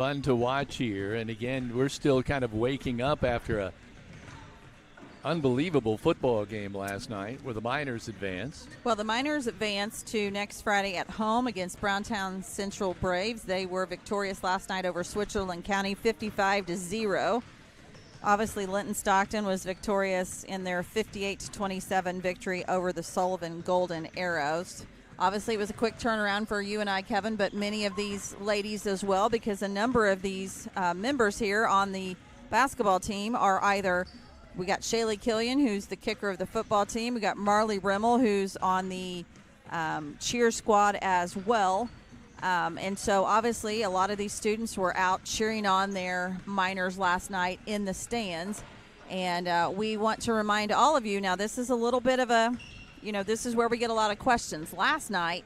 Fun to watch here. And again, we're still kind of waking up after a unbelievable football game last night where the Miners advanced. Well, the Miners advanced to next Friday at home against Browntown Central Braves. They were victorious last night over Switzerland County 55-0. Obviously, Linton-Stockton was victorious in their 58-27 victory over the Sullivan Golden Arrows. Obviously, it was a quick turnaround for you and I, Kevin, but many of these ladies as well, because a number of these members here on the basketball team are either – we got Shaylee Killian, who's the kicker of the football team. We got Marley Rimmel, who's on the cheer squad as well. And so, obviously, a lot of these students were out cheering on their Miners last night in the stands. And we want to remind all of you, now this is a little bit of a, this is where we get a lot of questions. Last night,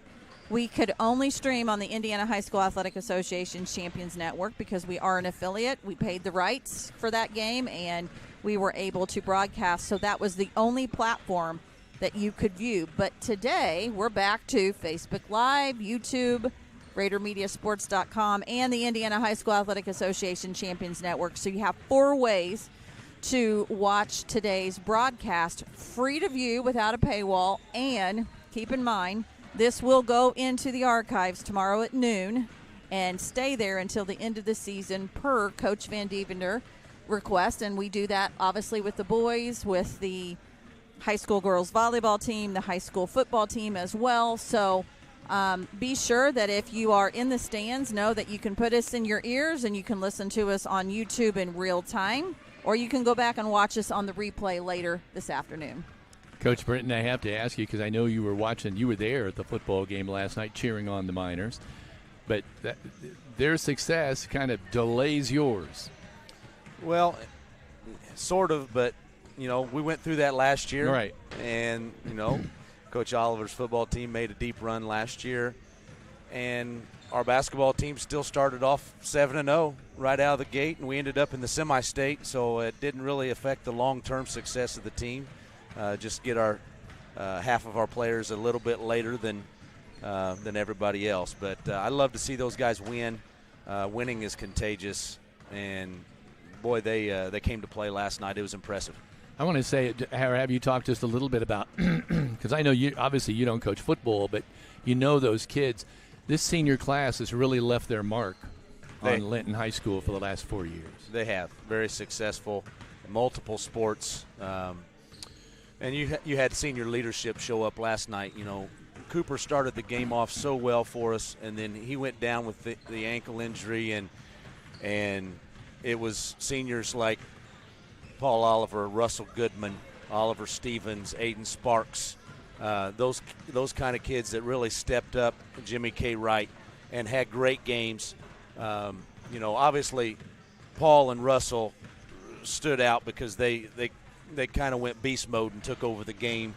we could only stream on the Indiana High School Athletic Association Champions Network because we are an affiliate. We paid the rights for that game, and we were able to broadcast. So that was the only platform that you could view. But today, we're back to Facebook Live, YouTube, RaderMediaSports.com, and the Indiana High School Athletic Association Champions Network. So you have 4 ways to watch today's broadcast, free to view without a paywall. And keep in mind, this will go into the archives tomorrow at noon and stay there until the end of the season per Coach Van Devender request. And we do that obviously with the boys, with the high school girls volleyball team, the high school football team as well. So be sure that if you are in the stands, know that you can put us in your ears and you can listen to us on YouTube in real time, or you can go back and watch us on the replay later this afternoon. Coach Britton, I have to ask you, because I know you were there at the football game last night cheering on the Miners, but their success kind of delays yours. Well, sort of, but, we went through that last year. Right. And, Coach Oliver's football team made a deep run last year. And our basketball team still started off 7-0 right out of the gate, and we ended up in the semi-state, so it didn't really affect the long-term success of the team. Just get our half of our players a little bit later than everybody else. But I love to see those guys win. Winning is contagious, and boy, they came to play last night. It was impressive. I want to say, have you talked just a little bit about, because I know you obviously you don't coach football, but you know those kids. This senior class has really left their mark on Linton High School for the last 4 years. They have. Very successful, multiple sports. And you had senior leadership show up last night. Cooper started the game off so well for us, and then he went down with the ankle injury, and it was seniors like Paul Oliver, Russell Goodman, Oliver Stevens, Aiden Sparks, those kind of kids that really stepped up, Jimmy K. Wright, and had great games. Obviously Paul and Russell stood out because they kind of went beast mode and took over the game.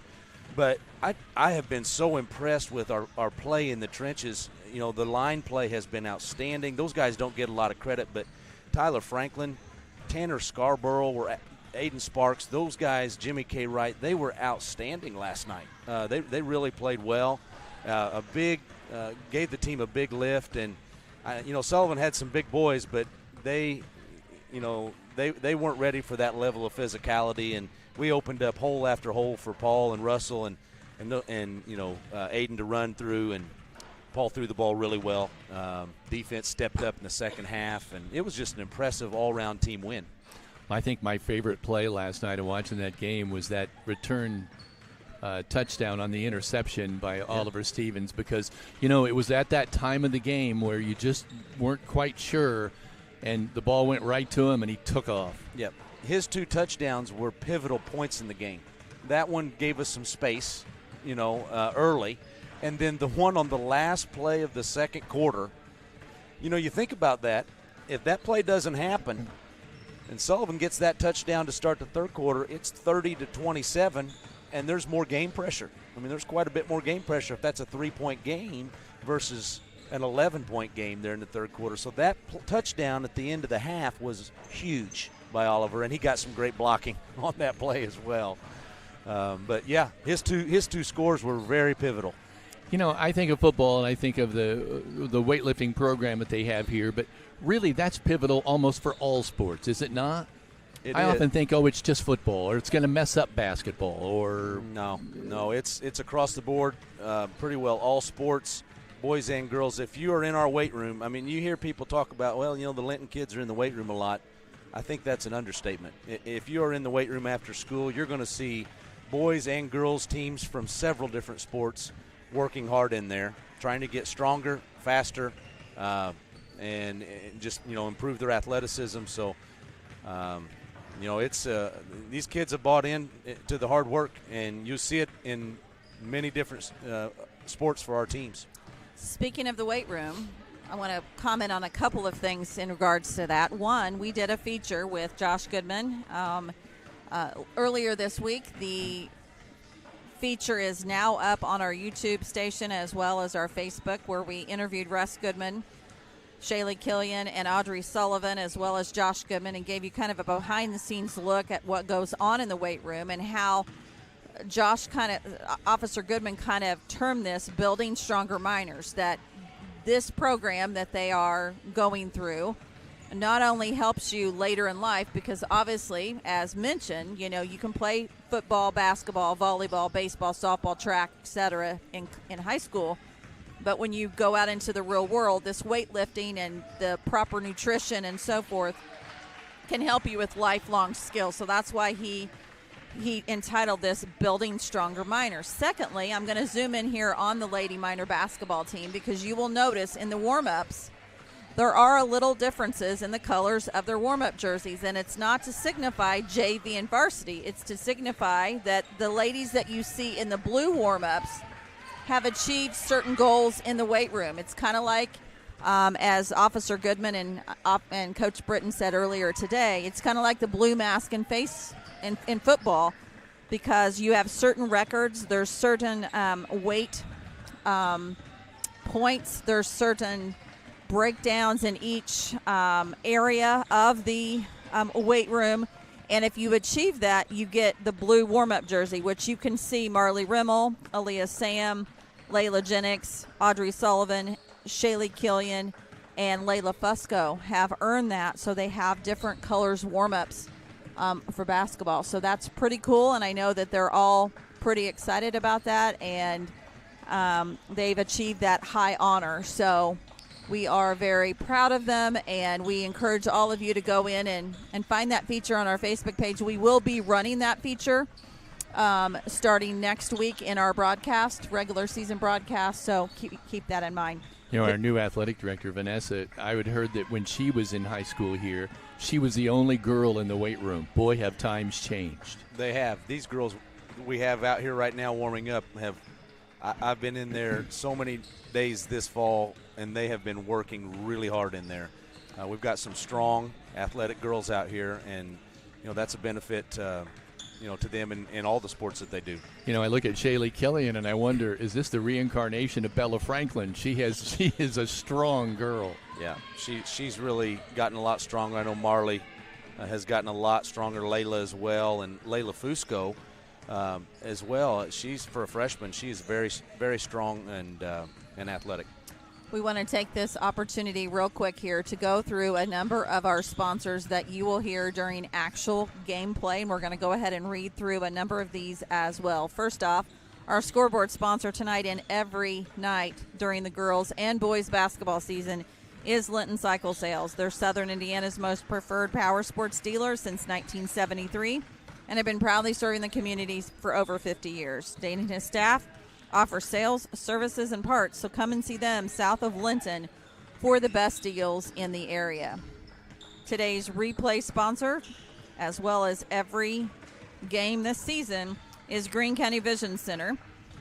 But I have been so impressed with our play in the trenches. The line play has been outstanding. Those guys don't get a lot of credit, but Tyler Franklin, Tanner Scarborough, Aiden Sparks, those guys, Jimmy K. Wright, they were outstanding last night. They really played well. Gave the team a big lift. And, Sullivan had some big boys, but they weren't ready for that level of physicality, and we opened up hole after hole for Paul and Russell and Aiden to run through, and Paul threw the ball really well. Defense stepped up in the second half, and it was just an impressive all-around team win. I think my favorite play last night of watching that game was that return touchdown on the interception by Oliver Stevens, because, it was at that time of the game where you just weren't quite sure, and the ball went right to him, and he took off. Yep. His 2 touchdowns were pivotal points in the game. That one gave us some space, early. And then the one on the last play of the second quarter, you think about that. If that play doesn't happen and Sullivan gets that touchdown to start the third quarter, it's 30-27, and there's more game pressure. There's quite a bit more game pressure if that's a 3-point game versus an 11-point game there in the third quarter. So that touchdown at the end of the half was huge by Oliver, and he got some great blocking on that play as well. But, yeah, his two scores were very pivotal. I think of football, and I think of the weightlifting program that they have here, but really that's pivotal almost for all sports, is it not? I is. often think, it's just football, or it's going to mess up basketball, or no, it's across the board, pretty well all sports, boys and girls. If you are in our weight room, I mean, you hear people talk about, the Linton kids are in the weight room a lot. I think that's an understatement. If you are in the weight room after school, you're going to see boys and girls teams from several different sports working hard in there, trying to get stronger, faster, and just improve their athleticism. So. It's these kids have bought in to the hard work, and you see it in many different sports for our teams. Speaking of the weight room, I want to comment on a couple of things in regards to that. One, we did a feature with Josh Goodman earlier this week. The feature is now up on our YouTube station as well as our Facebook, where we interviewed Russ Goodman, Shaylee Killian, and Audrey Sullivan, as well as Josh Goodman, and gave you kind of a behind-the-scenes look at what goes on in the weight room and how Officer Goodman kind of termed this building stronger miners, that this program that they are going through not only helps you later in life, because obviously, as mentioned, you can play football, basketball, volleyball, baseball, softball, track, etc. in high school. But when you go out into the real world, this weightlifting and the proper nutrition and so forth can help you with lifelong skills. So that's why he entitled this Building Stronger Miners. Secondly, I'm going to zoom in here on the Lady Miner basketball team, because you will notice in the warm-ups there are a little differences in the colors of their warm-up jerseys, and it's not to signify JV and varsity. It's to signify that the ladies that you see in the blue warm-ups have achieved certain goals in the weight room. It's kind of like, as Officer Goodman and Coach Britton said earlier today, it's kind of like the blue mask and face in football, because you have certain records, there's certain weight points, there's certain breakdowns in each area of the weight room. And if you achieve that, you get the blue warm-up jersey, which you can see Marley Rimmel, Aaliyah Sam, Layla Jennings, Audrey Sullivan, Shaylee Killian, and Layla Fusco have earned that. So they have different colors warm-ups for basketball. So that's pretty cool, and I know that they're all pretty excited about that, and they've achieved that high honor. So we are very proud of them, and we encourage all of you to go in and find that feature on our Facebook page. We will be running that feature starting next week in our broadcast, regular season broadcast, so keep that in mind. Our new athletic director, Vanessa, I had heard that when she was in high school here, she was the only girl in the weight room. Boy, have times changed. They have. These girls we have out here right now warming up I've been in there so many days this fall, and they have been working really hard in there. We've got some strong athletic girls out here, and that's a benefit to them in all the sports that they do. I look at Shaylee Killian and I wonder, is this the reincarnation of Bella Franklin? She is a strong girl. Yeah, she's really gotten a lot stronger. I know Marley has gotten a lot stronger, Layla as well, and Layla Fusco as well. She's, for a freshman, she's very, very strong and athletic. We want to take this opportunity real quick here to go through a number of our sponsors that you will hear during actual gameplay, and we're going to go ahead and read through a number of these as well. First off, our scoreboard sponsor tonight and every night during the girls and boys basketball season is Linton Cycle Sales. They're Southern Indiana's most preferred power sports dealer since 1973 and have been proudly serving the communities for over 50 years. Dane and his staff offer sales, services, and parts, so come and see them south of Linton for the best deals in the area. Today's replay sponsor, as well as every game this season, is Greene County Vision Center.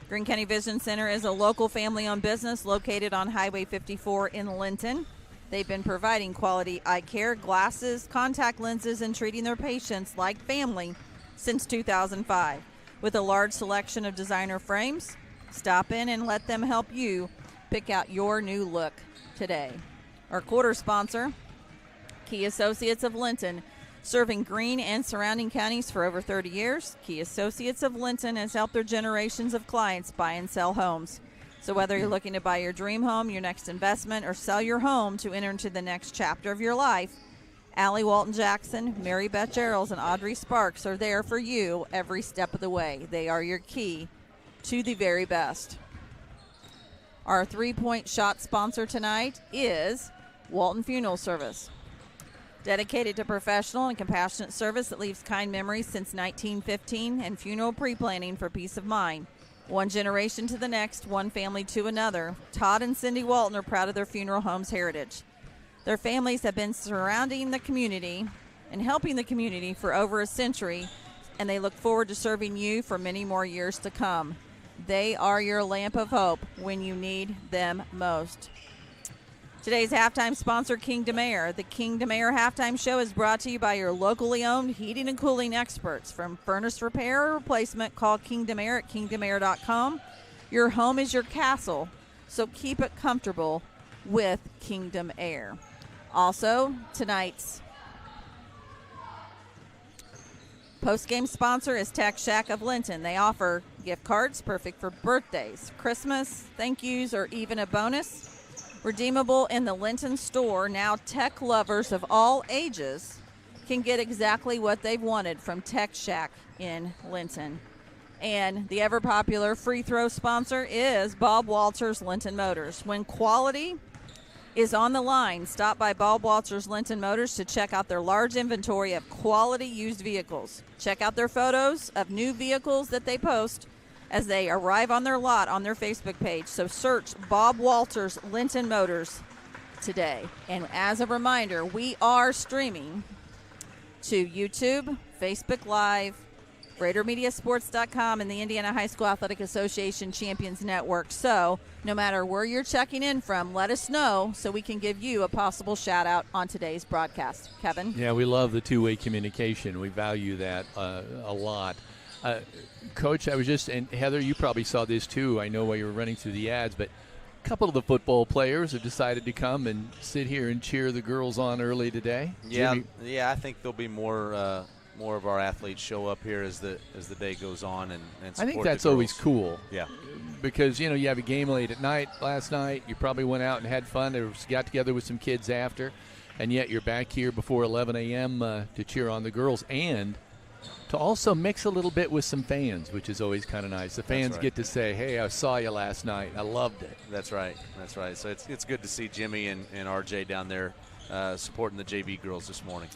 Greene County Vision Center is a local family-owned business located on Highway 54 in Linton. They've been providing quality eye care, glasses, contact lenses, and treating their patients like family since 2005. With a large selection of designer frames, stop in and let them help you pick out your new look today. Our quarter sponsor, Key Associates of Linton, serving Greene and surrounding counties for over 30 years. Key Associates of Linton has helped their generations of clients buy and sell homes. So whether you're looking to buy your dream home, your next investment, or sell your home to enter into the next chapter of your life, Allie Walton Jackson, Mary Beth Geralds, and Audrey Sparks are there for you every step of the way. They are your key to the very best. Our 3-point shot sponsor tonight is Walton Funeral Service. Dedicated to professional and compassionate service that leaves kind memories since 1915 and funeral pre-planning for peace of mind. One generation to the next, one family to another. Todd and Cindy Walton are proud of their funeral home's heritage. Their families have been surrounding the community and helping the community for over a century, and they look forward to serving you for many more years to come. They are your lamp of hope when you need them most. Today's halftime sponsor, Kingdom Air. The Kingdom Air halftime show is brought to you by your locally owned heating and cooling experts. From furnace repair or replacement, call Kingdom Air at kingdomair.com. Your home is your castle, so keep it comfortable with Kingdom Air. Also, tonight's post-game sponsor is Tech Shack of Linton. They offer gift cards perfect for birthdays, Christmas, thank yous, or even a bonus. Redeemable in the Linton store. Now tech lovers of all ages can get exactly what they've wanted from Tech Shack in Linton. And the ever-popular free throw sponsor is Bob Walters Linton Motors. When quality is on the line, stop by Bob Walters Linton Motors to check out their large inventory of quality used vehicles. Check out their photos of new vehicles that they post as they arrive on their lot on their Facebook page. So search Bob Walters Linton Motors today. And as a reminder, we are streaming to YouTube, Facebook Live, RaiderMediaSports.com, and the Indiana High School Athletic Association Champions Network. So no matter where you're checking in from, let us know so we can give you a possible shout-out on today's broadcast. Kevin? Yeah, we love the two-way communication. We value that a lot. Coach, I was just, and Heather, you probably saw this too, I know while you were running through the ads, but a couple of the football players have decided to come and sit here and cheer the girls on early today. Yeah, I think there'll be more of our athletes show up here as the day goes on and support I think that's the girls. always cool. Yeah. Because, you have a game late at night last night. You probably went out and had fun or got together with some kids after, and yet you're back here before 11 a.m. To cheer on the girls and to also mix a little bit with some fans, which is always kind of nice. The fans get to say, hey, I saw you last night. I loved it. That's right. So it's good to see Jimmy and RJ down there supporting the JV girls this morning.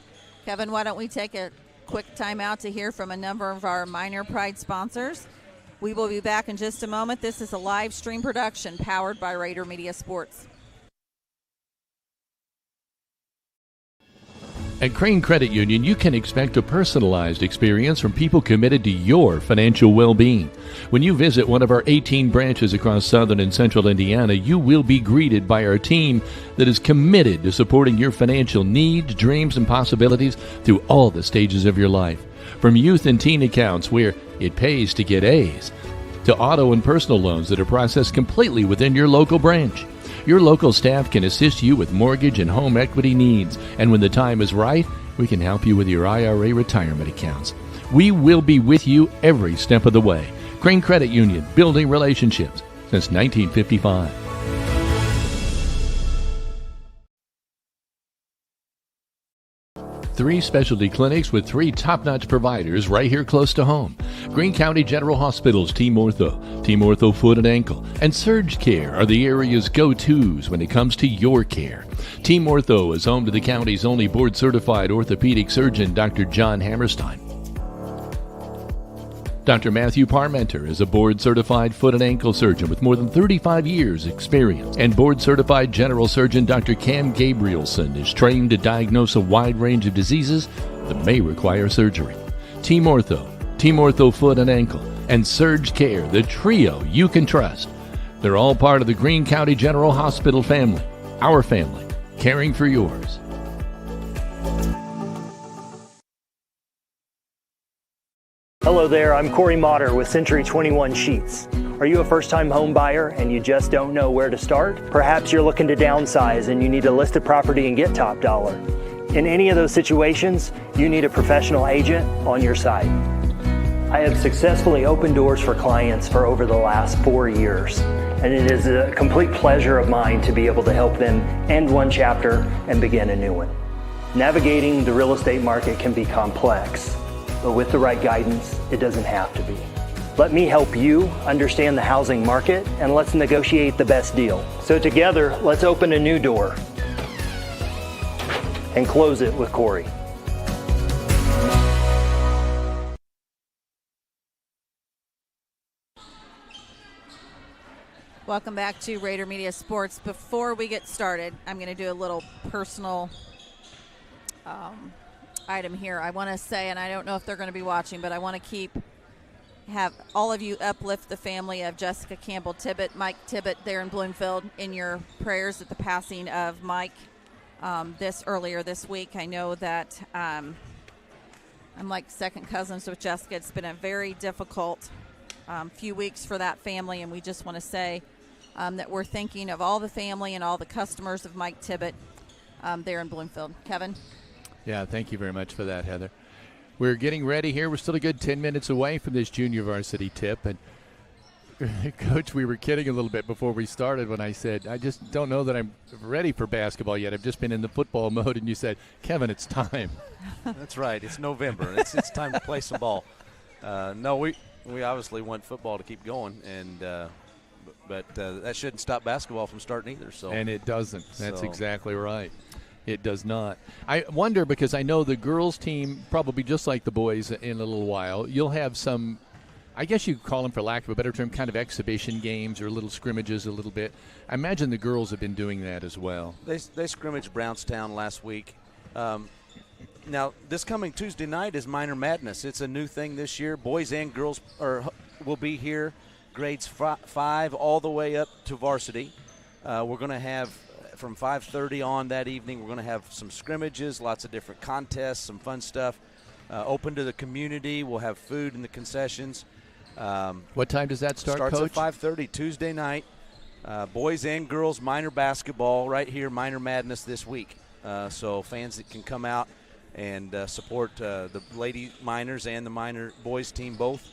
Kevin, why don't we take a quick timeout to hear from a number of our Minor Pride sponsors. We will be back in just a moment. This is a live stream production powered by Raider Media Sports. At Crane Credit Union, you can expect a personalized experience from people committed to your financial well-being. When you visit one of our 18 branches across southern and central Indiana, you will be greeted by our team that is committed to supporting your financial needs, dreams, and possibilities through all the stages of your life. From youth and teen accounts where it pays to get A's, to auto and personal loans that are processed completely within your local branch. Your local staff can assist you with mortgage and home equity needs, and when the time is right, we can help you with your IRA retirement accounts. We will be with you every step of the way. Crane Credit Union, building relationships since 1955. Three specialty clinics with three top-notch providers right here close to home. Greene County General Hospital's Team Ortho Foot and Ankle, and Surge Care are the area's go-tos when it comes to your care. Team Ortho is home to the county's only board-certified orthopedic surgeon, Dr. John Hammerstein. Dr. Matthew Parmenter is a board-certified foot and ankle surgeon with more than 35 years' experience. And board-certified general surgeon Dr. Cam Gabrielson is trained to diagnose a wide range of diseases that may require surgery. Team Ortho Foot and Ankle, and Surge Care, the trio you can trust. They're all part of the Greene County General Hospital family. Our family, caring for yours. Hello there, I'm Corey Motter with Century 21 Sheets. Are you a first-time home buyer and you just don't know where to start? Perhaps you're looking to downsize and you need to list a property and get top dollar. In any of those situations, you need a professional agent on your side. I have successfully opened doors for clients for over the last 4 years. and it is a complete pleasure of mine to be able to help them end one chapter and begin a new one. Navigating the real estate market can be complex, but with the right guidance, it doesn't have to be. Let me help you understand the housing market, and let's negotiate the best deal. So together, let's open a new door and close it with Corey. Welcome back to Rader Media Sports. Before we get started, I'm going to do a little personal item here. I want to say, and I don't know if they're going to be watching, but I want to have all of you uplift the family of Jessica Campbell Tibbett, Mike Tibbett there in Bloomfield, in your prayers at the passing of Mike earlier this week. I know that I'm like second cousins with Jessica. It's been a very difficult few weeks for that family, and we just want to say that we're thinking of all the family and all the customers of Mike Tibbett there in Bloomfield. Kevin? Yeah, thank you very much for that, Heather. We're getting ready here. We're still a good 10 minutes away from this junior varsity tip. And, Coach, we were kidding a little bit before we started when I said, I just don't know that I'm ready for basketball yet. I've just been in the football mode. And you said, Kevin, it's time. That's right. It's November. It's time to play some ball. No, we obviously want football to keep going, and but that shouldn't stop basketball from starting either. So, and it doesn't. That's exactly right. It does not. I wonder, because I know the girls' team, probably just like the boys in a little while, you'll have some, I guess you could call them, for lack of a better term, kind of exhibition games or little scrimmages a little bit. I imagine the girls have been doing that as well. They scrimmaged Brownstown last week. Now, this coming Tuesday night is Minor Madness. It's a new thing this year. Boys and girls will be here, grades 5 all the way up to varsity. We're going to have, from 5:30 on that evening, we're going to have some scrimmages, lots of different contests, some fun stuff. Open to the community. We'll have food in the concessions. What time does that start, Coach? Starts at 5:30 Tuesday night. Boys and girls minor basketball right here, Minor Madness this week. So fans that can come out and support the Lady Miners and the Minor boys team both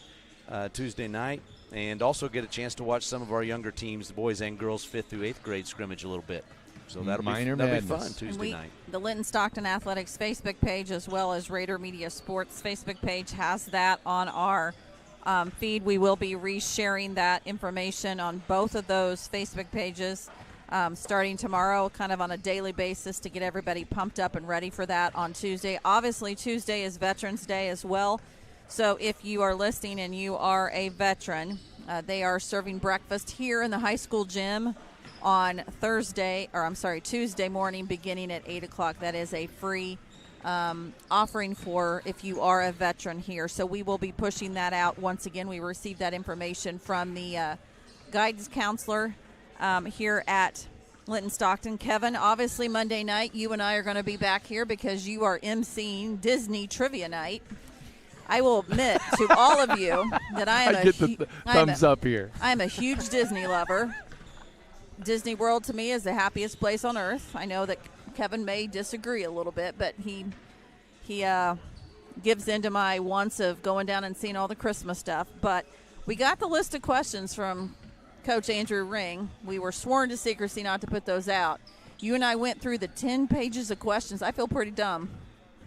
Tuesday night, and also get a chance to watch some of our younger teams, the boys and girls 5th through 8th grade, scrimmage a little bit. So that'll be fun Tuesday night. The Linton-Stockton Athletics Facebook page, as well as Rader Media Sports Facebook page, has that on our feed. We will be resharing that information on both of those Facebook pages starting tomorrow, kind of on a daily basis, to get everybody pumped up and ready for that on Tuesday. Obviously, Tuesday is Veterans Day as well. So if you are listening and you are a veteran, they are serving breakfast here in the high school gym on Tuesday morning, beginning at 8 o'clock. That is a free offering for if you are a veteran here. So we will be pushing that out. Once again, we received that information from the guidance counselor here at Linton-Stockton. Kevin, obviously Monday night you and I are going to be back here because you are emceeing Disney Trivia Night. I will admit to all of you that I am up here. I am a huge Disney lover. Disney World to me is the happiest place on earth. I know that Kevin may disagree a little bit, but he gives into my wants of going down and seeing all the Christmas stuff. But we got the list of questions from Coach Andrew Ring. We were sworn to secrecy not to put those out. You and I went through the 10 pages of questions. I feel pretty dumb.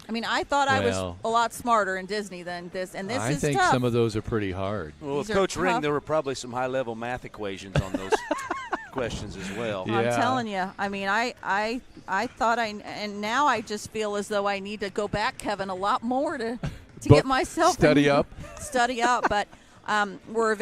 I mean, I thought I was a lot smarter in Disney than this, and this is tough. I think some of those are pretty hard. Well, with Coach Ring, there were probably some high-level math equations on those questions as well. Yeah. I'm telling you. I mean, I thought and now I just feel as though I need to go back, Kevin, a lot more to get myself study up. But we're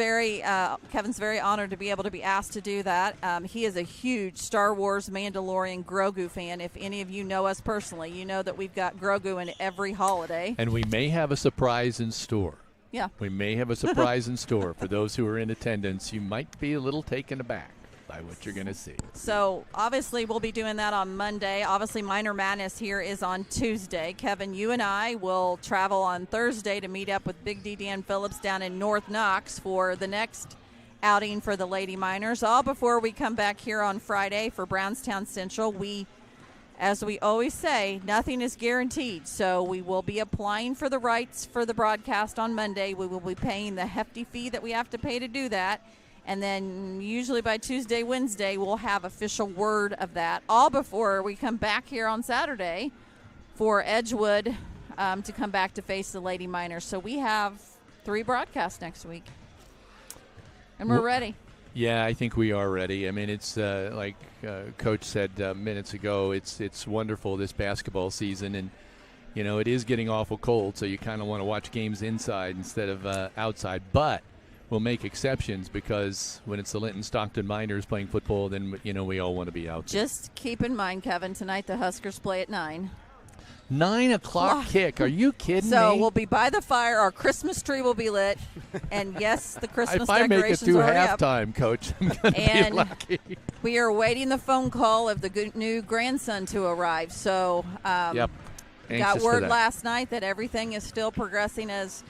Kevin's very honored to be able to be asked to do that. He is a huge Star Wars Mandalorian Grogu fan. If any of you know us personally, you know that we've got Grogu in every holiday. And we may have a surprise in store. Yeah. We may have a surprise in store. For those who are in attendance, you might be a little taken aback by what you're going to see. So, obviously, we'll be doing that on Monday. Obviously, Minor Madness here is on Tuesday. Kevin, you and I will travel on Thursday to meet up with Big D Dan Phillips down in North Knox for the next outing for the Lady Miners. All before we come back here on Friday for Brownstown Central. As we always say, nothing is guaranteed. So, we will be applying for the rights for the broadcast on Monday. We will be paying the hefty fee that we have to pay to do that. And then usually by Tuesday, Wednesday, we'll have official word of that, all before we come back here on Saturday for Edgewood to come back to face the Lady Miners. So we have 3 broadcasts next week, and we're ready. Yeah, I think we are ready. I mean, it's like Coach said minutes ago, it's wonderful this basketball season, and you know, it is getting awful cold, so you kind of want to watch games inside instead of outside. But we'll make exceptions, because when it's the Linton-Stockton Miners playing football, then, you know, we all want to be out there. Just keep in mind, Kevin, tonight the Huskers play at 9. 9 o'clock kick. Are you kidding me? So we'll be by the fire. Our Christmas tree will be lit. And, yes, the Christmas if I make it decorations through are already halftime, up. Coach, I'm going to be lucky. We are waiting the phone call of the new grandson to arrive. So yep. Got word last night that everything is still progressing as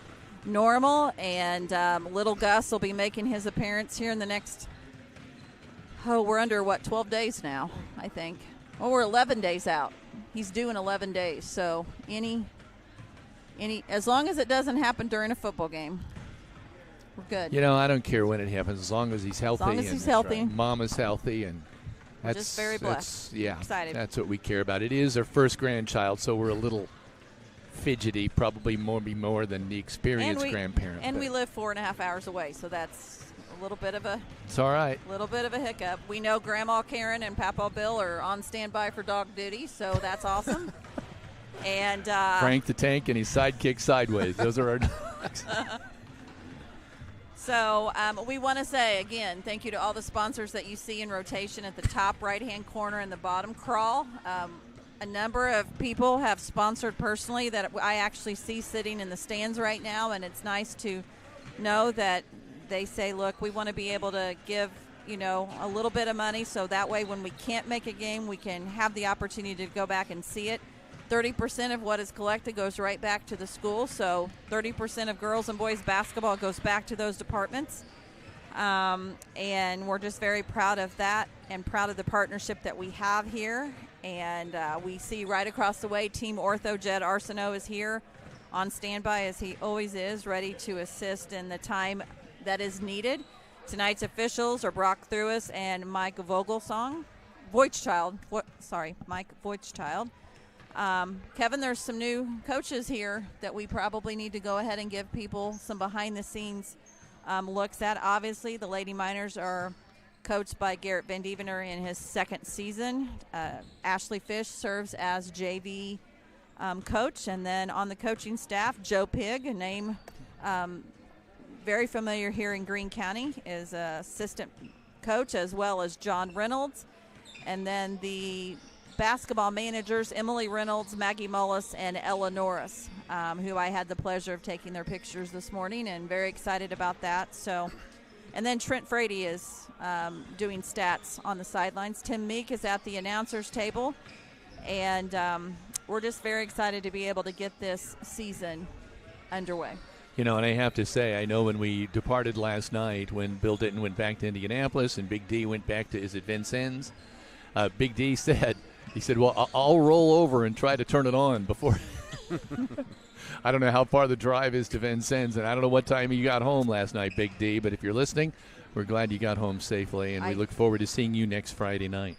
normal, and little Gus will be making his appearance here in the next, we're under, 12 days now, I think. Well, we're 11 days out. He's due in 11 days. So as long as it doesn't happen during a football game, we're good. You know, I don't care when it happens, as long as he's healthy. As long as he's healthy. Mama's healthy, and we're just very blessed. Excited. That's what we care about. It is our first grandchild, so we're a little fidgety, probably more than the experienced grandparent. And we live 4.5 hours away, so that's a little bit of a. It's all right. Little bit of a hiccup. We know Grandma Karen and Papa Bill are on standby for dog duty, so that's awesome. And Frank the Tank and his sidekick Sideways. Those are our dogs. So we want to say, again, thank you to all the sponsors that you see in rotation at the top right-hand corner and the bottom crawl. A number of people have sponsored personally that I actually see sitting in the stands right now, and it's nice to know that they say, look, we want to be able to give, you know, a little bit of money, so that way when we can't make a game, we can have the opportunity to go back and see it. 30% of what is collected goes right back to the school, so 30% of girls and boys basketball goes back to those departments. And we're just very proud of that and proud of the partnership that we have here. And we see right across the way, Team Ortho Jed Arsenault is here on standby, as he always is, ready to assist in the time that is needed. Tonight's officials are Brock Thruis and Mike Vogelchild. Mike Voigtchild. Kevin, there's some new coaches here that we probably need to go ahead and give people some behind-the-scenes looks at. Obviously, the Lady Miners are coached by Garrett Van Devener in his second season. Ashley Fish serves as JV coach. And then on the coaching staff, Joe Pigg, a name very familiar here in Greene County, is assistant coach, as well as John Reynolds. And then the basketball managers, Emily Reynolds, Maggie Mullis, and Ella Norris, who I had the pleasure of taking their pictures this morning, and very excited about that. So, and then Trent Frady is doing stats on the sidelines. Tim Meek is at the announcers table, and we're just very excited to be able to get this season underway. You know, and I have to say, I know when we departed last night, when Bill Ditton went back to Indianapolis and Big D went back to, is it Vincennes? Big D said, well, I'll roll over and try to turn it on before. I don't know how far the drive is to Vincennes, and I don't know what time you got home last night, Big D, but if you're listening, we're glad you got home safely, and we look forward to seeing you next Friday night.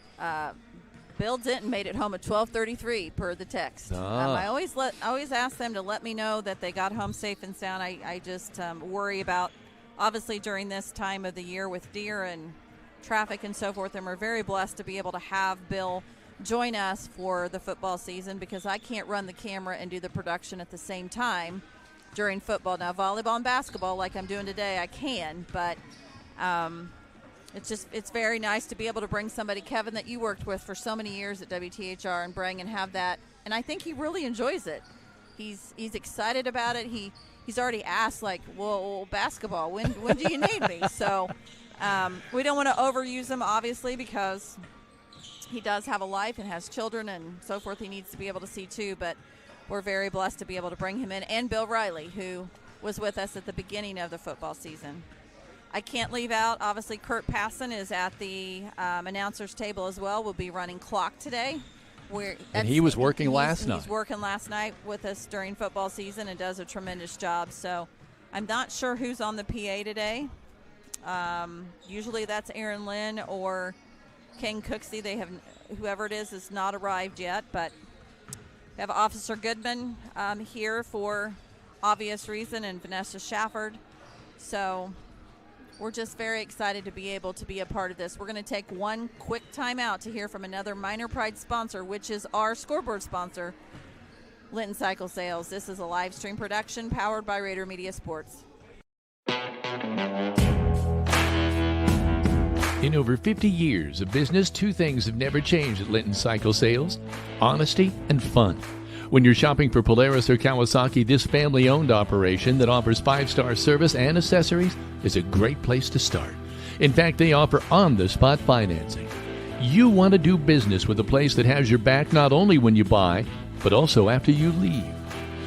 Bill Denton made it home at 12:33 per the text. I always ask them to let me know that they got home safe and sound. I just worry about, obviously, during this time of the year with deer and traffic and so forth, and we're very blessed to be able to have Bill join us for the football season, because I can't run the camera and do the production at the same time during football. Now, volleyball and basketball, like I'm doing today, I can, but it's very nice to be able to bring somebody, Kevin, that you worked with for so many years at WTHR, and bring and have that. And I think he really enjoys it. He's excited about it. He's already asked, like, well, basketball, when do you need me? So we don't want to overuse him, obviously, because he does have a life and has children and so forth he needs to be able to see too, but we're very blessed to be able to bring him in. And Bill Riley, who was with us at the beginning of the football season. I can't leave out, obviously, Kurt Passon is at the announcers table as well. We'll be running clock today. And he was working last night. He's working last night with us during football season and does a tremendous job. So I'm not sure who's on the PA today. Usually that's Aaron Lynn or King Cooksey. They have, whoever it is has not arrived yet, but we have Officer Goodman here for obvious reason, and Vanessa Shafford. So we're just very excited to be able to be a part of this. We're going to take one quick time out to hear from another Minor Pride sponsor, which is our scoreboard sponsor, Linton Cycle Sales. This is a live stream production powered by Rader Media Sports. In over 50 years of business, two things have never changed at Linton Cycle Sales: honesty and fun. When you're shopping for Polaris or Kawasaki, this family-owned operation that offers 5-star service and accessories is a great place to start. In fact, they offer on-the-spot financing. You want to do business with a place that has your back not only when you buy, but also after you leave.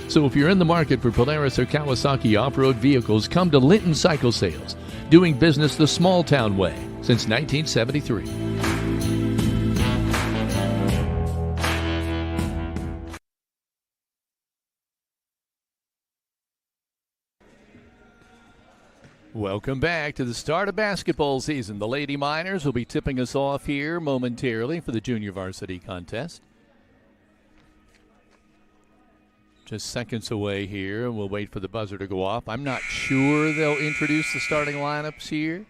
So if you're in the market for Polaris or Kawasaki off-road vehicles, come to Linton Cycle Sales, doing business the small-town way since 1973. Welcome back to the start of basketball season. The Lady Miners will be tipping us off here momentarily for the junior varsity contest. Just seconds away here, and we'll wait for the buzzer to go off. I'm not sure they'll introduce the starting lineups here.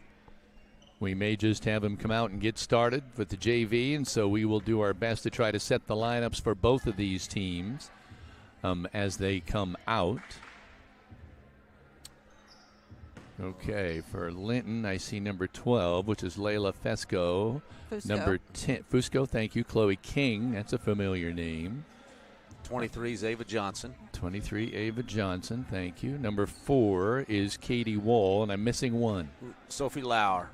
We may just have them come out and get started with the JV, and so we will do our best to try to set the lineups for both of these teams as they come out. Okay, for Linton, I see number 12, which is Layla Fusco. Number 10, Fusco, thank you. Chloe King, that's a familiar name. 23 is Ava Johnson. 23, Ava Johnson, thank you. Number 4 is Katie Wall, and I'm missing one. Sophie Lauer.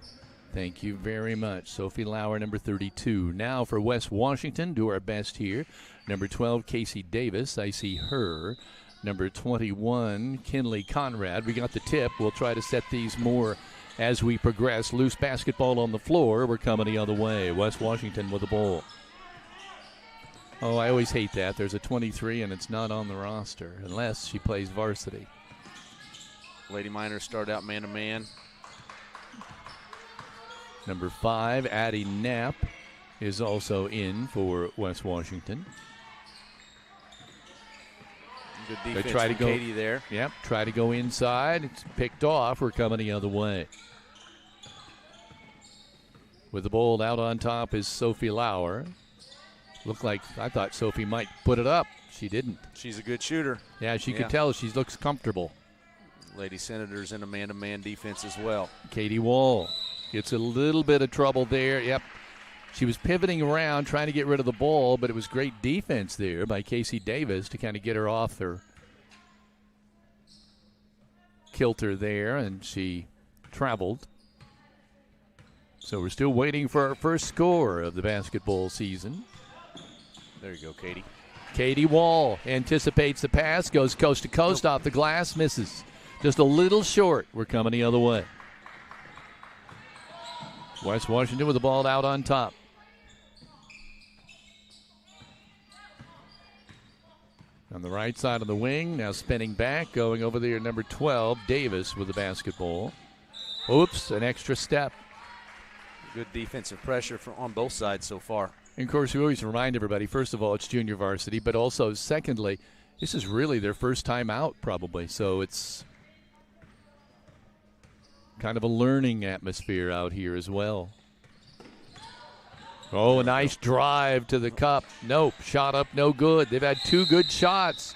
Thank you very much. Sophie Lauer, number 32. Now for West Washington, do our best here. Number 12, Casey Davis, I see her. Number 21, Kinley Conrad. We got the tip. We'll try to set these more as we progress. Loose basketball on the floor. We're coming the other way. West Washington with the ball. Oh, I always hate that. There's a 23 and it's not on the roster unless she plays varsity. Lady Miners start out man-to-man. Number 5, Addie Knapp, is also in for West Washington. Good defense they try to from go, Katie there. Yep, try to go inside. It's picked off. We're coming the other way. With the ball out on top is Sophie Lauer. Looked like I thought Sophie might put it up. She didn't. She's a good shooter. Yeah, she could tell. She looks comfortable. Lady Senators in a man-to-man defense as well. Katie Wall gets a little bit of trouble there. Yep. She was pivoting around trying to get rid of the ball, but it was great defense there by Casey Davis to kind of get her off her kilter there, and she traveled. So we're still waiting for our first score of the basketball season. There you go, Katie. Katie Wall anticipates the pass, goes coast to coast off the glass, misses. Just a little short. We're coming the other way. West Washington with the ball out on top. On the right side of the wing, now spinning back, going over there, number 12, Davis with the basketball. Oops, an extra step. Good defensive pressure on both sides so far. And of course, we always remind everybody, first of all, it's junior varsity, but also, secondly, this is really their first time out probably, so it's kind of a learning atmosphere out here as well. Oh, a nice drive to the cup. Nope, shot up, no good. They've had 2 good shots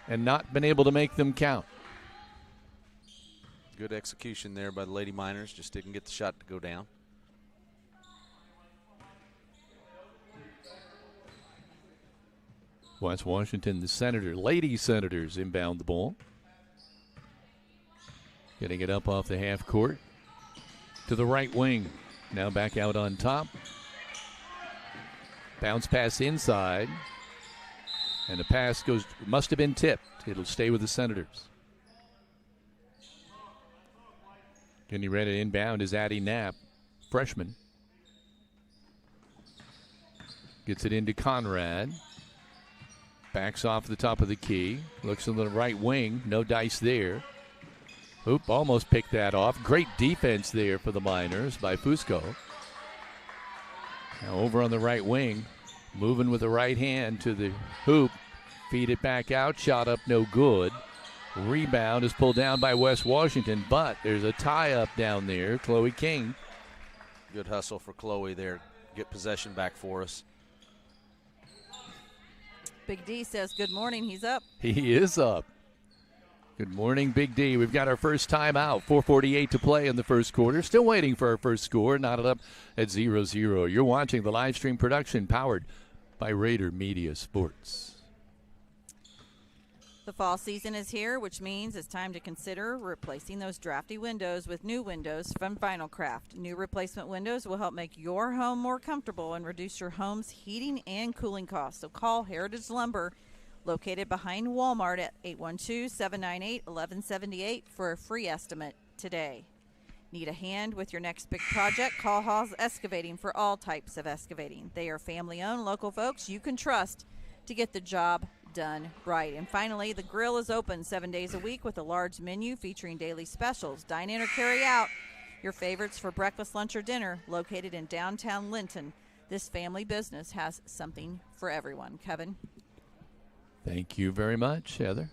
and not been able to make them count. Good execution there by the Lady Miners. Just didn't get the shot to go down. West Washington, the Lady Senators inbound the ball. Getting it up off the half court to the right wing. Now back out on top. Bounce pass inside. And the pass must have been tipped. It'll stay with the Senators. Getting ready to inbound is Addie Knapp, freshman. Gets it into Conrad. Backs off the top of the key. Looks to the right wing. No dice there. Oop, almost picked that off. Great defense there for the Miners by Fusco. Now over on the right wing, moving with the right hand to the hoop. Feed it back out, shot up no good. Rebound is pulled down by West Washington, but there's a tie-up down there. Chloe King. Good hustle for Chloe there. Get possession back for us. Big D says good morning. He's up. He is up. Good morning, Big D. We've got our first timeout. 4:48 to play in the first quarter. Still waiting for our first score. Knotted up at 0-0. You're watching the live stream production powered by Rader Media Sports. The fall season is here, which means it's time to consider replacing those drafty windows with new windows from Vinyl Craft. New replacement windows will help make your home more comfortable and reduce your home's heating and cooling costs. So call Heritage Lumber, located behind Walmart, at 812-798-1178 for a free estimate today. Need a hand with your next big project? Call Hawes Excavating for all types of excavating. They are family-owned, local folks you can trust to get the job done right. And finally, the grill is open 7 days a week with a large menu featuring daily specials. Dine in or carry out your favorites for breakfast, lunch, or dinner. Located in downtown Linton, this family business has something for everyone. Kevin. Thank you very much, Heather.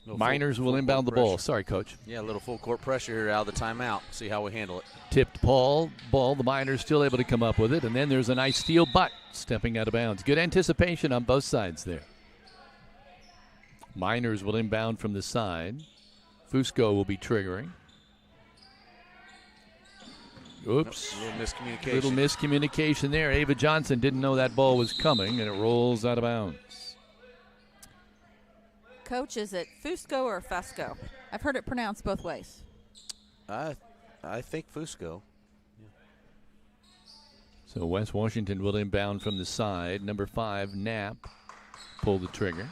Miners will inbound the ball. Sorry, Coach. Yeah, a little full court pressure here out of the timeout. See how we handle it. Tipped ball. The Miners still able to come up with it. And then there's a nice steal, but stepping out of bounds. Good anticipation on both sides there. Miners will inbound from the side. Fusco will be triggering. Oops. Little miscommunication. Little miscommunication there. Ava Johnson didn't know that ball was coming, and it rolls out of bounds. Coach, is it Fusco or Fusco? I've heard it pronounced both ways. I think Fusco. Yeah. So West Washington will inbound from the side. Number 5, Knapp, pull the trigger.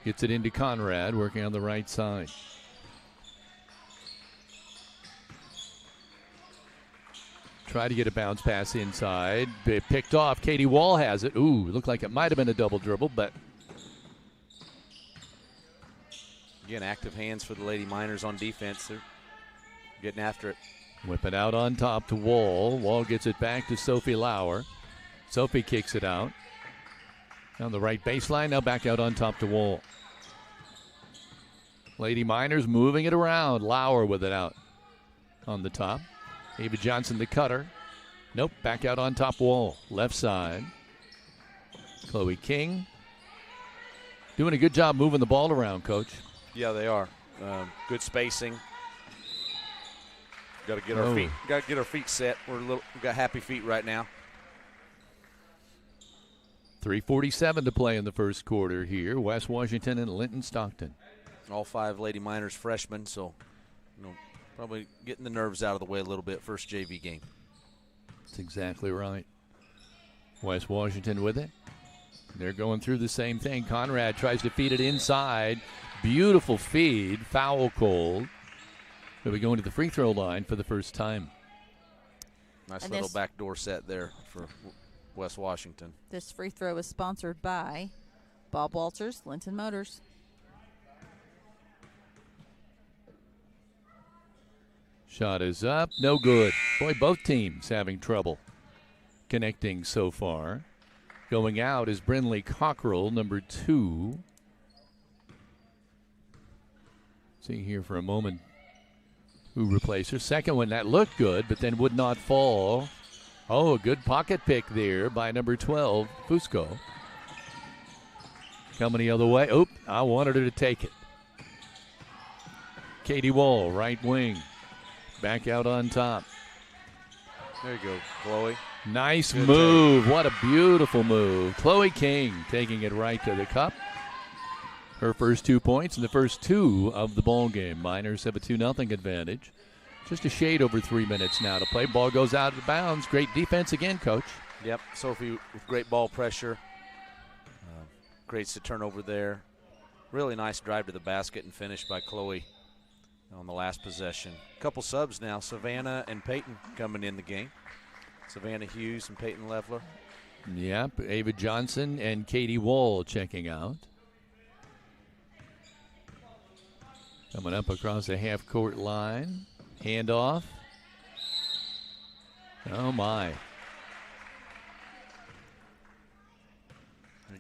Gets it into Conrad, working on the right side. Try to get a bounce pass inside. Picked off. Katie Wall has it. Ooh, looked like it might have been a double dribble, but again, active hands for the Lady Miners on defense. They're getting after it. Whip it out on top to Wall. Wall gets it back to Sophie Lauer. Sophie kicks it out. On the right baseline, now back out on top to Wall. Lady Miners moving it around. Lauer with it out on the top. Ava Johnson, the cutter. Nope, back out on top Wall. Left side. Chloe King. Doing a good job moving the ball around, Coach. Yeah, they are. Good spacing. Got to get our feet. Got to get our feet set. We've got happy feet right now. 3:47 to play in the first quarter here. West Washington and Linton-Stockton. All 5 Lady Miners freshmen, so probably getting the nerves out of the way a little bit. First JV game. That's exactly right. West Washington with it. They're going through the same thing. Conrad tries to feed it inside. Beautiful feed. Foul called. They'll be going to the free throw line for the first time. Nice little backdoor set there for West Washington. This free throw is sponsored by Bob Walters, Linton Motors. Shot is up. No good. Boy, both teams having trouble connecting so far. Going out is Brinley Cockrell, number 2. See here for a moment who replaced her. Second one, that looked good, but then would not fall. Oh, a good pocket pick there by number 12, Fusco. Coming the other way. Oop, I wanted her to take it. Katie Wall, right wing. Back out on top. There you go, Chloe. Nice move. What a beautiful move. Chloe King taking it right to the cup. Her first 2 points and the first 2 of the ball game. Miners have a 2-0 advantage. Just a shade over 3 minutes now to play. Ball goes out of bounds. Great defense again, Coach. Yep, Sophie with great ball pressure. Creates the turnover there. Really nice drive to the basket and finish by Chloe on the last possession. A couple subs now. Savannah and Peyton coming in the game. Savannah Hughes and Peyton Levler. Yep, Ava Johnson and Katie Wall checking out. Coming up across the half-court line. Handoff. Oh, my.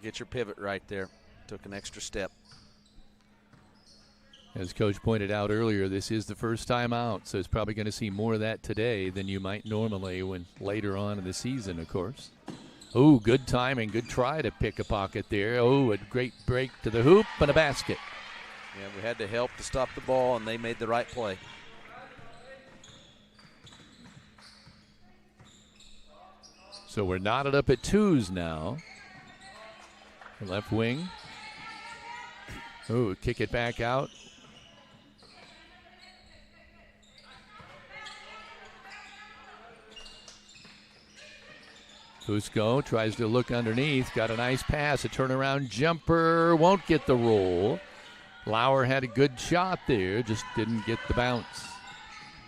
Get your pivot right there. Took an extra step. As Coach pointed out earlier, this is the first time out, so it's probably going to see more of that today than you might normally when later on in the season, of course. Oh, good timing. Good try to pick a pocket there. Oh, a great break to the hoop and a basket. Yeah, we had to help to stop the ball, and they made the right play. So we're knotted up at twos now. Left wing. Oh, kick it back out. Fusco tries to look underneath. Got a nice pass. A turnaround jumper. Won't get the roll. Lauer had a good shot there. Just didn't get the bounce.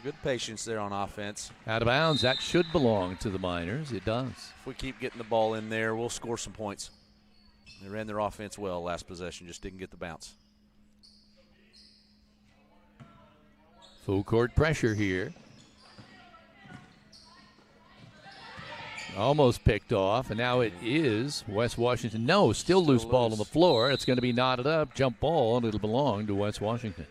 Good patience there on offense. Out of bounds. That should belong to the Miners. It does. If we keep getting the ball in there, we'll score some points. They ran their offense well last possession. Just didn't get the bounce. Full court pressure here. Almost picked off, and now it is West Washington. No, still loose ball on the floor. It's going to be knotted up, jump ball, and it'll belong to West Washington.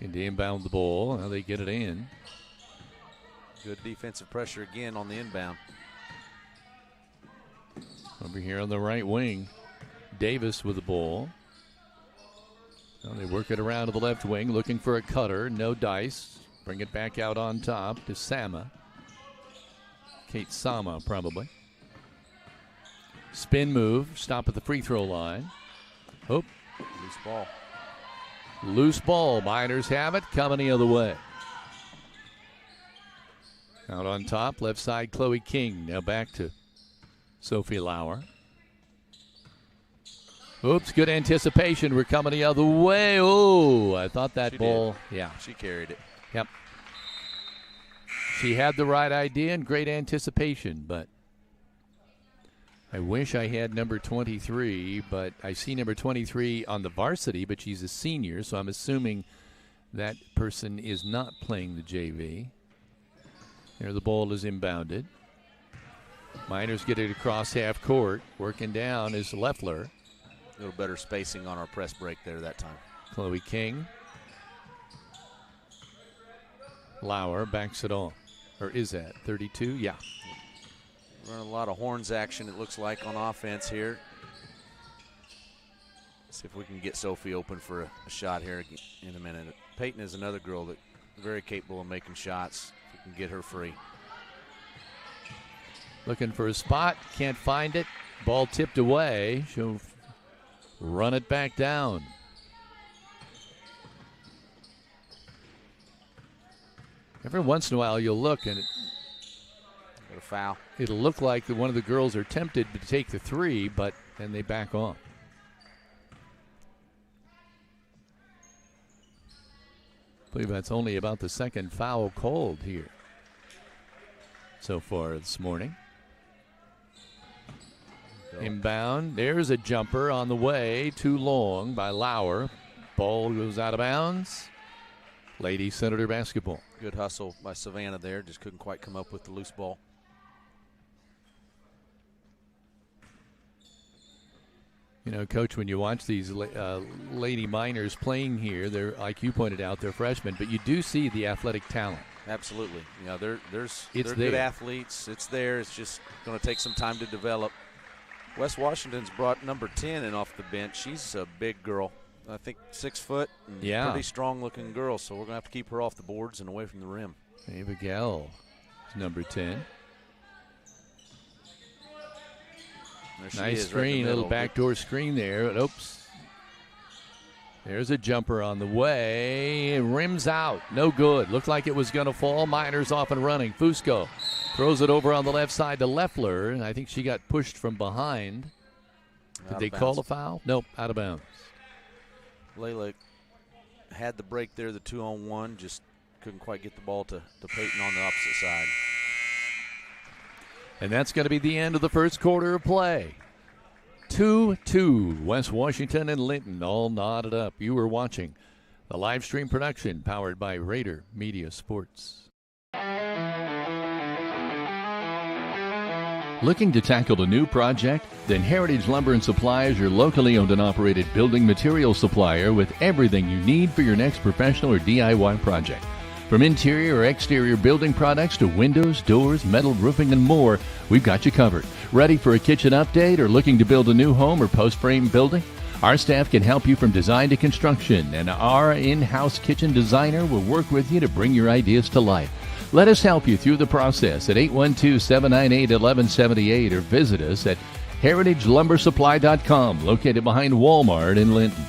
And to inbound the ball. Now they get it in. Good defensive pressure again on the inbound. Over here on the right wing, Davis with the ball. Well, they work it around to the left wing, looking for a cutter. No dice. Bring it back out on top to Sama. Kate Sama, probably. Spin move. Stop at the free throw line. Oh. Loose ball. Loose ball. Miners have it. Coming the other way. Out on top, left side, Chloe King. Now back to Sophie Lauer. Oops, good anticipation. We're coming the other way. Oh, I thought that she ball. did. Yeah. She carried it. Yep. She had the right idea and great anticipation, but I wish I had number 23, but I see number 23 on the varsity, but she's a senior, so I'm assuming that person is not playing the JV. There the ball is inbounded. Miners get it across half court. Working down is Leffler. A little better spacing on our press break there that time. Chloe King. Lauer backs it off. Or is that 32? Yeah. Running a lot of horns action, it looks like, on offense here. See if we can get Sophie open for a shot here in a minute. Peyton is another girl that's very capable of making shots. If we can get her free. Looking for a spot, can't find it. Ball tipped away. She'll run it back down. Every once in a while you'll look and a foul. It'll look like that one of the girls are tempted to take the three, but then they back off. I believe that's only about the second foul called here so far this morning. Inbound. There's a jumper on the way. Too long by Lauer. Ball goes out of bounds. Lady Senator basketball. Good hustle by Savannah there. Just couldn't quite come up with the loose ball. You know, Coach, when you watch these Lady Miners playing here, they're, like you pointed out, they're freshmen, but you do see the athletic talent. Absolutely. You know, they're there. Good athletes. It's there. It's just going to take some time to develop. West Washington's brought number 10 in off the bench. She's a big girl. I think 6 foot and pretty strong looking girl, so we're going to have to keep her off the boards and away from the rim. Ava Gell is number 10. Nice screen, little backdoor screen there. Oops. There's a jumper on the way. Rims out. No good. Looked like it was going to fall. Miners off and running. Fusco throws it over on the left side to Leffler. And I think she got pushed from behind. Did they call a foul? Nope, out of bounds. Layla had the break there, the 2-on-1. Just couldn't quite get the ball to Peyton on the opposite side. And that's going to be the end of the first quarter of play. 2-2, West Washington and Linton all knotted up. You were watching the live stream production powered by Rader Media Sports. Looking to tackle a new project? Then Heritage Lumber and Supply is your locally owned and operated building material supplier with everything you need for your next professional or DIY project. From interior or exterior building products to windows, doors, metal roofing, and more, we've got you covered. Ready for a kitchen update or looking to build a new home or post-frame building? Our staff can help you from design to construction, and our in-house kitchen designer will work with you to bring your ideas to life. Let us help you through the process at 812-798-1178 or visit us at heritagelumbersupply.com, located behind Walmart in Linton.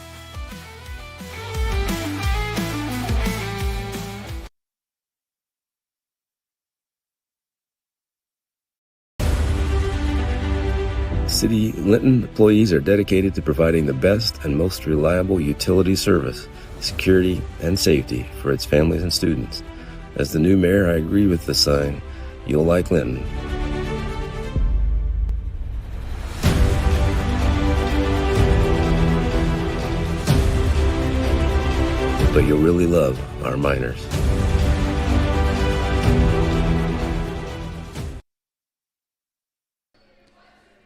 City Linton employees are dedicated to providing the best and most reliable utility service, security, and safety for its families and students. As the new mayor, I agree with the sign, "You'll like Linton." But you'll really love our miners.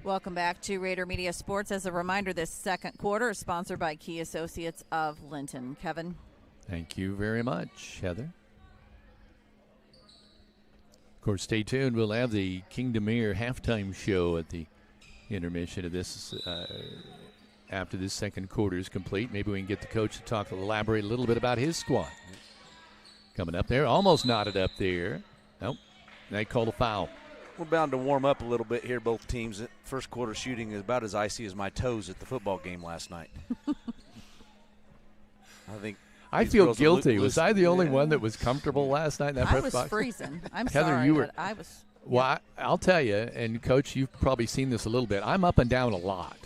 Welcome back to Rader Media Sports. As a reminder, this second quarter is sponsored by Key Associates of Linton. Kevin. Thank you very much, Heather. Of course, stay tuned. We'll have the Kingdom Air halftime show at the intermission of this after this second quarter is complete. Maybe we can get the coach to elaborate a little bit about his squad. Coming up there, almost knotted up there. Nope, they called a foul. We're bound to warm up a little bit here, both teams. First quarter shooting is about as icy as my toes at the football game last night. I feel guilty. Was I the only one that was comfortable last night in that press box? I was freezing. I'm Heather, sorry, you were. but I was. Well, I'll tell you, and Coach, you've probably seen this a little bit. I'm up and down a lot.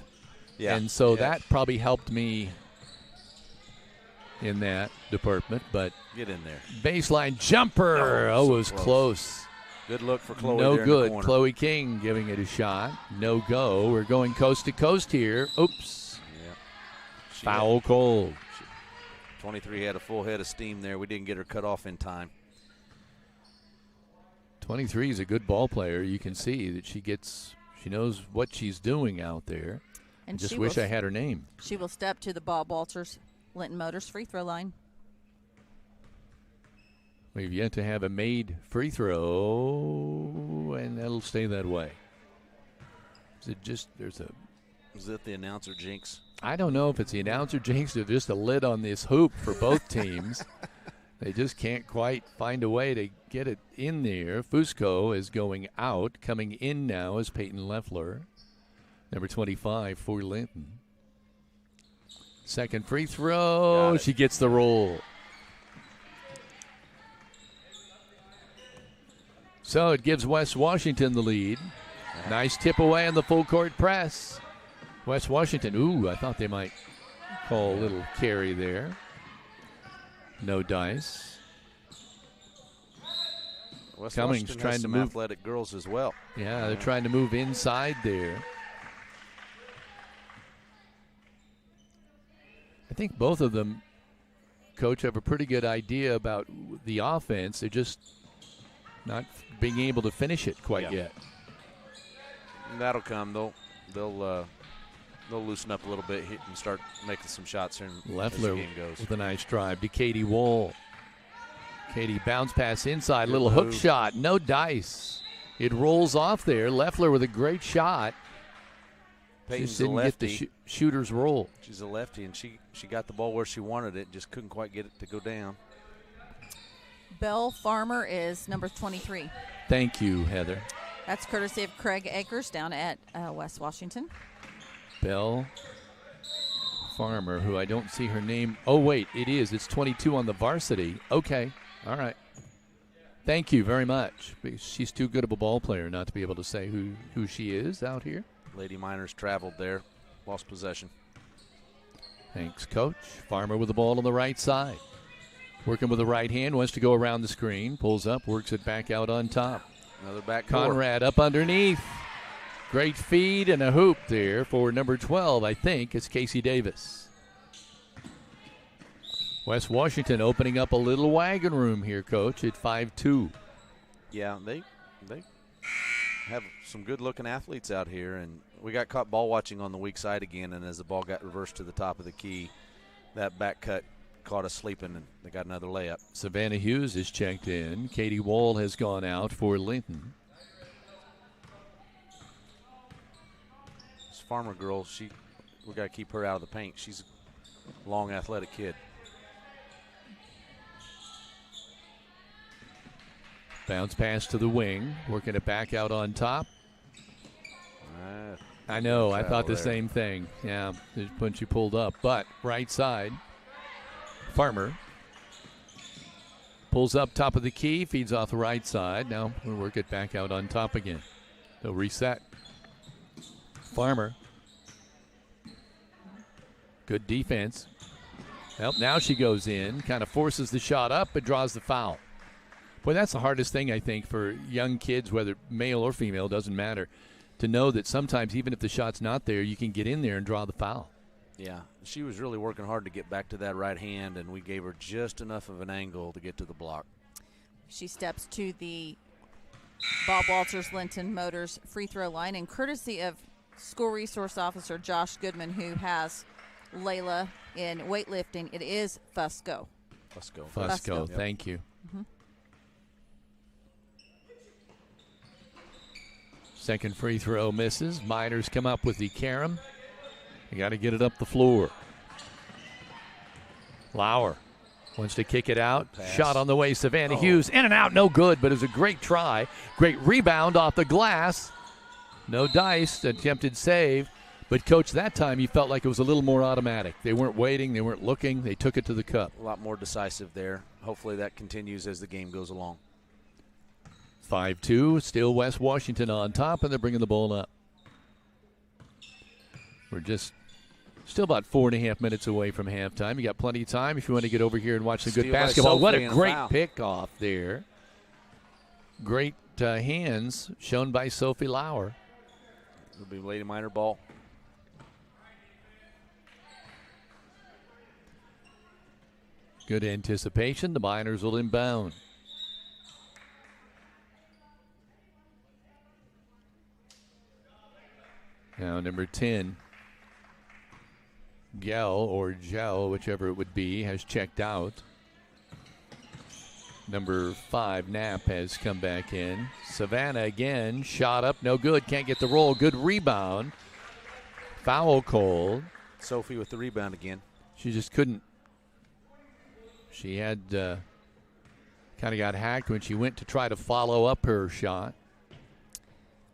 Yeah. And so that probably helped me in that department. But get in there. Baseline jumper. Oh, it was close. Good look for Chloe. No there good. In the corner. Chloe King giving it a shot. No go. We're going coast to coast here. Oops. Yeah. Foul cold. 23 had a full head of steam there. We didn't get her cut off in time. 23 is a good ball player. You can see that she knows what she's doing out there. And just wish I had her name. She will step to the Bob Walters Linton Motors free throw line. We've yet to have a made free throw, and that'll stay that way. Is it the announcer jinx? I don't know if it's the announcer jinx or just a lid on this hoop for both teams. They just can't quite find a way to get it in there. Fusco is going out. Coming in now is Peyton Leffler, number 25 for Linton. Second free throw. She gets the roll. So it gives West Washington the lead. Nice tip away on the full court press. West Washington, I thought they might call a little carry there. No dice. West Cummings Washington trying has to some move. athletic girls as well. Yeah, they're trying to move inside there. I think both of them, Coach, have a pretty good idea about the offense. They're just not being able to finish it quite yet. And that'll come. They'll loosen up a little bit and start making some shots here as the game goes. With a nice drive to Katie Wohl. Katie bounce pass inside, little hook shot, no dice. It rolls off there. Leffler with a great shot. Peyton's just didn't get the shooter's roll. She's a lefty, and she got the ball where she wanted it, just couldn't quite get it to go down. Belle Farmer is number 23. Thank you, Heather. That's courtesy of Craig Akers down at West Washington. Belle Farmer, who I don't see her name. Oh, wait, it is. It's 22 on the varsity. Okay, all right. Thank you very much. She's too good of a ball player not to be able to say who she is out here. Lady Miners traveled there, lost possession. Thanks, Coach. Farmer with the ball on the right side. Working with the right hand, wants to go around the screen, pulls up, works it back out on top. Another back Conrad up underneath. Great feed and a hoop there for number 12, I think. It's Casey Davis. West Washington opening up a little wagon room here, Coach, at 5-2. Yeah, they have some good-looking athletes out here, and we got caught ball watching on the weak side again, and as the ball got reversed to the top of the key, that back cut caught us sleeping, and they got another layup. Savannah Hughes is checked in. Katie Wall has gone out for Linton. This Farmer girl, we got to keep her out of the paint. She's a long, athletic kid. Bounce pass to the wing, working it back out on top. I know, I thought the same thing. Yeah, when she pulled up. But right side, Farmer pulls up top of the key, feeds off the right side. Now we'll work it back out on top again. They'll reset. Farmer. Good defense. Well, now she goes in, kind of forces the shot up, but draws the foul. Boy, that's the hardest thing, I think, for young kids, whether male or female, doesn't matter, to know that sometimes even if the shot's not there, you can get in there and draw the foul. Yeah, she was really working hard to get back to that right hand, and we gave her just enough of an angle to get to the block. She steps to the Bob Walters Linton Motors free throw line, and courtesy of school resource officer Josh Goodman, who has Layla in weightlifting, it is Fusco. Fusco, thank you. Mm-hmm. Second free throw misses. Miners come up with the carom. You got to get it up the floor. Lauer wants to kick it out. Pass. Shot on the way. Savannah Hughes in and out. No good, but it was a great try. Great rebound off the glass. No dice. Attempted save. But, Coach, that time you felt like it was a little more automatic. They weren't waiting. They weren't looking. They took it to the cup. A lot more decisive there. Hopefully that continues as the game goes along. 5-2, still West Washington on top, and they're bringing the ball up. We're just still about 4.5 minutes away from halftime. You got plenty of time if you want to get over here and watch some good basketball. What a great pick-off there. Great hands shown by Sophie Lauer. It'll be Lady Miner ball. Good anticipation. The Miners will inbound. Now number 10, Gell or Gel, whichever it would be, has checked out. Number 5, Knapp, has come back in. Savannah again, shot up, no good, can't get the roll. Good rebound. Foul called. Sophie with the rebound again. She just couldn't. She had kind of got hacked when she went to try to follow up her shot.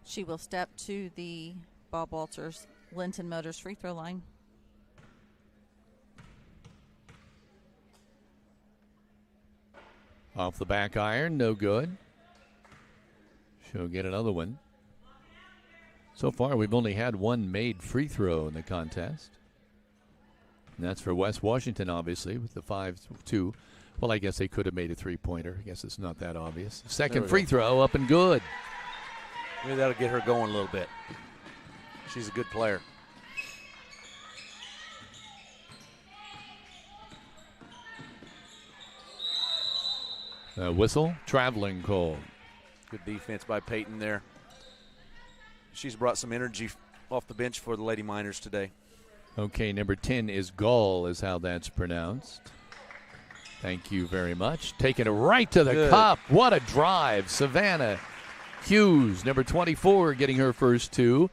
She will step to the Bob Walters Linton Motors free throw line. Off the back iron, no good. She'll get another one. So far, we've only had one made free throw in the contest. And that's for West Washington, obviously, with the 5-2. Well, I guess they could have made a three-pointer. I guess it's not that obvious. Second free throw, up and good. Maybe that'll get her going a little bit. She's a good player. Whistle, traveling call. Good defense by Peyton there. She's brought some energy off the bench for the Lady Miners today. Okay, number 10 is Gall, is how that's pronounced. Thank you very much. Taking it right to the cup. What a drive. Savannah Hughes, number 24, getting her first two.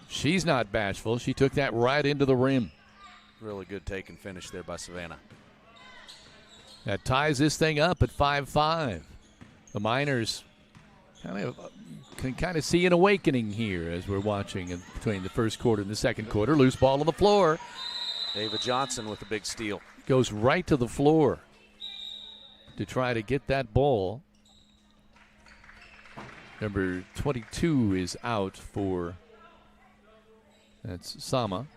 She's not bashful. She took that right into the rim. Really good take and finish there by Savannah. That ties this thing up at 5-5. The Miners can kind of see an awakening here as we're watching in between the first quarter and the second quarter. Loose ball on the floor. Ava Johnson with a big steal. Goes right to the floor to try to get that ball. Number 22 is out for, that's Sama.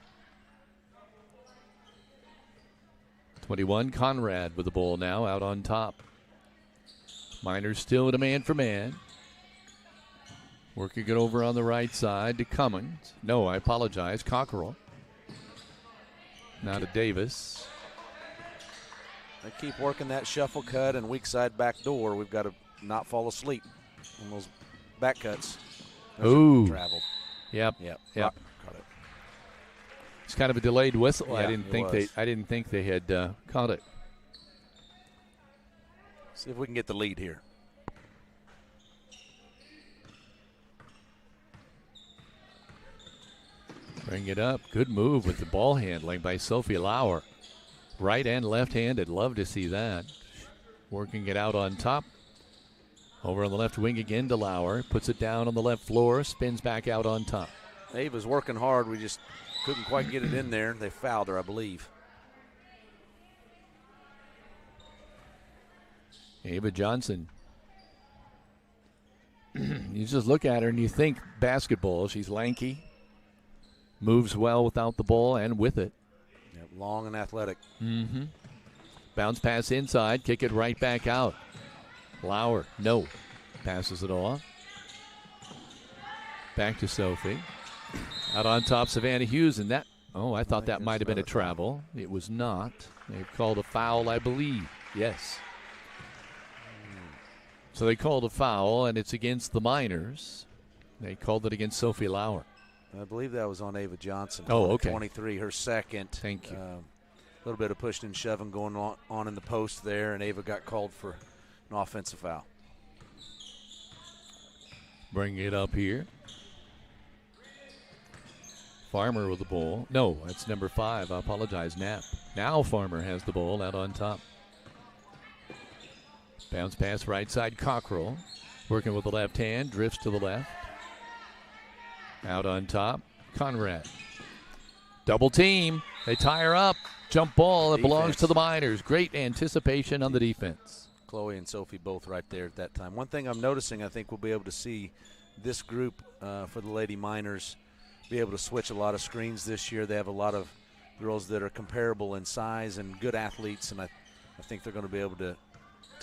21, Conrad with the ball now, out on top. Miners still in a man for man. Working it over on the right side to Cummins. No, I apologize. Cockerell. Now to Davis. They keep working that shuffle cut and weak side back door. We've got to not fall asleep on those back cuts. Ooh. Traveled. Yep. Caught it. It's kind of a delayed whistle. Yeah, I didn't think they had caught it. See if we can get the lead here. Bring it up. Good move with the ball handling by Sophie Lauer. Right and left-handed. Love to see that. Working it out on top. Over on the left wing again to Lauer. Puts it down on the left floor. Spins back out on top. Ava's working hard. We just couldn't quite get it in there. They fouled her, I believe. Ava Johnson. You just look at her and you think basketball. She's lanky. Moves well without the ball and with it. Yep, long and athletic. Mm-hmm. Bounce pass inside. Kick it right back out. Lauer, no. Passes it off. Back to Sophie. Out on top, Savannah Hughes, and that, I thought that might have been a travel. It was not. They've called a foul, I believe. Yes. So they called a foul, and it's against the Miners. They called it against Sophie Lauer. I believe that was on Ava Johnson. Oh, okay. 23, her second. Thank you. A little bit of pushing and shoving going on in the post there, and Ava got called for an offensive foul. Bring it up here. Farmer with the ball. No, that's number 5. I apologize, Knapp. Now Farmer has the ball out on top. Bounce pass right side, Cockerell. Working with the left hand, drifts to the left. Out on top, Conrad. Double team. They tie her up. Jump ball. It belongs to the Miners. Great anticipation on the defense. Chloe and Sophie both right there at that time. One thing I'm noticing, I think we'll be able to see this group for the Lady Miners be able to switch a lot of screens this year. They have a lot of girls that are comparable in size and good athletes, and I think they're going to be able to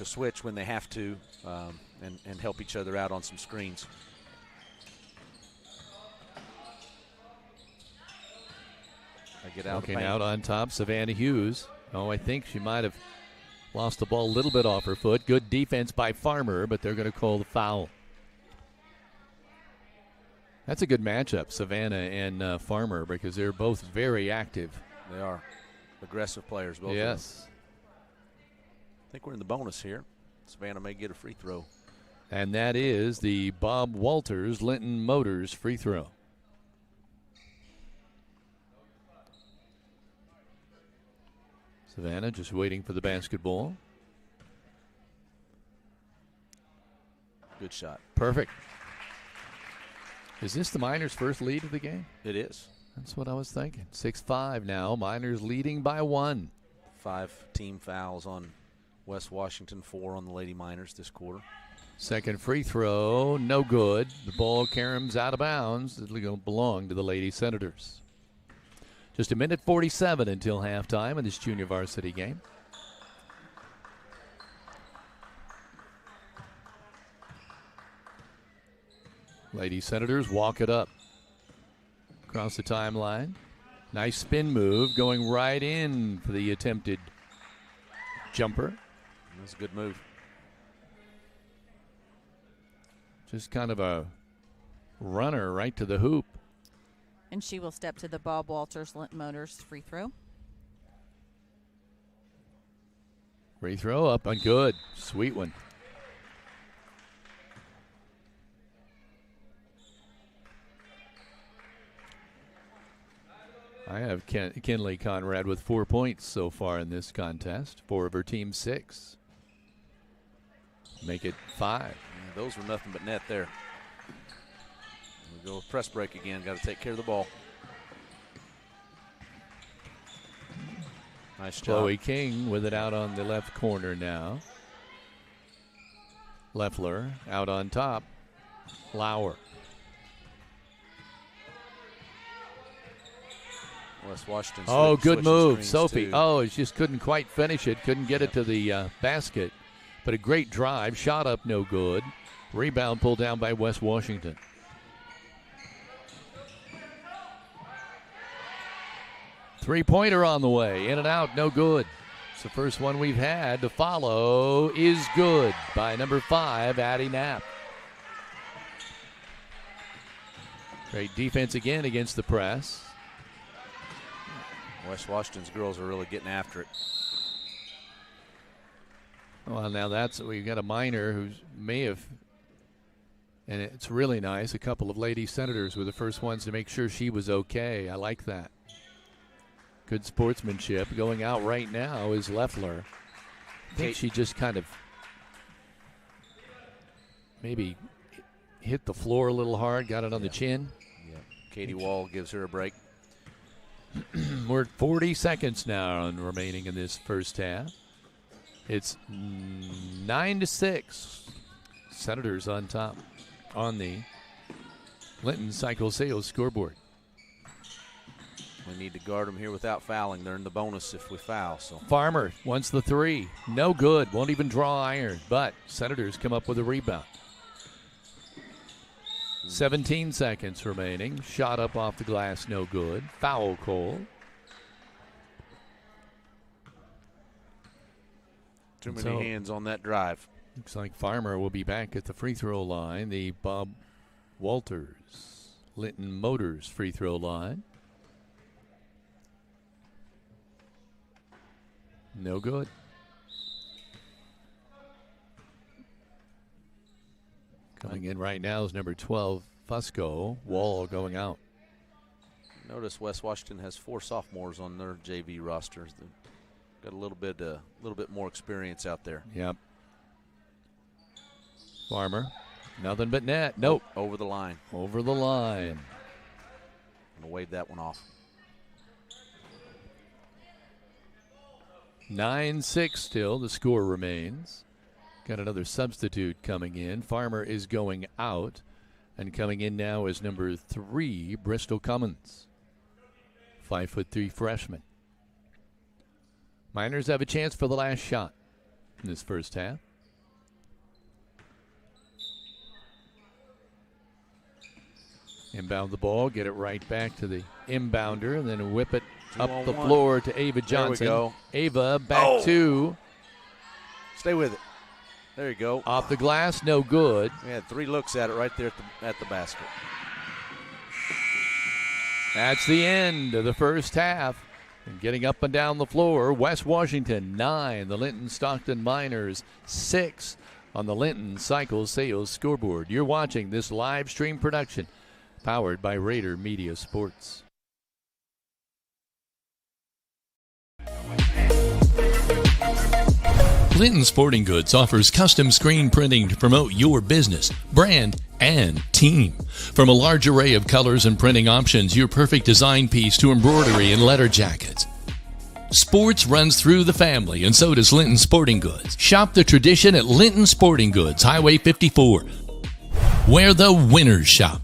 switch when they have to and help each other out on some screens. Looking out on top, Savannah Hughes. I think she might have lost the ball a little bit off her foot. Good defense by Farmer, but they're going to call the foul. That's a good matchup, Savannah and Farmer, because they're both very active. They are aggressive players, both yes. of them. I think we're in the bonus here. Savannah may get a free throw. And that is the Bob Walters Linton Motors free throw. Savannah just waiting for the basketball. Good shot. Perfect. Is this the Miners' first lead of the game? It is. That's what I was thinking. 6-5 now. Miners leading by 1. 5 team fouls on West Washington, 4 on the Lady Miners this quarter. Second free throw, no good. The ball caroms out of bounds. It'll belong to the Lady Senators. Just a minute 47 until halftime in this junior varsity game. Lady Senators walk it up across the timeline. Nice spin move going right in for the attempted jumper. That's a good move. Just kind of a runner right to the hoop. And she will step to the Bob Walters Linton Motors free throw. Free throw up and good. Sweet one. I have Kinley Conrad with 4 points so far in this contest. 4 of her team's 6. Make it 5. Yeah, those were nothing but net there. We go press break again. Got to take care of the ball. Nice job. Chloe King with it out on the left corner now. Leffler out on top. Lauer. West Washington. Good move, Sophie. Too. It just couldn't quite finish it. Couldn't get it to the basket. But a great drive. Shot up, no good. Rebound pulled down by West Washington. Three-pointer on the way. In and out, no good. It's the first one we've had to follow is good by number 5, Addie Knapp. Great defense again against the press. West Washington's girls are really getting after it. Well, now we've got a minor who may have, and it's really nice, a couple of lady senators were the first ones to make sure she was okay. I like that. Good sportsmanship. Going out right now is Leffler. I think she just kind of maybe hit the floor a little hard, got it on the chin. Yeah. Katie Wall gives her a break. We're at 40 seconds now remaining in this first half. It's 9-6. Senators on top on the Linton Cycle Sales scoreboard. We need to guard them here without fouling. They're in the bonus if we foul. So Farmer wants the three. No good. Won't even draw iron. But Senators come up with a rebound. 17 seconds remaining. Shot up off the glass. No good. Foul call. Too many hands on that drive. Looks like Farmer will be back at the free throw line. The Bob Walters Linton Motors free throw line. No good. Coming in right now is number 12, Fusco. Wall going out. Notice West Washington has 4 sophomores on their JV rosters. They've got a little bit more experience out there. Yep. Farmer, nothing but net. Nope. Over the line. Over the line. I'm gonna wave that one off. 9-6 still. The score remains. Got another substitute coming in. Farmer is going out. And coming in now is number 3, Bristol Cummins. 5'3" freshman. Miners have a chance for the last shot in this first half. Inbound the ball, get it right back to the inbounder, and then whip it up the floor to Ava Johnson. There we go. Ava back to. Stay with it. There you go. Off the glass, no good. We had 3 looks at it right there at the basket. That's the end of the first half. And getting up and down the floor, West Washington 9, the Linton-Stockton Miners 6 on the Linton Cycle Sales scoreboard. You're watching this live stream production powered by Rader Media Sports. Linton Sporting Goods offers custom screen printing to promote your business, brand, and team. From a large array of colors and printing options, your perfect design piece to embroidery and letter jackets. Sports runs through the family, and so does Linton Sporting Goods. Shop the tradition at Linton Sporting Goods, Highway 54, where the winners shop.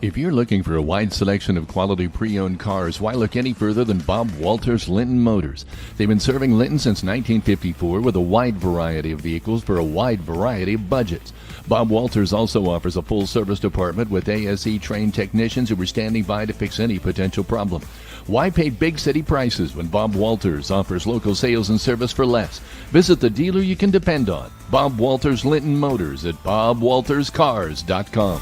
If you're looking for a wide selection of quality pre-owned cars, why look any further than Bob Walters Linton Motors? They've been serving Linton since 1954 with a wide variety of vehicles for a wide variety of budgets. Bob Walters also offers a full-service department with ASE-trained technicians who are standing by to fix any potential problem. Why pay big city prices when Bob Walters offers local sales and service for less? Visit the dealer you can depend on. Bob Walters Linton Motors at bobwalterscars.com.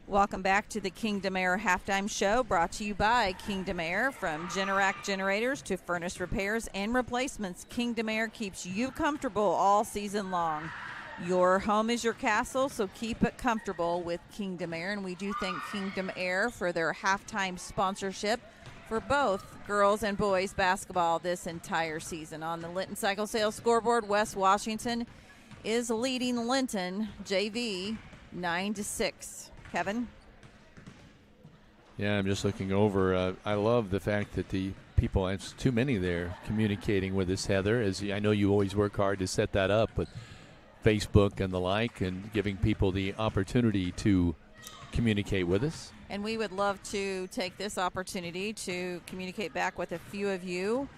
Welcome back to the Kingdom Air Halftime Show, brought to you by Kingdom Air. From Generac generators to furnace repairs and replacements, Kingdom Air keeps you comfortable all season long. Your home is your castle, so keep it comfortable with Kingdom Air. And we do thank Kingdom Air for their halftime sponsorship for both girls and boys basketball this entire season. On the Linton Cycle Sales scoreboard, West Washington is leading Linton JV 9-6. Kevin? Yeah, I'm just looking over. I love the fact that the people, it's too many there communicating with us, Heather. As I know you always work hard to set that up with Facebook and the like, and giving people the opportunity to communicate with us. And we would love to take this opportunity to communicate back with a few of you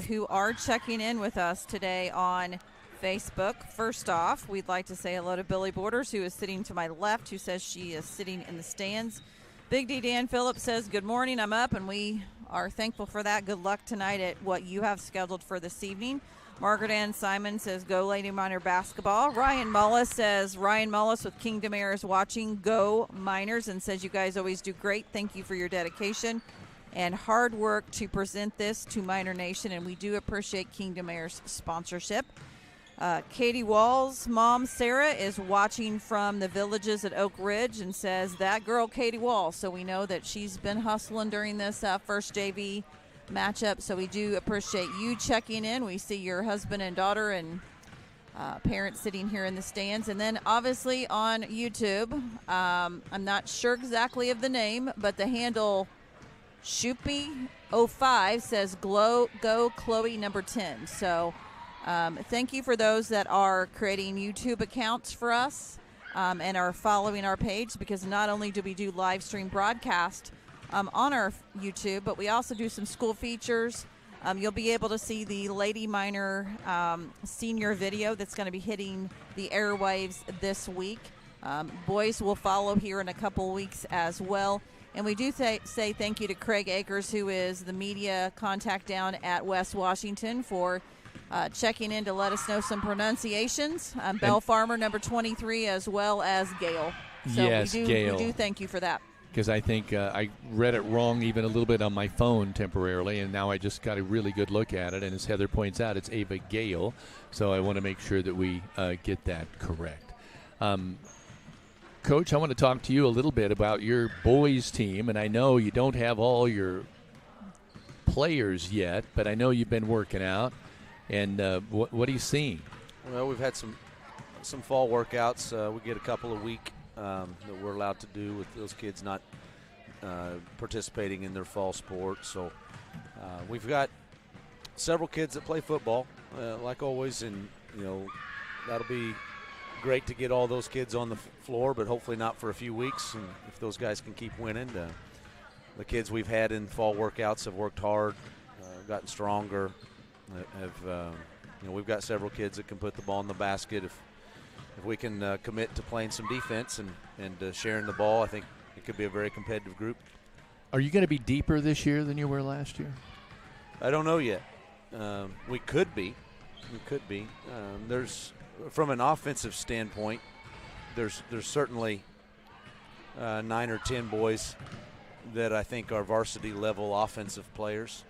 who are checking in with us today on Facebook. First off, we'd like to say hello to Billy Borders, who is sitting to my left, who says she is sitting in the stands. Big D Dan Phillips says, good morning, I'm up, and we are thankful for that. Good luck tonight at what you have scheduled for this evening. Margaret Ann Simon says, go Lady Miner basketball. Ryan Mullis says, Ryan Mullis with Kingdom Air is watching. Go Miners, and says, you guys always do great. Thank you for your dedication and hard work to present this to Miner Nation, and we do appreciate Kingdom Air's sponsorship. Katie Wall's mom, Sarah, is watching from the Villages at Oak Ridge and says, that girl, Katie Wall. So we know that she's been hustling during this first JV matchup. So we do appreciate you checking in. We see your husband and daughter and parents sitting here in the stands. And then obviously on YouTube, I'm not sure exactly of the name, but the handle Shoopy05 says, go Chloe number 10. So thank you for those that are creating YouTube accounts for us and are following our page, because not only do we do live stream broadcast on our YouTube, but we also do some school features. You'll be able to see the Lady Miner senior video that's going to be hitting the airwaves this week. Boys will follow here in a couple weeks as well. And we do say thank you to Craig Akers, who is the media contact down at West Washington, for checking in to let us know some pronunciations. Bell Farmer, number 23, as well as Gail. So yes, Gail. We do thank you for that. Because I think I read it wrong even a little bit on my phone temporarily, and now I just got a really good look at it. And as Heather points out, it's Ava Gale. So I want to make sure that we get that correct. Coach, I want to talk to you a little bit about your boys team. And I know you don't have all your players yet, but I know you've been working out. And what are you seeing? Well, we've had some fall workouts. We get a couple a week that we're allowed to do with those kids not participating in their fall sport. So we've got several kids that play football, like always, and that'll be great to get all those kids on the floor, but hopefully not for a few weeks. And if those guys can keep winning, the kids we've had in fall workouts have worked hard, gotten stronger. We've got several kids that can put the ball in the basket. If we can commit to playing some defense and sharing the ball, I think it could be a very competitive group. Are you going to be deeper this year than you were last year? I don't know yet. We could be. There's, from an offensive standpoint, there's certainly 9 or 10 boys that I think are varsity level offensive players.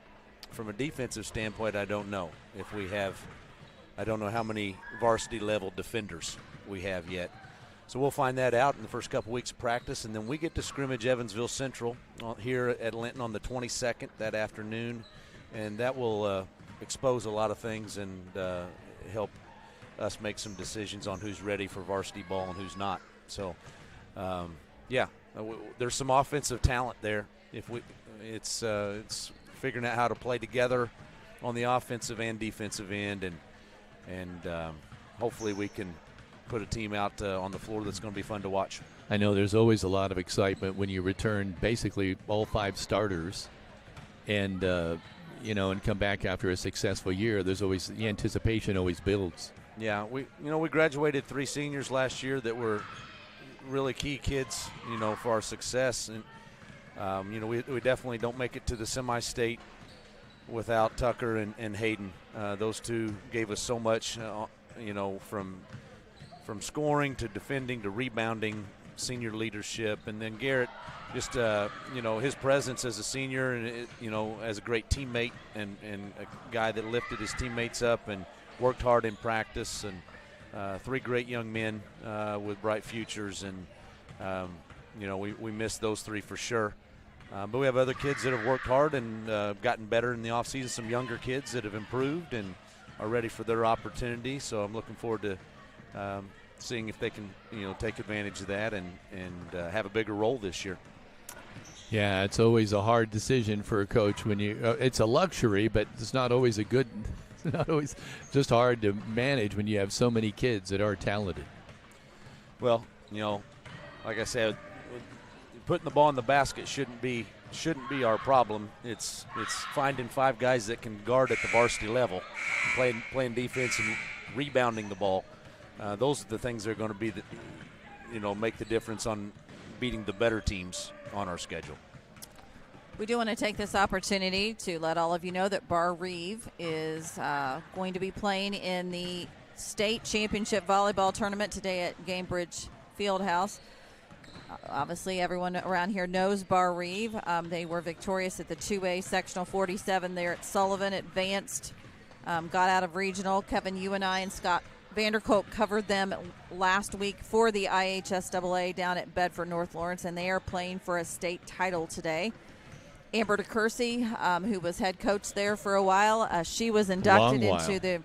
From a defensive standpoint, I don't know if we have. I don't know how many varsity level defenders we have yet. So we'll find that out in the first couple weeks of practice, and then we get to scrimmage Evansville Central here at Linton on the 22nd that afternoon, and that will expose a lot of things and help us make some decisions on who's ready for varsity ball and who's not. So, there's some offensive talent there. It's figuring out how to play together on the offensive and defensive end, and hopefully we can put a team out on the floor that's going to be fun to watch. I know there's always a lot of excitement when you return basically all 5 starters and and come back after a successful year. There's always the anticipation always builds. Yeah, we graduated 3 seniors last year that were really key kids, for our success. And we definitely don't make it to the semi-state without Tucker and Hayden. Those two gave us so much, from scoring to defending to rebounding, senior leadership. And then Garrett, just, his presence as a senior and, as a great teammate and a guy that lifted his teammates up and worked hard in practice. And 3 great young men with bright futures. And, we miss those 3 for sure. But we have other kids that have worked hard and gotten better in the offseason, some younger kids that have improved and are ready for their opportunity. So I'm looking forward to seeing if they can, take advantage of that and have a bigger role this year. Yeah, it's always a hard decision for a coach when you. It's a luxury, but it's not always a good. It's not always just hard to manage when you have so many kids that are talented. Well, like I said, putting the ball in the basket shouldn't be our problem. It's finding 5 guys that can guard at the varsity level, playing defense and rebounding the ball. Those are the things that are going to be make the difference on beating the better teams on our schedule. We do want to take this opportunity to let all of you know that Bar Reeve is going to be playing in the state championship volleyball tournament today at Gamebridge Fieldhouse. Obviously, everyone around here knows Bar Reeve. They were victorious at the 2A sectional 47 there at Sullivan, advanced, got out of regional. Kevin, you and I and Scott Vanderkolk covered them last week for the IHSAA down at Bedford North Lawrence, and they are playing for a state title today. Amber DeCursey, who was head coach there for a while, she was inducted into the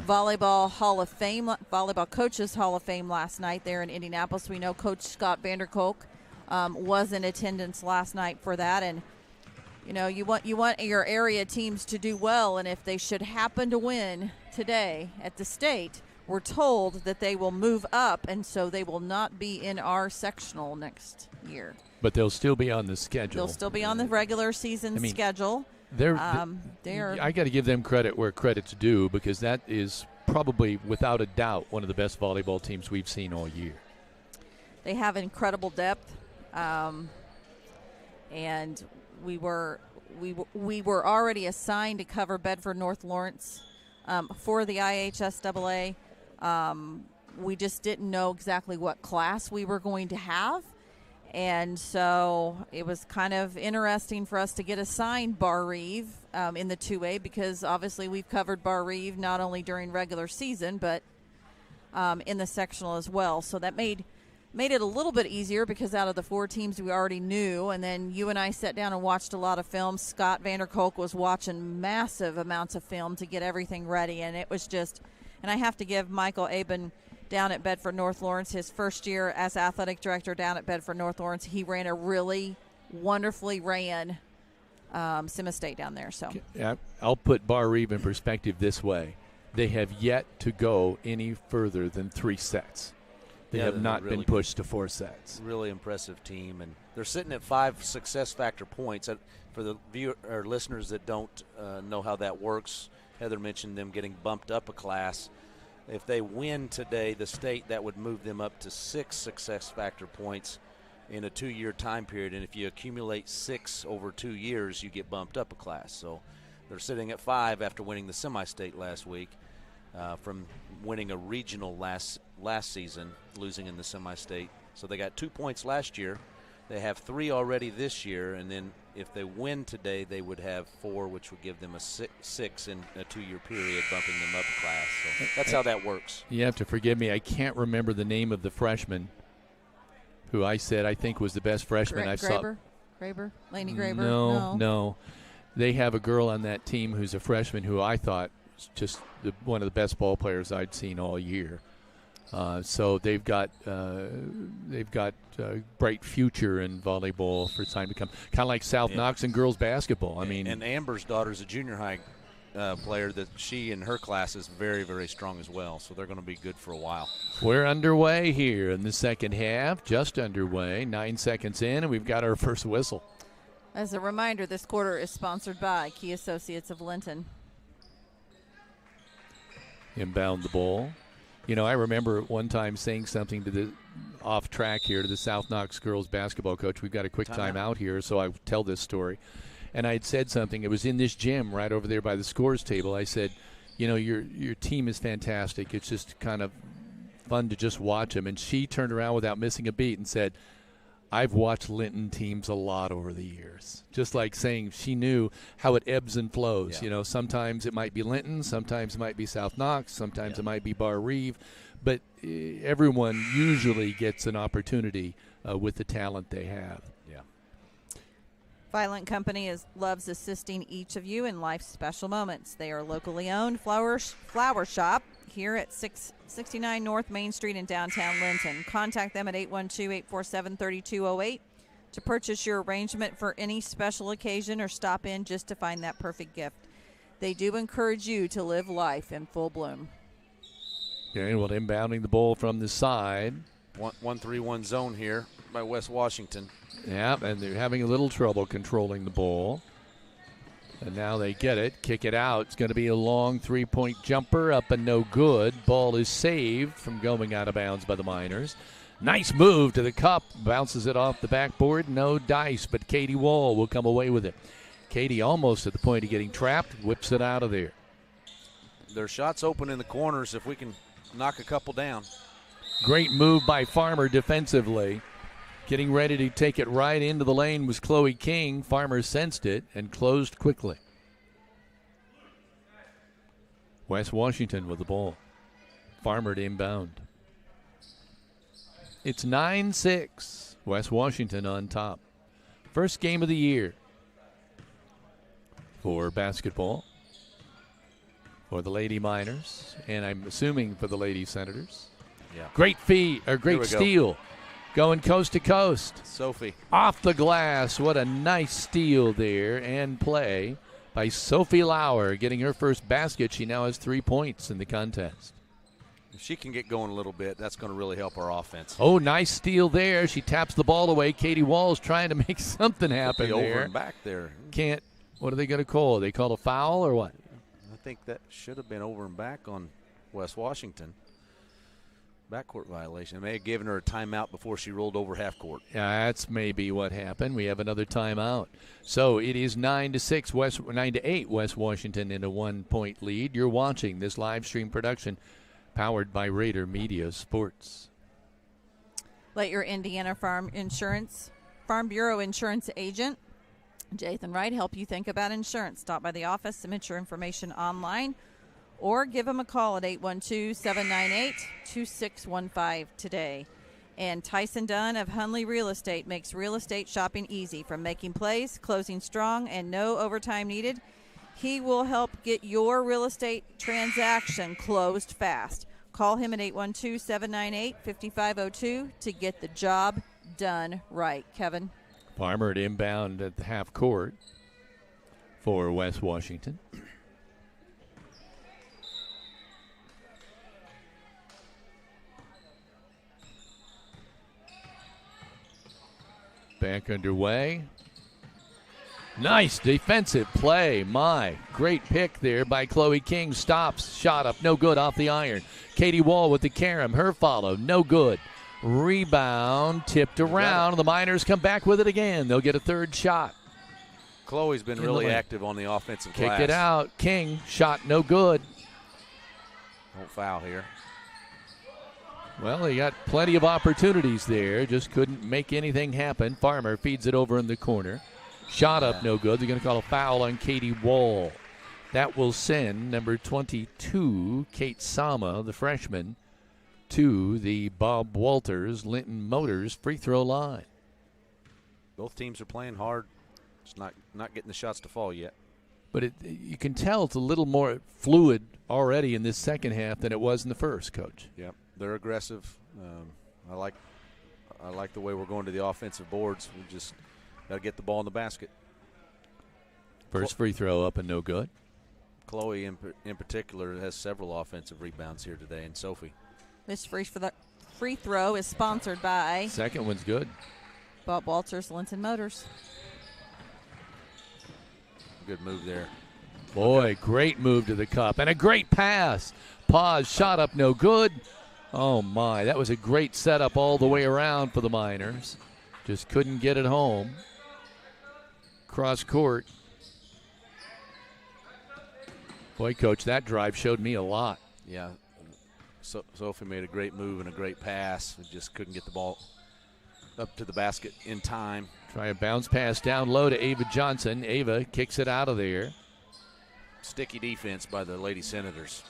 Volleyball Hall of Fame, Volleyball Coaches Hall of Fame last night there in Indianapolis. We know Coach Scott Vanderkolk was in attendance last night for that, and you want your area teams to do well, and if they should happen to win today at the state, we're told that they will move up, and so they will not be in our sectional next year. But they'll still be on the schedule. They'll still be on the regular season schedule. I got to give them credit where credit's due, because that is probably, without a doubt, one of the best volleyball teams we've seen all year. They have incredible depth, and we were already assigned to cover Bedford North Lawrence for the IHSAA. We just didn't know exactly what class we were going to have. And so it was kind of interesting for us to get assigned Bar Reeve in the 2A, because obviously we've covered Bar Reeve not only during regular season but in the sectional as well. So that made it a little bit easier, because out of the 4 teams we already knew, and then you and I sat down and watched a lot of film. Scott Vanderkolk was watching massive amounts of film to get everything ready, and it was just – and I have to give Michael Aben down at Bedford North Lawrence, his first year as athletic director down at Bedford North Lawrence, he ran a really wonderfully ran Sima State down there. So yeah, I'll put Bar Reeve in perspective this way. They have yet to go any further than 3 sets. They have not been pushed to 4 sets. Really impressive team, and they're sitting at 5 success factor points. For the or listeners that don't know how that works, Heather mentioned them getting bumped up a class. If they win today, the state, that would move them up to 6 success factor points in a 2-year time period. And if you accumulate 6 over 2 years, you get bumped up a class. So they're sitting at 5 after winning the semi-state last week, from winning a regional last season, losing in the semi-state. So they got 2 points last year. They have 3 already this year, and then if they win today, they would have 4, which would give them a 6 in a 2-year period, bumping them up a class. So that's how that works. You have to forgive me. I can't remember the name of the freshman who I said I think was the best freshman I saw. Graber? Laney Graber? No. They have a girl on that team who's a freshman who I thought was just one of the best ball players I'd seen all year. So they've got a bright future in volleyball for time to come. Kind of like South Knox in girls basketball. And Amber's daughter's a junior high player that she in her class is very, very strong as well. So they're going to be good for a while. We're underway here in the second half, just underway, 9 seconds in, and we've got our first whistle. As a reminder, this quarter is sponsored by Key Associates of Linton. Inbound the ball. I remember one time saying something to the off track here to the South Knox girls basketball coach. We've got a quick time out here, so I tell this story. And I had said something. It was in this gym right over there by the scores table. I said, your team is fantastic. It's just kind of fun to just watch them. And she turned around without missing a beat and said, I've watched Linton teams a lot over the years. Just like saying she knew how it ebbs and flows. Yeah. Sometimes it might be Linton, sometimes it might be South Knox, sometimes it might be Bar Reeve. But everyone usually gets an opportunity with the talent they have. Yeah. Violent Company loves assisting each of you in life's special moments. They are locally owned flower shop here at 669 North Main Street in downtown Linton. Contact them at 812-847-3208. to purchase your arrangement for any special occasion or stop in just to find that perfect gift. They do encourage you to live life in full bloom. Okay, well, inbounding the ball from the side. 1-3-1 zone here by West Washington. Yeah, and they're having a little trouble controlling the ball. And now they get it, kick it out. It's going to be a long three-point jumper, up and no good. Ball is saved from going out of bounds by the Miners. Nice move to the cup, bounces it off the backboard. No dice, but Katie Wall will come away with it. Katie almost at the point of getting trapped, whips it out of there. Their shots open in the corners if we can knock a couple down. Great move by Farmer defensively. Getting ready to take it right into the lane was Chloe King. Farmer sensed it and closed quickly. West Washington with the ball. Farmer to inbound. It's 9-6. West Washington on top. First game of the year for basketball. For the Lady Miners, and I'm assuming for the Lady Senators. Yeah. Great steal. Going coast to coast. Sophie. Off the glass. What a nice steal there and play by Sophie Lauer, getting her first basket. She now has 3 points in the contest. If she can get going a little bit, that's going to really help our offense. Oh, nice steal there. She taps the ball away. Katie Wall's trying to make something happen there. Over and back there. Can't. What are they going to call? They call a foul or what? I think that should have been over and back on West Washington. Backcourt violation. They may have given her a timeout before she rolled over half court. Yeah, that's maybe what happened. We have another timeout. So it is 9-6, 9-8. West Washington in a 1-point lead. You're watching this live stream production powered by Rader Media Sports. Let your Indiana Farm Bureau insurance agent, Jathan Wright, help you think about insurance. Stop by the office, submit your information online, or give them a call at 812-798-2615 today. And Tyson Dunn of Hunley Real Estate makes real estate shopping easy. From making plays, closing strong, and no overtime needed, he will help get your real estate transaction closed fast. Call him at 812-798-5502 to get the job done right. Kevin. Farmer at inbound at the half court for West Washington. Back underway. Nice defensive play. My, great pick there by Chloe King. Stops, shot up, no good off the iron. Katie Wall with the carom. Her follow, no good. Rebound, tipped around. The Miners come back with it again. They'll get a third shot. Chloe's been really active on the offensive glass. Kicked it out. King, shot no good. Don't foul here. Well, they got plenty of opportunities there. Just couldn't make anything happen. Farmer feeds it over in the corner. Shot up, no good. They're going to call a foul on Katie Wall. That will send number 22, Kate Sama, the freshman, to the Bob Walters Linton Motors free throw line. Both teams are playing hard. It's not getting the shots to fall yet. But you can tell it's a little more fluid already in this second half than it was in the first, Coach. Yep, they're aggressive. I like the way we're going to the offensive boards. We just got to get the ball in the basket. First free throw up and no good. Chloe in particular has several offensive rebounds here today, and Sophie. This free throw is sponsored by Second one's good. Bob Walters Linton Motors. Good move there. Boy, great move to the cup. And a great pass. Pause, shot up, no good. Oh, my. That was a great setup all the way around for the Miners. Just couldn't get it home. Cross court. Boy, Coach, that drive showed me a lot. Yeah. Sophie made a great move and a great pass. We just couldn't get the ball up to the basket in time. Try a bounce pass down low to Ava Johnson. Ava kicks it out of there. Sticky defense by the Lady Senators.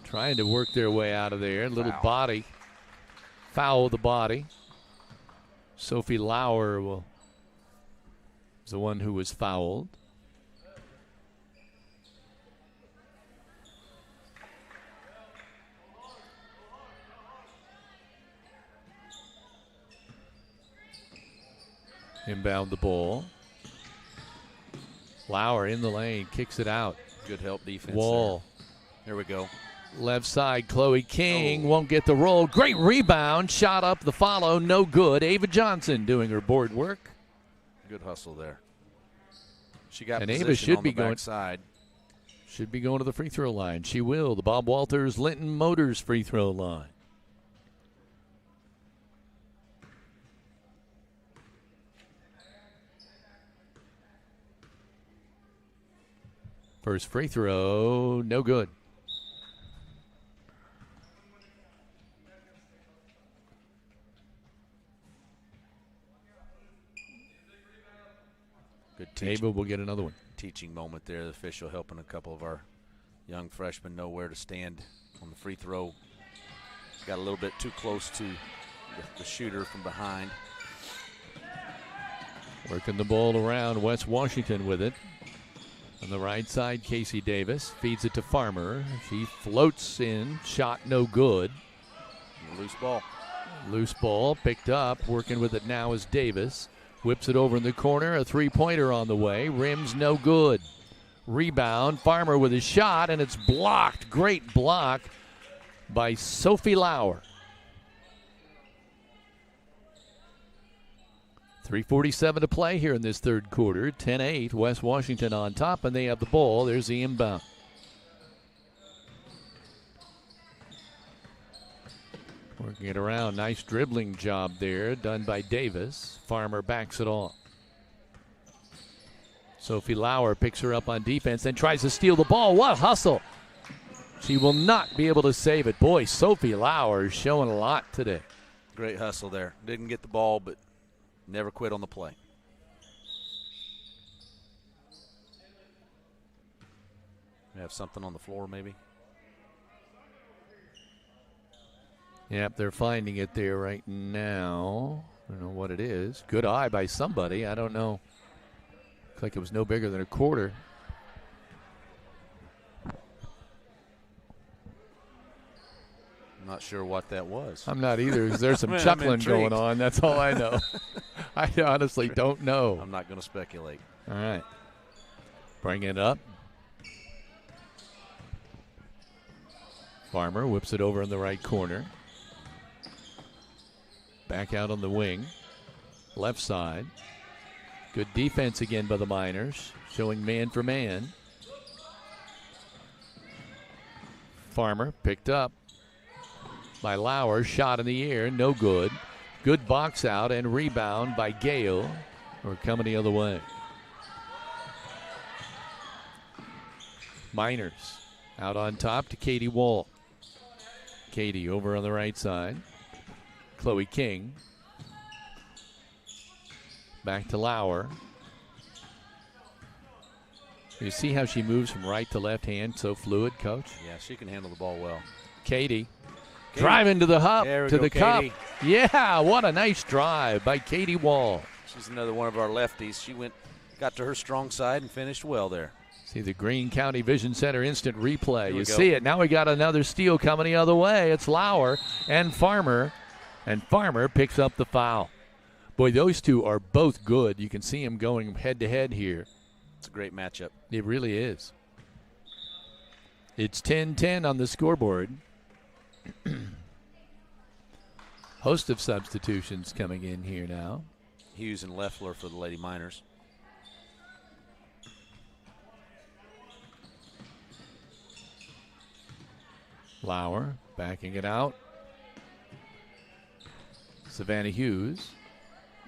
Trying to work their way out of there. Little Foul. body. Foul with the body. Sophie Lauer is the one who was fouled. Inbound the ball. Lauer in the lane, kicks it out. Good help defense. Wall. There we go. Left side, Chloe King won't get the roll. Great rebound. Shot up the follow. No good. Ava Johnson doing her board work. Good hustle there. She got and position Ava should on be the going. backside. Should be going to the free throw line. She will. The Bob Walters Linton Motors free throw line. First free throw, no good. Good Ava will get another one. Teaching moment there. The official helping a couple of our young freshmen know where to stand on the free throw. Got a little bit too close to the shooter from behind. Working the ball around. West Washington with it. On the right side, Casey Davis feeds it to Farmer. She floats in. Shot no good. Loose ball. Loose ball picked up. Working with it now is Davis. Whips it over in the corner. A three-pointer on the way. Rims no good. Rebound. Farmer with his shot, and it's blocked. Great block by Sophie Lauer. 3:47 to play here in this third quarter. 10-8. West Washington on top, and they have the ball. There's the inbound. Working it around. Nice dribbling job there done by Davis. Farmer backs it off. Sophie Lauer picks her up on defense, then tries to steal the ball. What hustle. She will not be able to save it. Boy, Sophie Lauer is showing a lot today. Great hustle there. Didn't get the ball, but never quit on the play. We have something on the floor maybe. Yep, they're finding it there right now. I don't know what it is. Good eye by somebody. I don't know. Looks like it was no bigger than a quarter. I'm not sure what that was. I'm not either. There's some chuckling going on. That's all I know. I honestly don't know. I'm not going to speculate. All right. Bring it up. Farmer whips it over in the right corner. Back out on the wing. Left side. Good defense again by the Miners. Showing man for man. Farmer picked up by Lauer. Shot in the air. No good. Good box out and rebound by Gale. We're coming the other way. Miners out on top to Katie Wall. Katie over on the right side. Chloe King. Back to Lauer. You see how she moves from right to left hand, so fluid, Coach? Yeah, she can handle the ball well. Katie. Driving to the hub, to the cup. Katie. Yeah, what a nice drive by Katie Wall. She's another one of our lefties. She got to her strong side and finished well there. See the Greene County Vision Center instant replay. You go. see it. Now we got another steal coming the other way. It's Lauer and Farmer. And Farmer picks up the foul. Boy, those two are both good. You can see them going head-to-head here. It's a great matchup. It really is. It's 10-10 on the scoreboard. Host of substitutions coming in here now. Hughes and Leffler for the Lady Miners. Lauer backing it out. Savannah Hughes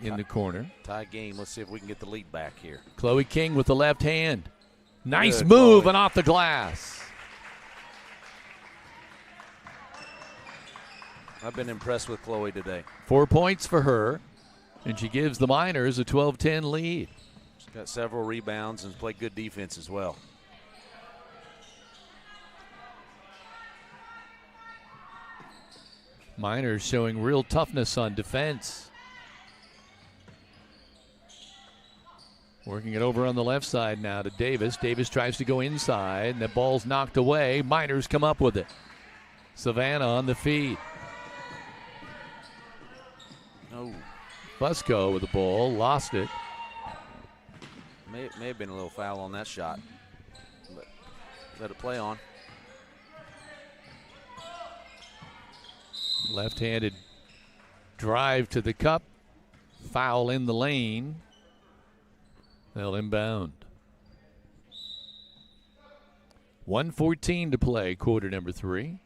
in the corner. Tie game. Let's see if we can get the lead back here. Chloe King with the left hand. Nice Good move Chloe. and off the glass. I've been impressed with Chloe today. 4 points for her, and she gives the Miners a 12-10 lead. She's got several rebounds and played good defense as well. Miners showing real toughness on defense. Working it over on the left side now to Davis. Davis tries to go inside, and the ball's knocked away. Miners come up with it. Savannah on the feed. Oh. Fusco with the ball, lost it. May have been a little foul on that shot, but let it play on. Left-handed drive to the cup. Foul in the lane. They'll inbound. 1:14 to play, quarter number 3.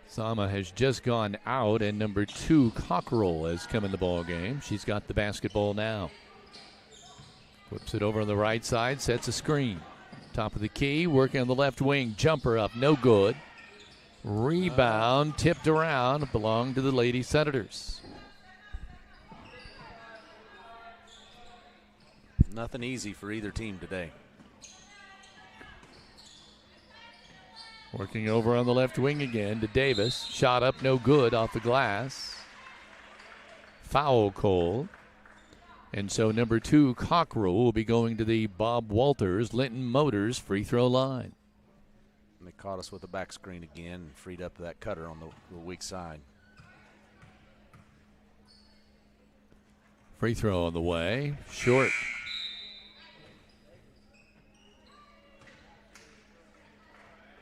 Sama has just gone out, and number 2, Cockrell, has come in the ball game. She's got the basketball now. Whips it over on the right side, sets a screen. Top of the key, working on the left wing. Jumper up, no good. Rebound, tipped around, belonged to the Lady Senators. Nothing easy for either team today. Working over on the left wing again to Davis. Shot up, no good, off the glass. Foul called. And so number 2, Cockrell, will be going to the Bob Walters Linton Motors free throw line. And they caught us with a back screen again and freed up that cutter on the weak side. Free throw on the way. Short.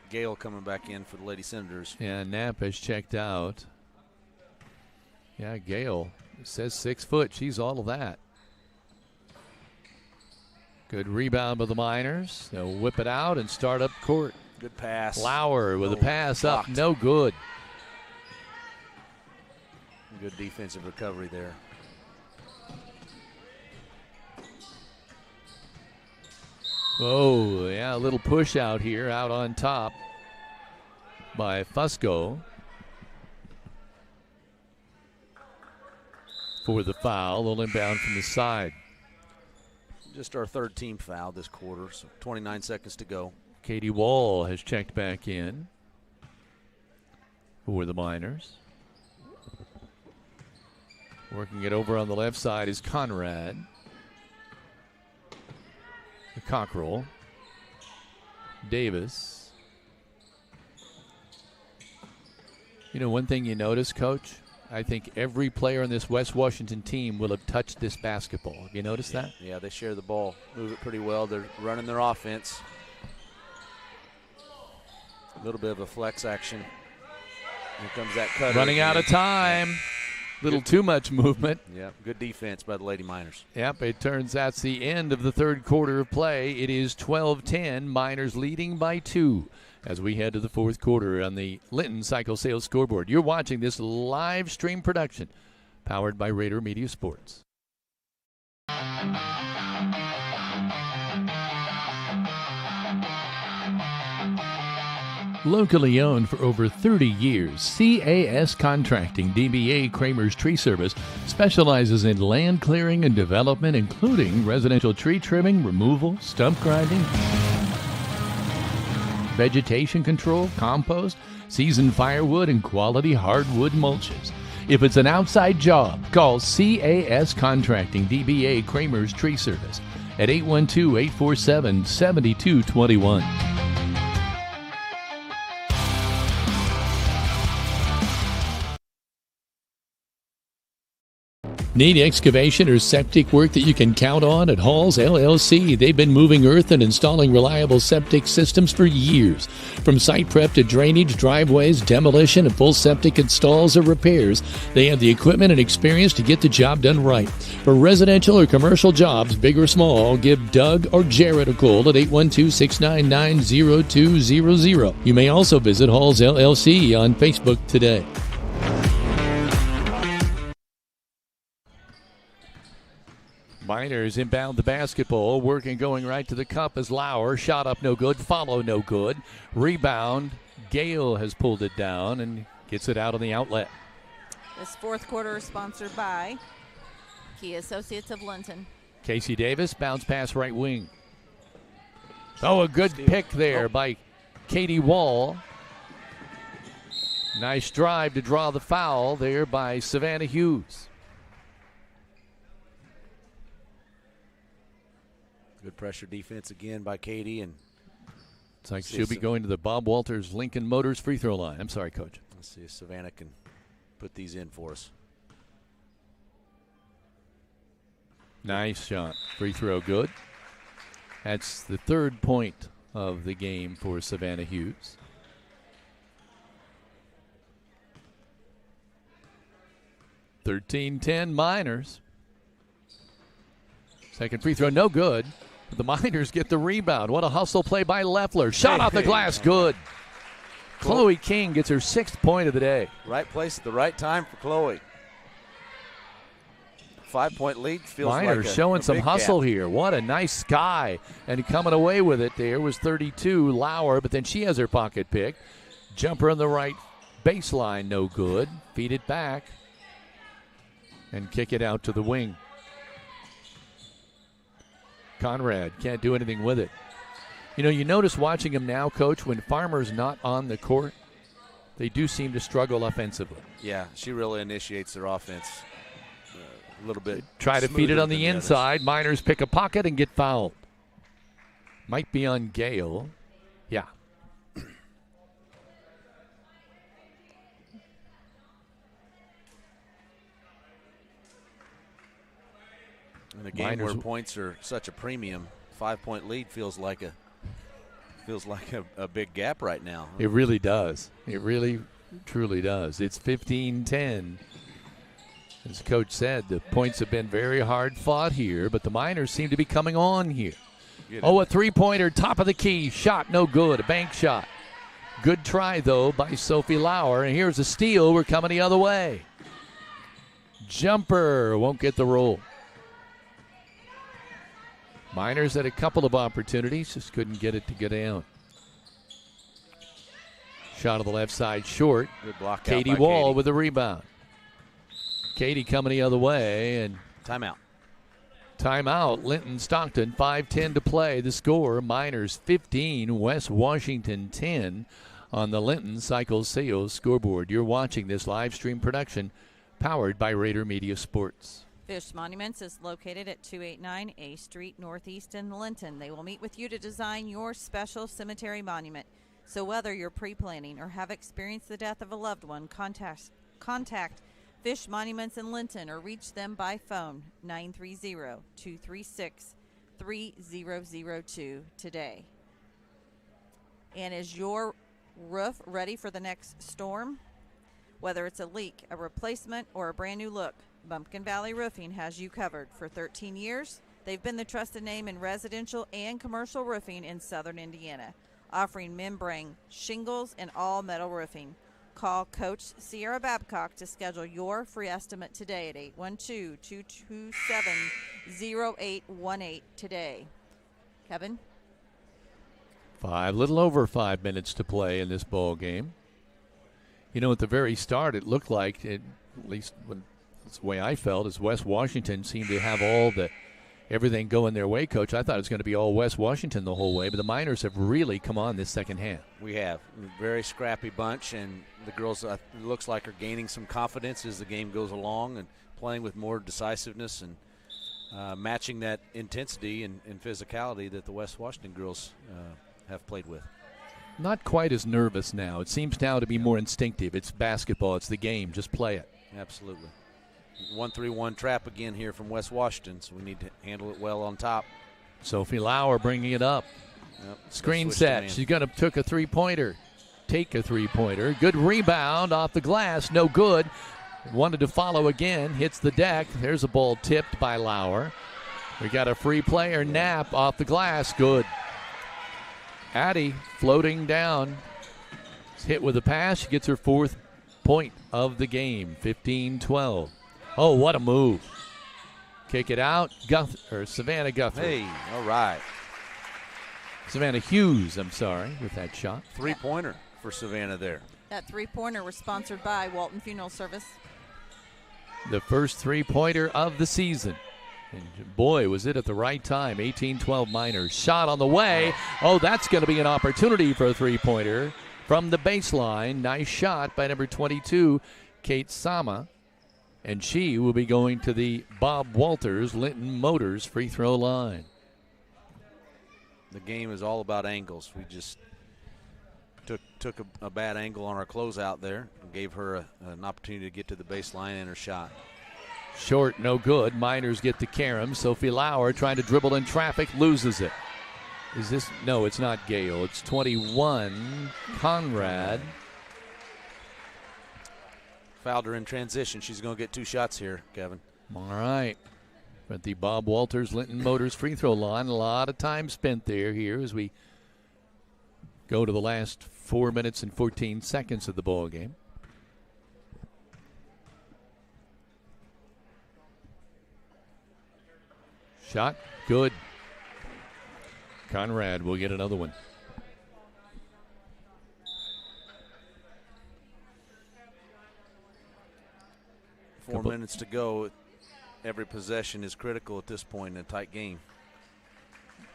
Gale coming back in for the Lady Senators. Yeah, Knapp has checked out. Yeah, Gale. It says 6 foot. She's all of that. Good rebound by the Miners. They'll whip it out and start up court. Good pass. Lauer with a pass blocked. up. No good. Good defensive recovery there. Oh, yeah, a little push out here, out on top by Fusco for the foul. They'll inbound from the side. Just our 3rd team foul this quarter, so 29 seconds to go. Katie Wall has checked back in for the Miners. Working it over on the left side is Conrad. Cockrell. Davis. You know, one thing you notice, Coach, I think every player on this West Washington team will have touched this basketball. Have you noticed that? Yeah, they share the ball, move it pretty well. They're running their offense. A little bit of a flex action. Here comes that cutter. Running out of time. Little too much movement. Yeah, good defense by the Lady Miners. Yep, it turns that's the end of the 3rd quarter of play. It is 12-10, Miners leading by 2 as we head to the 4th quarter on the Linton Cycle Sales Scoreboard. You're watching this live stream production powered by Rader Media Sports. Locally owned for over 30 years, CAS Contracting DBA Kramer's Tree Service specializes in land clearing and development, including residential tree trimming, removal, stump grinding, vegetation control, compost, seasoned firewood, and quality hardwood mulches. If it's an outside job, call CAS Contracting DBA Kramer's Tree Service at 812-847-7221. Need excavation or septic work that you can count on at Halls LLC? They've been moving earth and installing reliable septic systems for years. From site prep to drainage, driveways, demolition, and full septic installs or repairs, they have the equipment and experience to get the job done right. For residential or commercial jobs, big or small, give Doug or Jared a call at 812-699-0200. You may also visit Halls LLC on Facebook today. Miners inbound the basketball, working, going right to the cup as Lauer. Shot up, no good. Follow, no good. Rebound. Gale has pulled it down and gets it out on the outlet. This 4th quarter is sponsored by Key Associates of Linton. Casey Davis, bounce pass right wing. Oh, a good pick there by Katie Wall. Nice drive to draw the foul there by Savannah Hughes. Good pressure defense again by Katie. And it's like she'll be going to the Bob Walters Lincoln Motors free throw line. I'm sorry, Coach. Let's see if Savannah can put these in for us. Nice shot. Free throw good. That's the 3rd point of the game for Savannah Hughes. (13-10) Miners. Second free throw, no good. The Miners get the rebound. What a hustle play by Leffler. Shot off the glass, good. Chloe King gets her 6th point of the day. Right place at the right time for Chloe. 5-point lead feels Miners like showing some hustle gap here. What a nice sky. And coming away with it there was 32, Lauer, but then she has her pocket pick. Jumper on the right baseline, no good. Feed it back and kick it out to the wing. Conrad can't do anything with it. You know, you notice watching him now, Coach, when Farmer's not on the court, they do seem to struggle offensively. Yeah, she really initiates their offense a little bit. Try to feed it on the inside. Miners pick a pocket and get fouled. Might be on Gale. Yeah. In a game where points are such a premium, 5-point lead feels like a big gap right now. It really does. It really, truly does. It's 15-10. As Coach said, the points have been very hard fought here, but the Miners seem to be coming on here. A three-pointer, top of the key, shot no good, a bank shot. Good try, though, by Sophie Lauer, and here's a steal. We're coming the other way. Jumper won't get the roll. Miners had a couple of opportunities, just couldn't get it to get down. Shot on the left side, short. Good block. Katie Wall with the rebound. Katie coming the other way, and timeout. Timeout. Linton-Stockton, 5:10 to play. The score: Miners 15, West Washington 10 on the Linton Cycle Sales scoreboard. You're watching this live stream production powered by Rader Media Sports. Fish Monuments is located at 289 A Street Northeast in Linton. They will meet with you to design your special cemetery monument. So whether you're pre-planning or have experienced the death of a loved one, contact Fish Monuments in Linton or reach them by phone 930-236-3002 today. And is your roof ready for the next storm? Whether it's a leak, a replacement, or a brand new look, Bumpkin Valley Roofing has you covered. For 13 years, they've been the trusted name in residential and commercial roofing in southern Indiana, offering membrane, shingles, and all metal roofing. Call Coach Sierra Babcock to schedule your free estimate today at 812-227-0818 today. Kevin? Little over 5 minutes to play in this ball game. You know, at the very start, it looked like, at least that's the way I felt, as West Washington seemed to have everything going their way, Coach. I thought it was going to be all West Washington the whole way, but the Miners have really come on this second half. We have. Very scrappy bunch, and the girls, it looks like, are gaining some confidence as the game goes along and playing with more decisiveness and matching that intensity and physicality that the West Washington girls have played with. Not quite as nervous now. It seems now to be more instinctive. It's basketball. It's the game. Just play it. Absolutely. 1-3-1 trap again here from West Washington, so we need to handle it well on top. Sophie Lauer bringing it up. Yep. Screen set. She's going to take a three-pointer. Good rebound off the glass. No good. Wanted to follow again. Hits the deck. There's a ball tipped by Lauer. We got a free player. Knapp off the glass. Good. Addie floating down. Hit with a pass. She gets her 4th point of the game. 15-12. Oh, what a move. Kick it out. Savannah Guthrie. Hey, all right. Savannah Hughes, I'm sorry, with that shot. Three-pointer for Savannah there. That three-pointer was sponsored by Walton Funeral Service. The first three-pointer of the season. And boy, was it at the right time. 18-12 Miners. Shot on the way. Oh, that's going to be an opportunity for a three-pointer from the baseline. Nice shot by number 22, Kate Sama. And she will be going to the Bob Walters Linton Motors free throw line. The game is all about angles. We just took a bad angle on our closeout there and gave her an opportunity to get to the baseline and her shot. Short, no good. Miners get the carom. Sophie Lauer trying to dribble in traffic, loses it. Is this? No, it's not Gale. It's 21, Conrad. Fouled her in transition. She's going to get 2 shots here, Kevin. All right. At the Bob Walters Linton Motors free throw line. A lot of time spent there here as we go to the last 4 minutes and 14 seconds of the ball game. Shot, good. Conrad will get another one. Four minutes to go. Every possession is critical at this point in a tight game.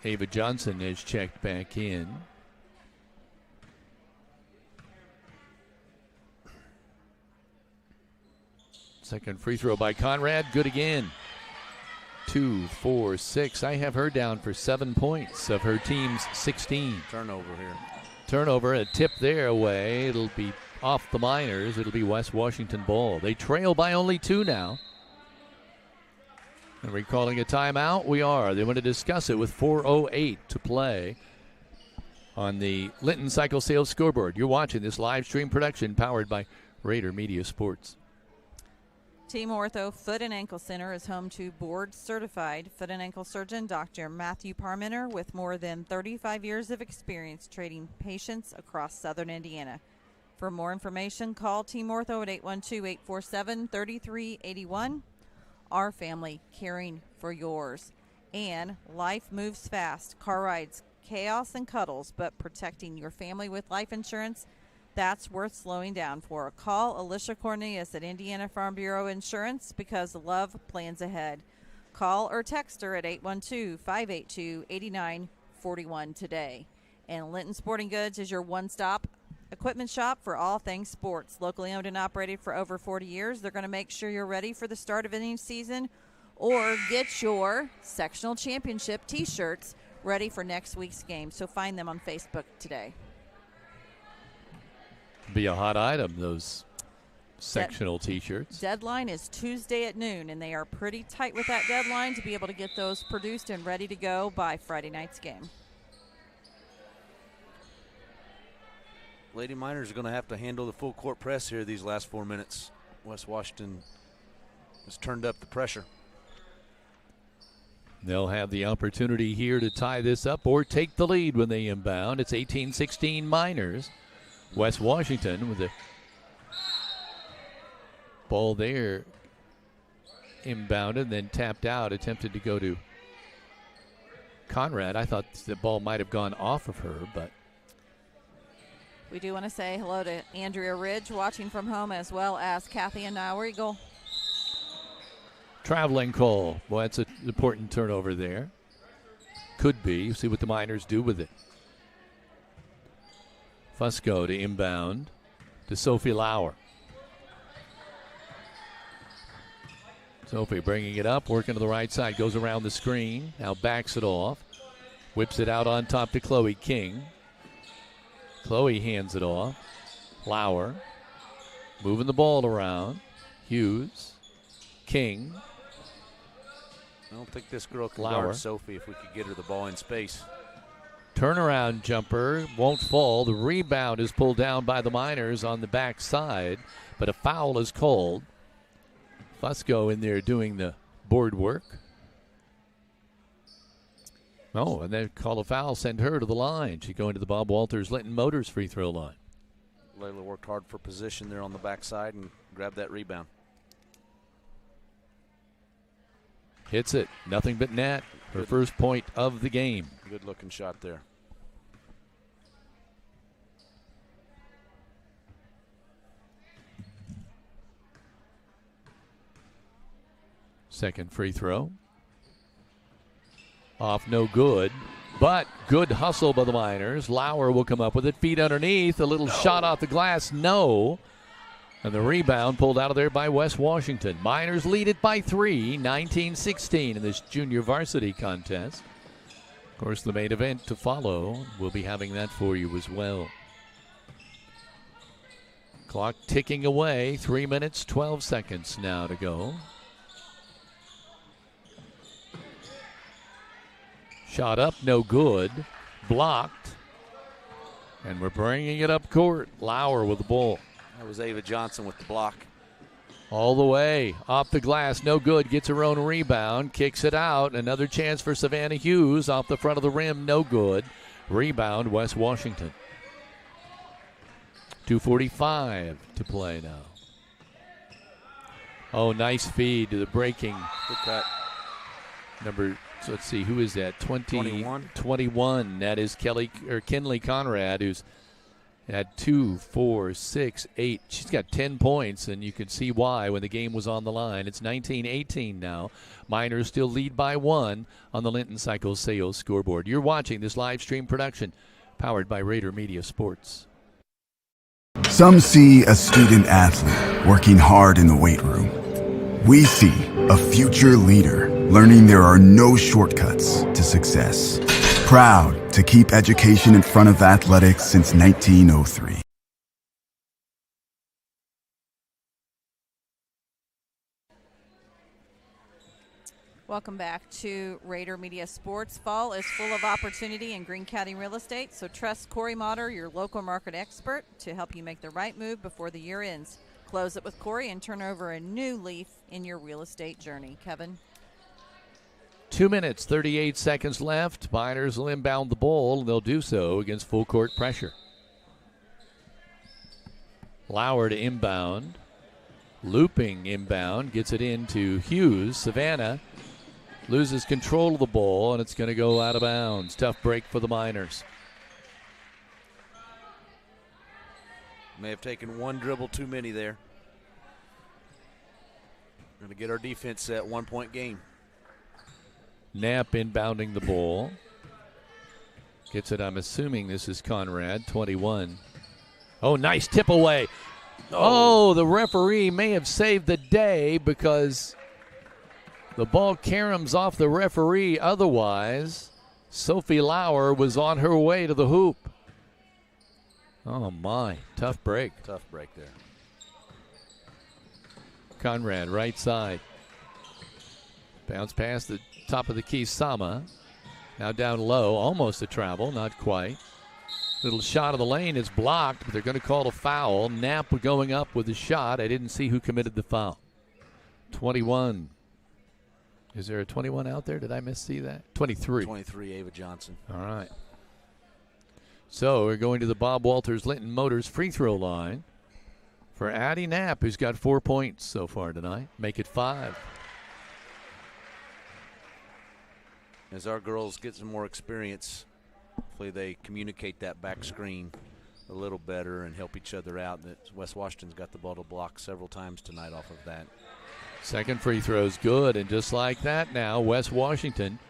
Ava Johnson has checked back in. Second free throw by Conrad, good again. 2, 4, 6. I have her down for 7 points of her team's 16. Turnover here. Turnover, a tip their way. It'll be off the Miners. It'll be West Washington ball. They trail by only 2 now. Are we calling a timeout? We are. They want to discuss it with 4:08 to play on the Linton Cycle Sales scoreboard. You're watching this live stream production powered by Rader Media Sports. Team Ortho Foot and Ankle Center is home to board-certified foot and ankle surgeon Dr. Matthew Parmenter with more than 35 years of experience treating patients across southern Indiana. For more information, call Team Ortho at 812-847-3381. Our family caring for yours. And life moves fast. Car rides, chaos and cuddles, but protecting your family with life insurance, that's worth slowing down for. Call Alicia Cornelius at Indiana Farm Bureau Insurance because love plans ahead. Call or text her at 812-582-8941 today. And Linton Sporting Goods is your one-stop equipment shop for all things sports. Locally owned and operated for over 40 years. They're going to make sure you're ready for the start of any season or get your sectional championship T-shirts ready for next week's game. So find them on Facebook today. Be a hot item, those sectional T-shirts. Deadline is Tuesday at noon, and they are pretty tight with that deadline to be able to get those produced and ready to go by Friday night's game. Lady Miners are going to have to handle the full court press here these last 4 minutes. West Washington has turned up the pressure. They'll have the opportunity here to tie this up or take the lead when they inbound. It's 18-16 Miners. West Washington with the ball there inbounded, then tapped out, attempted to go to Conrad. I thought the ball might have gone off of her, but we do want to say hello to Andrea Ridge watching from home, as well as Kathy and Niall Eagle. Traveling call. Boy, that's an important turnover there. Could be. See what the Miners do with it. Fusco to inbound to Sophie Lauer. Sophie bringing it up, working to the right side, goes around the screen, now backs it off, whips it out on top to Chloe King. Chloe hands it off. Lauer moving the ball around. Hughes, King. I don't think this girl can Lauer. guard Sophie if we could get her the ball in space. Turnaround jumper won't fall. The rebound is pulled down by the Miners on the backside, but a foul is called. Fusco in there doing the board work. Oh, and then call a foul, send her to the line. She's going to the Bob Walters Linton Motors free throw line. Layla worked hard for position there on the backside and grabbed that rebound. Hits it. Nothing but net. Her first point of the game. Good looking shot there. Second free throw. Off, no good. But good hustle by the Miners. Lauer will come up with it. Feet underneath. A little shot off the glass. No. And the rebound pulled out of there by West Washington. Miners lead it by 3, 19-16 in this junior varsity contest. Of course, the main event to follow. We'll be having that for you as well. Clock ticking away. 3 minutes, 12 seconds now to go. Shot up, no good. Blocked. And we're bringing it up court. Lauer with the ball. That was Ava Johnson with the block. All the way. Off the glass, no good. Gets her own rebound. Kicks it out. Another chance for Savannah Hughes. Off the front of the rim, no good. Rebound, West Washington. 2:45 to play now. Oh, nice feed to the breaking. Good cut. Number, so let's see, who is that? 21. 21. That is Kinley Conrad, who's had 2, 4, 6, 8. She's got 10 points, and you can see why when the game was on the line. It's 19-18 now. Miners still lead by 1 on the Linton Cycle Sales scoreboard. You're watching this live stream production powered by Rader Media Sports. Some see a student athlete working hard in the weight room. We see a future leader learning there are no shortcuts to success. Proud to keep education in front of athletics since 1903. Welcome back to Rader Media Sports. Fall is full of opportunity in Greene County real estate, so trust Corey Motter, your local market expert, to help you make the right move before the year ends. Close it with Corey and turn over a new leaf in your real estate journey. Kevin? 2 minutes, 38 seconds left. Miners will inbound the ball, and they'll do so against full court pressure. Lauer to inbound. Looping inbound, gets it into Hughes. Savannah loses control of the ball, and it's going to go out of bounds. Tough break for the Miners. May have taken one dribble too many there. Going to get our defense set. 1 point game. Knapp inbounding the ball. Gets it, I'm assuming this is Conrad, 21. Oh, nice tip away. Oh, the referee may have saved the day because the ball caroms off the referee. Otherwise, Sophie Lauer was on her way to the hoop. Oh, my. Tough break. Tough break there. Conrad, right side. Bounce past the top of the key, Sama. Now down low, almost a travel, not quite. Little shot of the lane is blocked, but they're going to call a foul. Knapp going up with the shot. I didn't see who committed the foul. 21. Is there a 21 out there? Did I see that? 23. 23, Ava Johnson. All right. So we're going to the Bob Walters Linton Motors free throw line for Addie Knapp, who's got 4 points so far tonight. Make it 5. As our girls get some more experience, hopefully they communicate that back screen a little better and help each other out. That West Washington's got the ball to block several times tonight off of that. Second free throw's good, and just like that now, West Washington.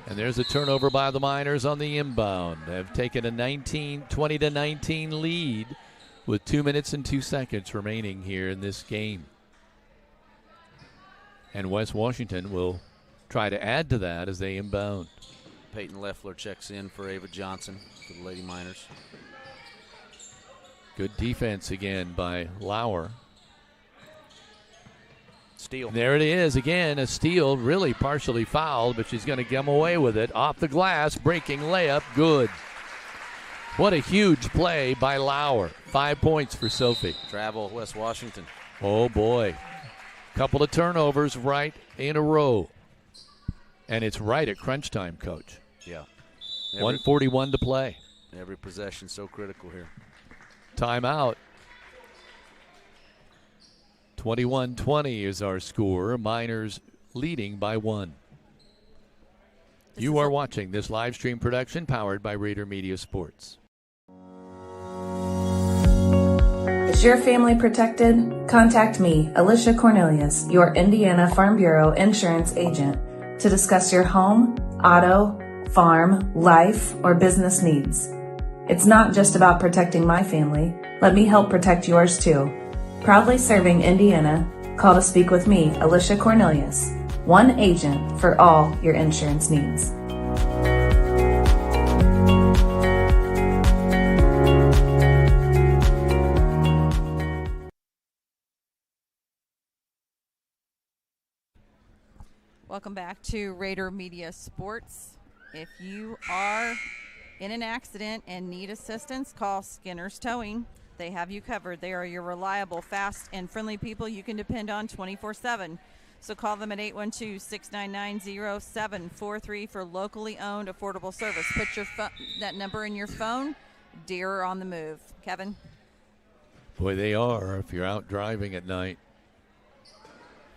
And there's a turnover by the Miners on the inbound. They've taken a 20-19 lead with 2 minutes and 2 seconds remaining here in this game. And West Washington will try to add to that as they inbound. Peyton Leffler checks in for Ava Johnson for the Lady Miners. Good defense again by Lauer. Steal. And there it is again, a steal, really partially fouled, but she's going to come away with it. Off the glass, breaking layup, good. What a huge play by Lauer. 5 points for Sophie. Travel, West Washington. Oh, boy. Couple of turnovers right in a row. And it's right at crunch time, Coach. Yeah. 1:41 to play. Every possession so critical here. Timeout. 21-20 is our score. Miners leading by 1. You are watching this live stream production powered by Rader Media Sports. Is your family protected? Contact me, Alicia Cornelius, your Indiana Farm Bureau insurance agent, to discuss your home, auto, farm, life, or business needs. It's not just about protecting my family. Let me help protect yours too. Proudly serving Indiana, call to speak with me, Alicia Cornelius, one agent for all your insurance needs. Welcome back to Rader Media Sports. If you are in an accident and need assistance, call Skinner's Towing. They have you covered. They are your reliable, fast, and friendly people you can depend on 24/7. So call them at 812-699-0743 for locally owned, affordable service. Put that number in your phone. Deer on the move. Kevin? Boy, they are. If you're out driving at night,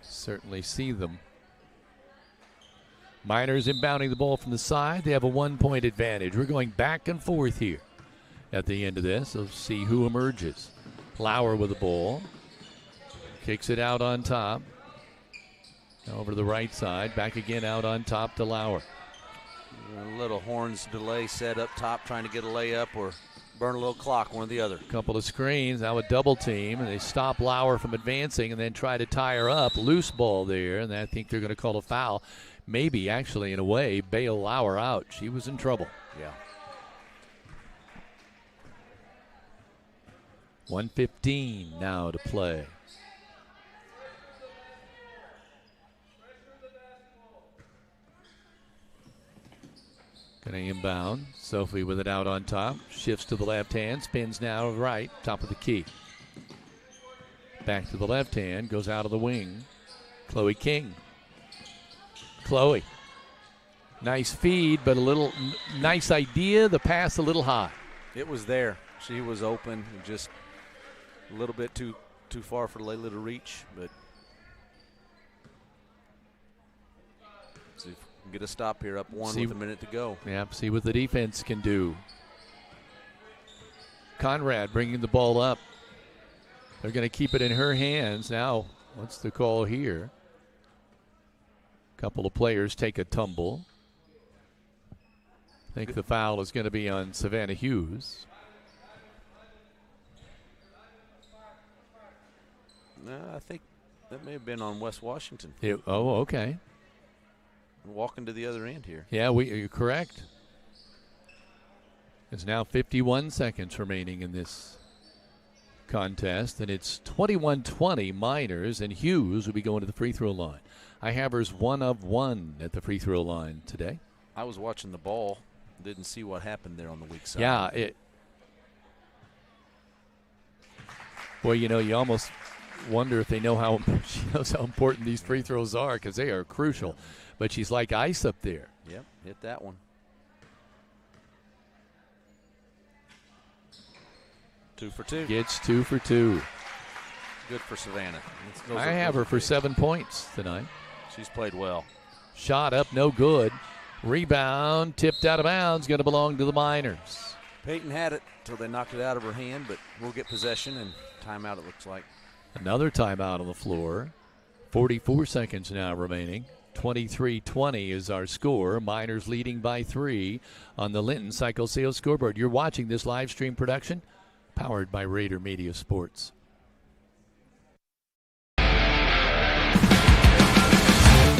certainly see them. Miners inbounding the ball from the side. They have a 1-point advantage. We're going back and forth here at the end of this. So see who emerges. Lauer with the ball. Kicks it out on top. Over to the right side. Back again out on top to Lauer. A little horns delay set up top, trying to get a layup or burn a little clock, one or the other. Couple of screens. Now a double team. And they stop Lauer from advancing and then try to tie her up. Loose ball there. And I think they're going to call a foul. Maybe, actually, in a way, bail Lauer out. She was in trouble. Yeah. 1:15 now to play. Going to inbound. Sophie with it out on top. Shifts to the left hand. Spins now right. Top of the key. Back to the left hand. Goes out of the wing. Chloe King. Chloe. Nice feed, but a little nice idea. The pass a little high. It was there. She was open. Just a little bit too far for Layla to reach. But see if we can get a stop here. Up one with a minute to go. Yeah, see what the defense can do. Conrad bringing the ball up. They're going to keep it in her hands. Now, what's the call here? Couple of players take a tumble. I think the foul is going to be on Savannah Hughes. No, I think that may have been on West Washington. Okay. Walking to the other end here. Yeah, you're correct. There's now 51 seconds remaining in this contest, and it's 21-20 Miners, and Hughes will be going to the free throw line. I have hers 1 of 1 at the free throw line today. I was watching the ball, didn't see what happened there on the weak side. Yeah, boy, you almost wonder if they know how she knows how important these free throws are, because they are crucial. But she's like ice up there. Yep, hit that one. 2 for 2. Gets 2 for 2. Good for Savannah. I have her for 7 points tonight. She's played well. Shot up, no good. Rebound, tipped out of bounds, going to belong to the Miners. Peyton had it until they knocked it out of her hand, but we'll get possession and timeout, it looks like. Another timeout on the floor. 44 seconds now remaining. 23-20 is our score. Miners leading by 3 on the Linton Cycle Sales scoreboard. You're watching this live stream production powered by Rader Media Sports.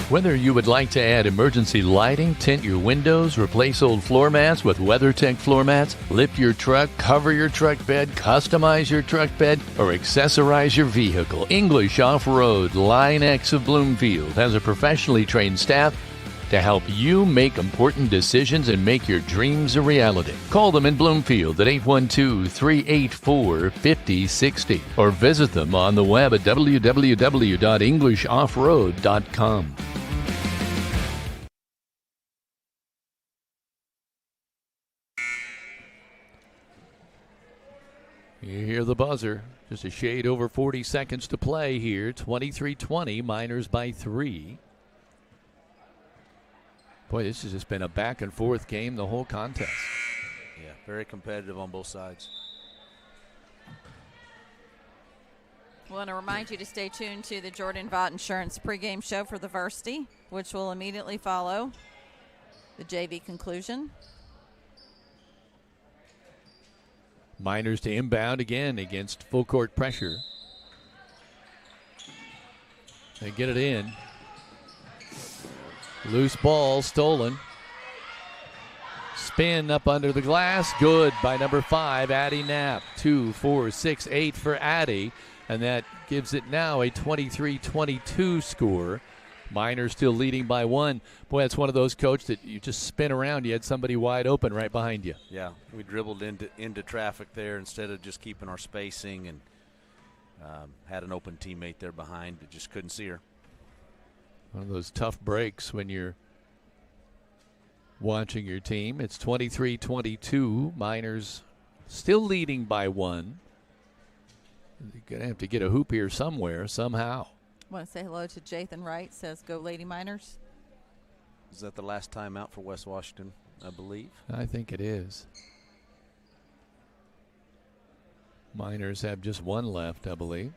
Whether you would like to add emergency lighting, tint your windows, replace old floor mats with WeatherTech floor mats, lift your truck, cover your truck bed, customize your truck bed, or accessorize your vehicle, English Off-Road Line X of Bloomfield has a professionally trained staff to help you make important decisions and make your dreams a reality. Call them in Bloomfield at 812-384-5060 or visit them on the web at www.englishoffroad.com. You hear the buzzer. Just a shade over 40 seconds to play here. 23-20, Miners by 3. Boy, this has just been a back-and-forth game the whole contest. Yeah, very competitive on both sides. I want to remind you to stay tuned to the Jordan Vaught Insurance pregame show for the varsity, which will immediately follow the JV conclusion. Miners to inbound again against full court pressure. They get it in. Loose ball stolen. Spin up under the glass. Good by number 5, Addie Knapp. 2, 4, 6, 8 for Addie. And that gives it now a 23-22 score. Miners still leading by 1. Boy, that's one of those, Coach, that you just spin around. You had somebody wide open right behind you. Yeah, we dribbled into traffic there instead of just keeping our spacing, and had an open teammate there behind, but just couldn't see her. One of those tough breaks when you're watching your team. It's 23-22. Miners still leading by 1. You're going to have to get a hoop here somewhere, somehow. Want to say hello to Jathan Wright, says go Lady Miners. Is that the last time out for West Washington, I believe? I think it is. Miners have just 1 left, I believe.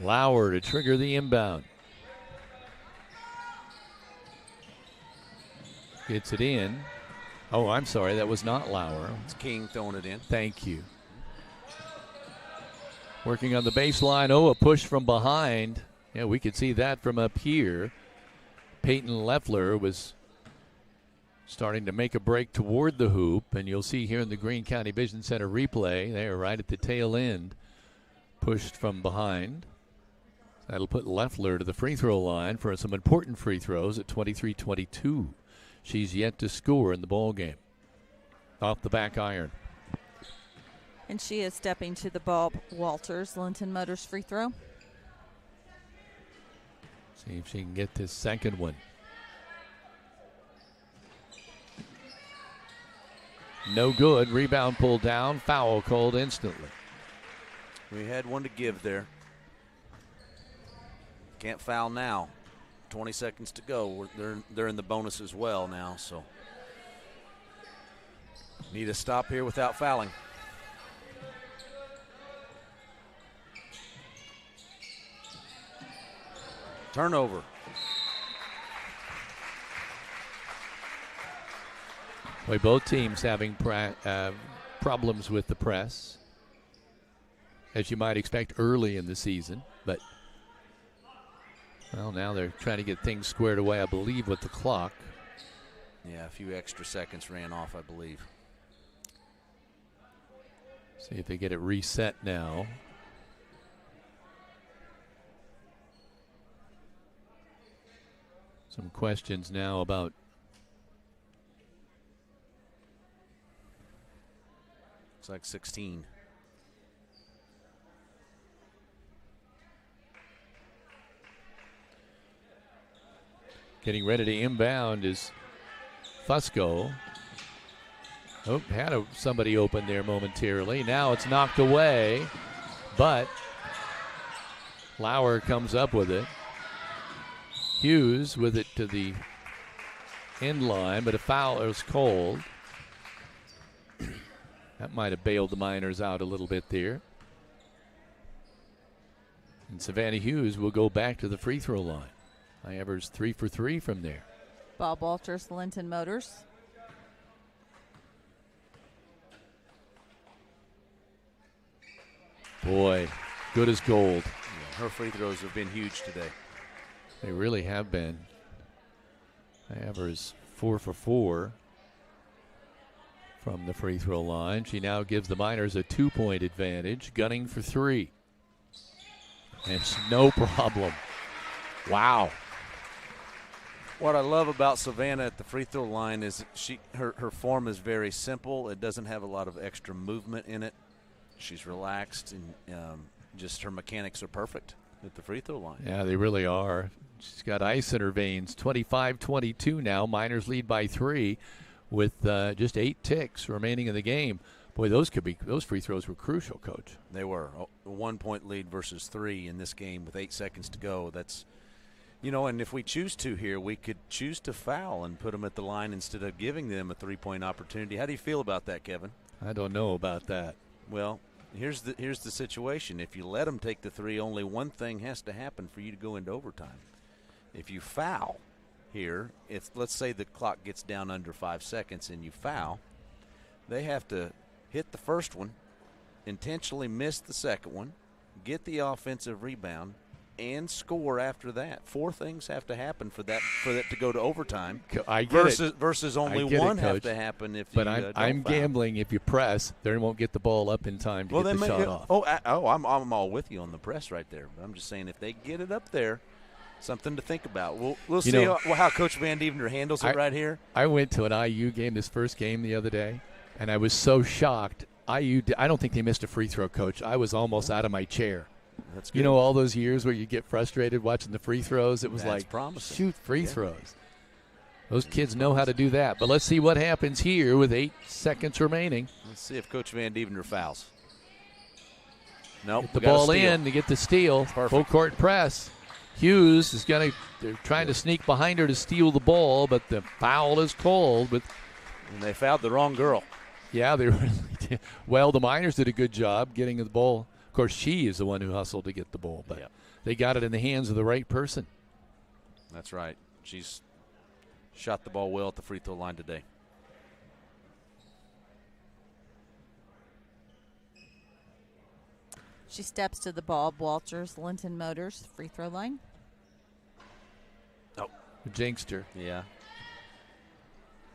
Lauer to trigger the inbound. Gets it in. Oh, I'm sorry, that was not Lauer. It's King throwing it in. Thank you. Working on the baseline. Oh, a push from behind. Yeah, we could see that from up here. Peyton Leffler was starting to make a break toward the hoop, and you'll see here in the Greene County Vision Center replay, they are right at the tail end. Pushed from behind. That'll put Leffler to the free throw line for some important free throws at 23-22. She's yet to score in the ball game. Off the back iron. And she is stepping to the ball. Walters, Linton Motors free throw. See if she can get this second one. No good. Rebound pulled down. Foul called instantly. We had one to give there. Can't foul now. 20 seconds to go. They're in the bonus as well now, so need a stop here without fouling. Turnover. Boy, both teams having problems with the press, as you might expect early in the season, but well, now they're trying to get things squared away, I believe, with the clock. Yeah, a few extra seconds ran off, I believe. See if they get it reset now. Some questions now about looks like 16. Getting ready to inbound is Fusco. Oh, had somebody open there momentarily. Now it's knocked away, but Lauer comes up with it. Hughes with it to the end line, but a foul is called. That might have bailed the Miners out a little bit there. And Savannah Hughes will go back to the free throw line. Evers 3 for 3 from there. Bob Walters, Linton Motors. Boy, good as gold. Yeah, her free throws have been huge today. They really have been. Evers 4 for 4 from the free throw line. She now gives the Miners a 2-point advantage, gunning for 3. And it's no problem. Wow. What I love about Savannah at the free throw line is her form is very simple. It doesn't have a lot of extra movement in it. She's relaxed, and just her mechanics are perfect at the free throw line. Yeah, they really are. She's got ice in her veins. 25-22 now. Miners lead by 3 with just 8 ticks remaining in the game. Boy, those free throws were crucial, Coach. They were. A 1-point lead versus 3 in this game with 8 seconds to go. That's, and if we choose to here, we could choose to foul and put them at the line instead of giving them a 3-point opportunity. How do you feel about that, Kevin? I don't know about that. Well, here's the situation. If you let them take the 3, only one thing has to happen for you to go into overtime. If you foul, here, if let's say the clock gets down under 5 seconds and you foul, they have to hit the first one, intentionally miss the second one, get the offensive rebound, and score after that. 4 things have to happen for that to go to overtime. I get versus only one have to happen if but you I'm foul. gambling if you press, they won't get the ball up in time to get the shot off. I'm all with you on the press right there. But I'm just saying if they get it up there, something to think about. We'll see how Coach Van Devener handles it right here. I went to an IU game, this first game the other day, and I was so shocked. I don't think they missed a free throw, Coach. I was almost out of my chair. That's good. You know, all those years where you get frustrated watching the free throws, it was promising. Shoot free throws. Those kids know how to do that. But let's see what happens here with 8 seconds remaining. Let's see if Coach Van Devener fouls. Nope. Get the ball in to get the steal. Perfect. Full court press. Hughes is they're trying to sneak behind her to steal the ball, but the foul is called. And they fouled the wrong girl. Yeah, they really did. Well, the Miners did a good job getting the ball. Of course, she is the one who hustled to get the ball, but they got it in the hands of the right person. That's right. She's shot the ball well at the free throw line today. She steps to the ball. Walters, Linton Motors, free throw line. Oh, jinxed her. Yeah.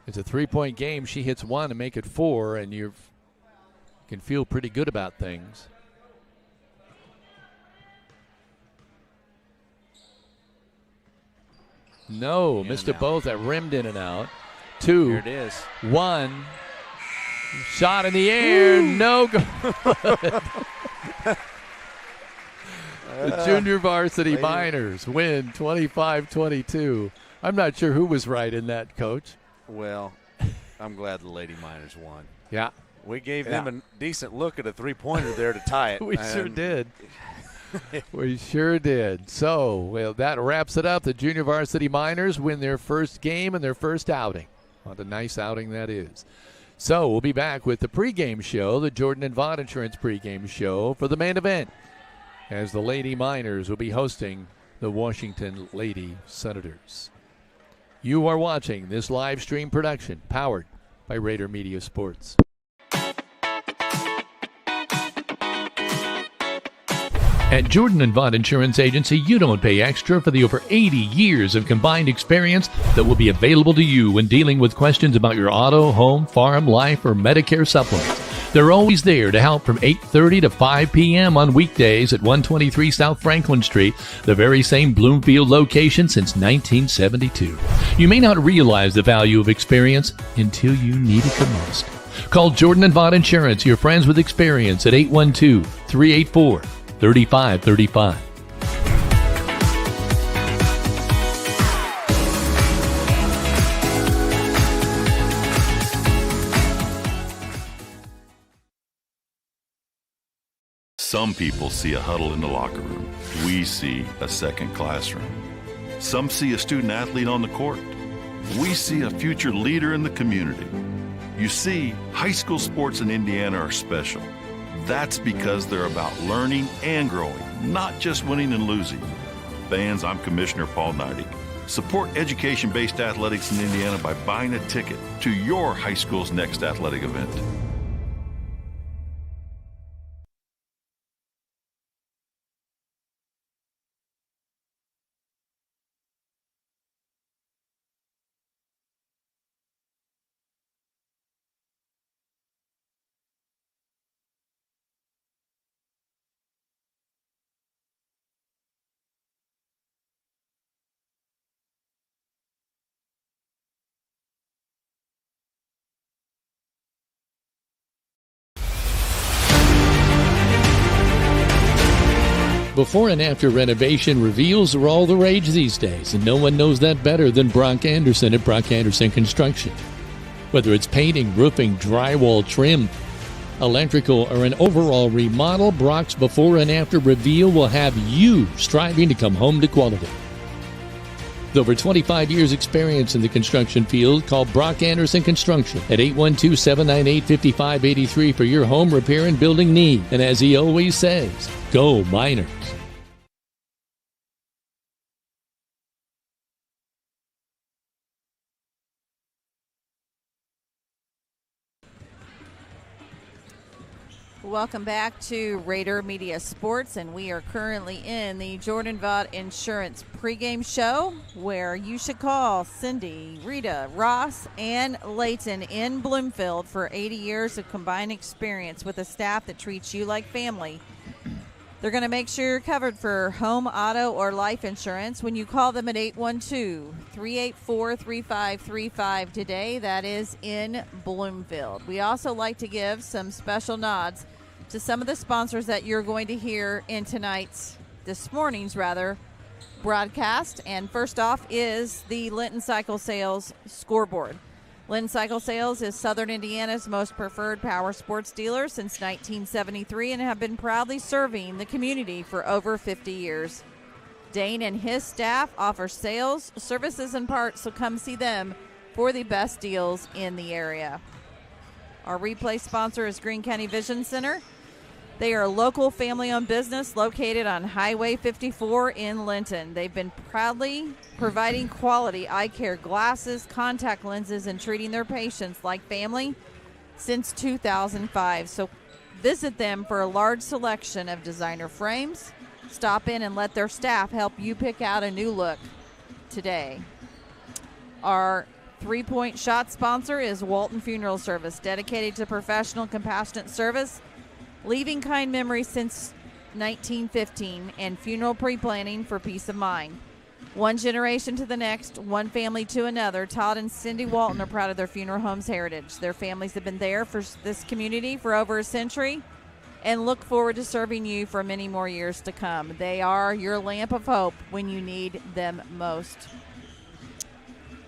It's a 3-point game. She hits 1 to make it 4, and you can feel pretty good about things. No, missed it both. That rimmed in and out. 2. Here it is. 1. Shot in the air. No good. The junior varsity Miners win 25-22. I'm not sure who was right in that, Coach. Well, I'm glad the Lady Miners won. Yeah. We gave them a decent look at a three-pointer there to tie it. We sure did. We sure did. So, well, that wraps it up. The junior varsity Miners win their first game and their first outing. What a nice outing that is. So, we'll be back with the pregame show, the Jordan and Vaught Insurance pregame show for the main event, as the Lady Miners will be hosting the Washington Lady Senators. You are watching this live stream production powered by Rader Media Sports. At Jordan and Vaught Insurance Agency, you don't pay extra for the over 80 years of combined experience that will be available to you when dealing with questions about your auto, home, farm, life, or Medicare supplements. They're always there to help from 8:30 to 5 p.m. on weekdays at 123 South Franklin Street, the very same Bloomfield location since 1972. You may not realize the value of experience until you need it the most. Call Jordan and Vaught Insurance, your friends with experience, at 812-384-3535. Some people see a huddle in the locker room. We see a second classroom. Some see a student athlete on the court. We see a future leader in the community. You see, high school sports in Indiana are special. That's because they're about learning and growing, not just winning and losing. Fans, I'm Commissioner Paul Neidig. Support education-based athletics in Indiana by buying a ticket to your high school's next athletic event. Before and after renovation reveals are all the rage these days, and no one knows that better than Brock Anderson at Brock Anderson Construction. Whether it's painting, roofing, drywall, trim, electrical, or an overall remodel, Brock's before and after reveal will have you striving to come home to quality. With over 25 years experience in the construction field, call Brock Anderson Construction at 812-798-5583 for your home repair and building need. And as he always says, go Miners. welcome back to Rader Media Sports, and we are currently in the Jordan Vaught Insurance pregame show, where you should call Cindy, Rita, Ross, and Layton in Bloomfield for 80 years of combined experience with a staff that treats you like family. They're going to make sure you're covered for home, auto, or life insurance when you call them at 812-384-3535 today. That is in Bloomfield. We also like to give some special nods to some of the sponsors that you're going to hear in this morning's broadcast. And first off is the Linton Cycle Sales scoreboard. Linton Cycle Sales is Southern Indiana's most preferred power sports dealer since 1973 and have been proudly serving the community for over 50 years. Dane and his staff offer sales, services, and parts, so come see them for the best deals in the area. Our replay sponsor is Greene County Vision Center. They are a local family-owned business located on Highway 54 in Linton. They've been proudly providing quality eye care, glasses, contact lenses, and treating their patients like family since 2005. So visit them for a large selection of designer frames. Stop in and let their staff help you pick out a new look today. Our three-point shot sponsor is Walton Funeral Service, dedicated to professional, compassionate service, leaving kind memories since 1915, and funeral pre-planning for peace of mind. One generation to the next, one family to another, Todd and Cindy Walton are proud of their funeral home's heritage. Their families have been there for this community for over a century and look forward to serving you for many more years to come. They are your lamp of hope when you need them most.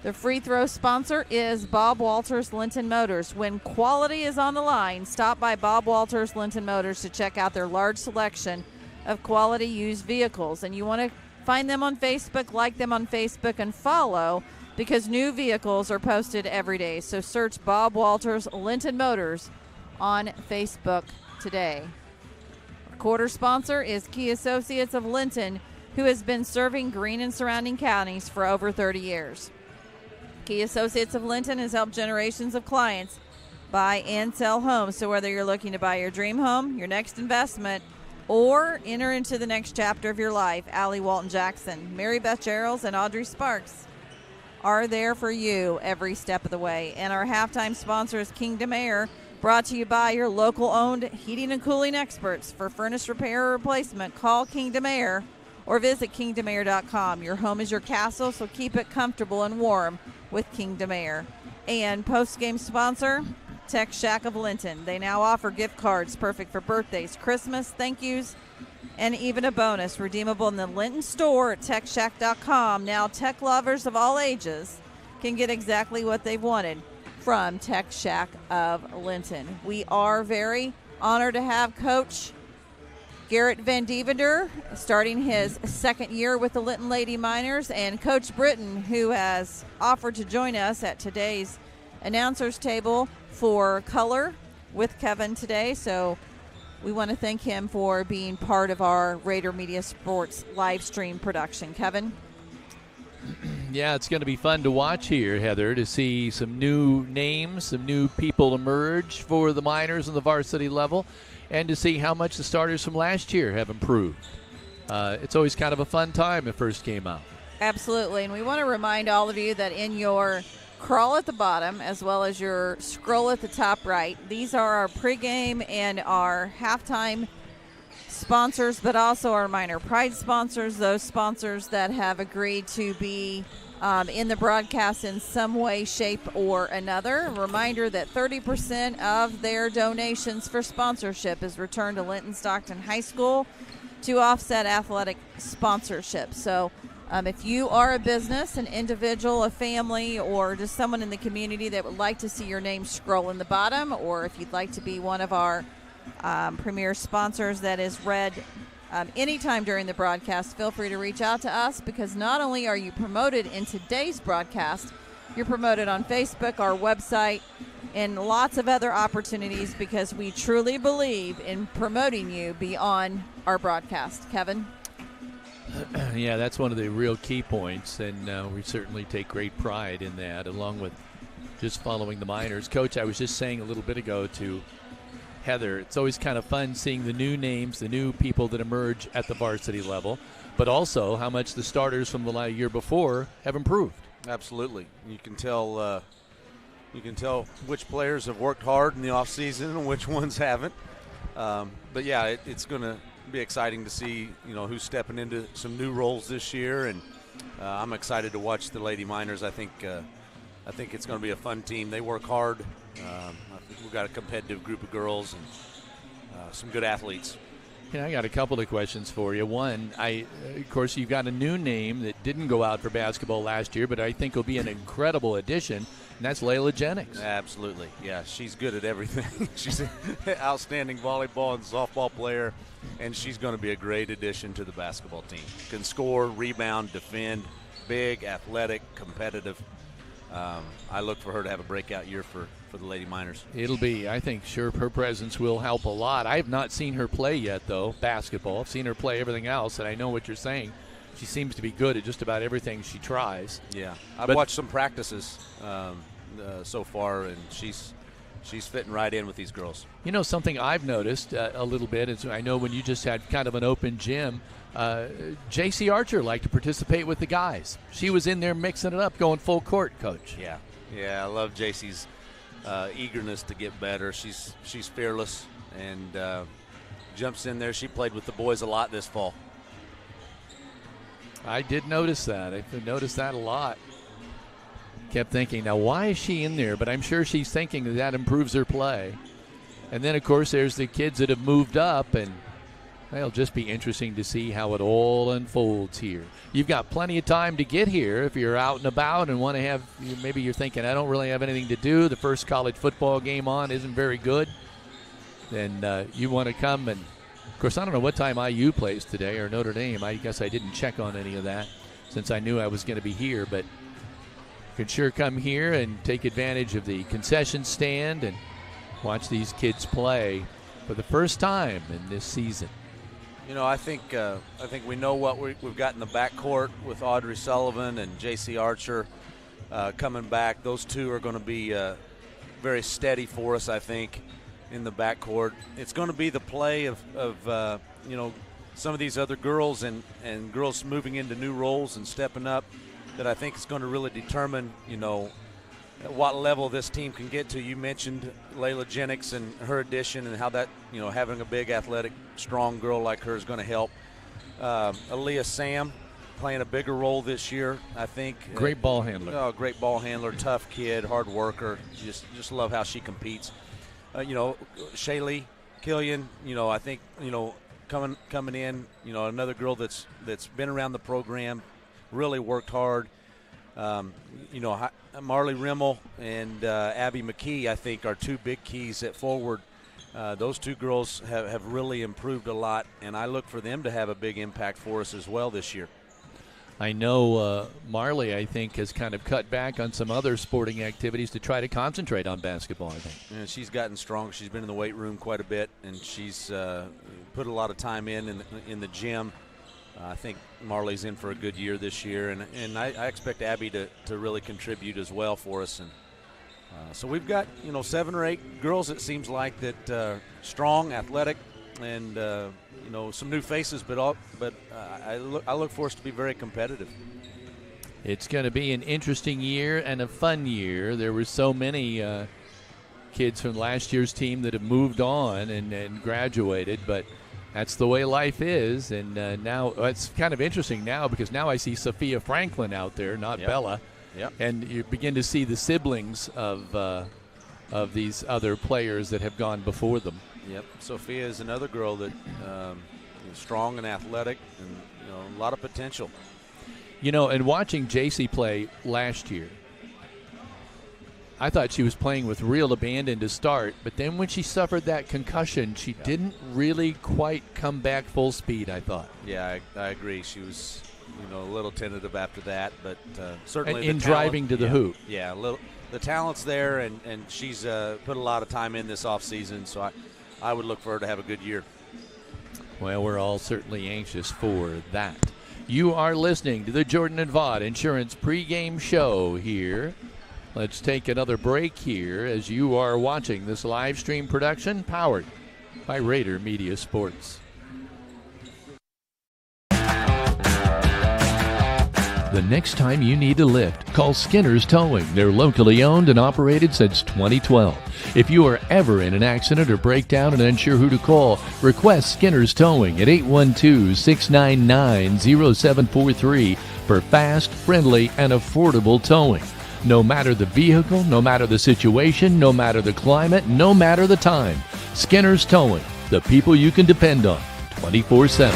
The free throw sponsor is Bob Walters Linton Motors. When quality is on the line, stop by Bob Walters Linton Motors to check out their large selection of quality used vehicles. And you want to find them on Facebook, like them on Facebook, and follow, because new vehicles are posted every day. So search Bob Walters Linton Motors on Facebook today. Our quarter sponsor is Key Associates of Linton, who has been serving Greene and surrounding counties for over 30 years. Key Associates of Linton has helped generations of clients buy and sell homes. So whether you're looking to buy your dream home, your next investment, or enter into the next chapter of your life, Allie Walton Jackson, Mary Beth Gerald, and Audrey Sparks are there for you every step of the way. And our halftime sponsor is Kingdom Air, brought to you by your local-owned heating and cooling experts. For furnace repair or replacement, call Kingdom Air or visit kingdomair.com. Your home is your castle, so keep it comfortable and warm with Kingdom Air. And post-game sponsor, Tech Shack of Linton. They now offer gift cards perfect for birthdays, Christmas, thank yous, and even a bonus redeemable in the Linton store at techshack.com. Now tech lovers of all ages can get exactly what they've wanted from Tech Shack of Linton. We are very honored to have Coach Garrett Van Devender starting his second year with the Linton Lady Miners, and Coach Britton, who has offered to join us at today's announcers table for color with Kevin today. So we want to thank him for being part of our Rader Media Sports live stream production. Kevin? Yeah, it's going to be fun to watch here, Heather, to see some new names, some new people emerge for the Miners on the varsity level, and to see how much the starters from last year have improved. It's always kind of a fun time it first came out. Absolutely, and we want to remind all of you that in your crawl at the bottom as well as your scroll at the top right, these are our pregame and our halftime sponsors, but also our Minor Pride sponsors, those sponsors that have agreed to be in the broadcast in some way, shape, or another. A reminder that 30% of their donations for sponsorship is returned to Linton-Stockton High School to offset athletic sponsorship. So if you are a business, an individual, a family, or just someone in the community that would like to see your name scroll in the bottom, or if you'd like to be one of our premier sponsors that is read anytime during the broadcast, feel free to reach out to us, because not only are you promoted in today's broadcast, you're promoted on Facebook, our website, and lots of other opportunities, because we truly believe in promoting you beyond our broadcast. Kevin? Yeah, that's one of the real key points, and we certainly take great pride in that, along with just following the Miners. Coach, I was just saying a little bit ago to Heather. It's always kind of fun seeing the new names, the new people that emerge at the varsity level, but also how much the starters from the year before have improved. Absolutely. You can tell which players have worked hard in the offseason and which ones haven't. But yeah, it's going to be exciting to see, who's stepping into some new roles this year, and I'm excited to watch the Lady Miners. I think it's going to be a fun team. They work hard. I think we've got a competitive group of girls and some good athletes. I got a couple of questions for you. One, of course, you've got a new name that didn't go out for basketball last year, but I think will be an incredible addition, and that's Layla Jennings. Absolutely. Yeah, she's good at everything. She's an outstanding volleyball and softball player, and she's going to be a great addition to the basketball team. Can score, rebound, defend, big, athletic, competitive. I look for her to have a breakout year for the Lady Miners. It'll be, I think, sure her presence will help a lot. I have not seen her play yet, though, basketball. I've seen her play everything else, and I know what you're saying. She seems to be good at just about everything she tries. Yeah, I've watched some practices so far, and she's fitting right in with these girls. Something I've noticed a little bit is I know when you just had kind of an open gym, J.C. Archer liked to participate with the guys. She was in there mixing it up, going full court, Coach. Yeah, I love J.C.'s eagerness to get better. She's fearless and jumps in there. She played with the boys a lot this fall. I did notice that. I noticed that a lot. Kept thinking, now why is she in there? But I'm sure she's thinking that improves her play. And then, of course, there's the kids that have moved up, and it'll just be interesting to see how it all unfolds here. You've got plenty of time to get here if you're out and about and want to have, maybe you're thinking, I don't really have anything to do. The first college football game on isn't very good. Then you want to come and, of course, I don't know what time IU plays today or Notre Dame. I guess I didn't check on any of that since I knew I was going to be here. But you can sure come here and take advantage of the concession stand and watch these kids play for the first time in this season. I think we know what we've got in the backcourt with Audrey Sullivan and J.C. Archer coming back. Those two are going to be very steady for us, I think, in the backcourt. It's going to be the play of some of these other girls and girls moving into new roles and stepping up that I think is going to really determine, at what level this team can get to. You mentioned Layla Jennings and her addition and how that, having a big, athletic, strong girl like her is going to help. Aaliyah Sam playing a bigger role this year, I think. Great ball handler. Great ball handler, tough kid, hard worker. Just love how she competes. Shaylee Killian, I think, coming in, another girl that's been around the program, really worked hard. Marley Rimmel and Abby McKee, I think, are two big keys at forward. Those two girls have really improved a lot, and I look for them to have a big impact for us as well this year. I know Marley, I think, has kind of cut back on some other sporting activities to try to concentrate on basketball, I think. And she's gotten strong. She's been in the weight room quite a bit, and she's put a lot of time in the gym. I think Marley's in for a good year this year, and I expect Abby to really contribute as well for us. And so we've got 7 or 8 girls, it seems like, that strong, athletic, and some new faces, but I look for us to be very competitive. It's going to be an interesting year and a fun year. There were so many kids from last year's team that have moved on and graduated, but that's the way life is. And now it's kind of interesting now because now I see Sophia Franklin out there, not Bella. Yep. And you begin to see the siblings of these other players that have gone before them. Yep. Sophia is another girl that is strong and athletic and a lot of potential. And watching JC play last year, I thought she was playing with real abandon to start, but then when she suffered that concussion, she didn't really quite come back full speed, I thought. Yeah, I agree. She was, a little tentative after that, but certainly in driving to the hoop. Yeah, the talent's there, and she's put a lot of time in this offseason, so I would look for her to have a good year. Well, we're all certainly anxious for that. You are listening to the Jordan and Vaught Insurance pregame show here Let's take another break here as you are watching this live stream production powered by Rader Media Sports. The next time you need a lift, call Skinner's Towing. They're locally owned and operated since 2012. If you are ever in an accident or breakdown and unsure who to call, request Skinner's Towing at 812-699-0743 for fast, friendly, and affordable towing. No matter the vehicle, no matter the situation, no matter the climate, no matter the time. Skinner's Towing, the people you can depend on 24/7.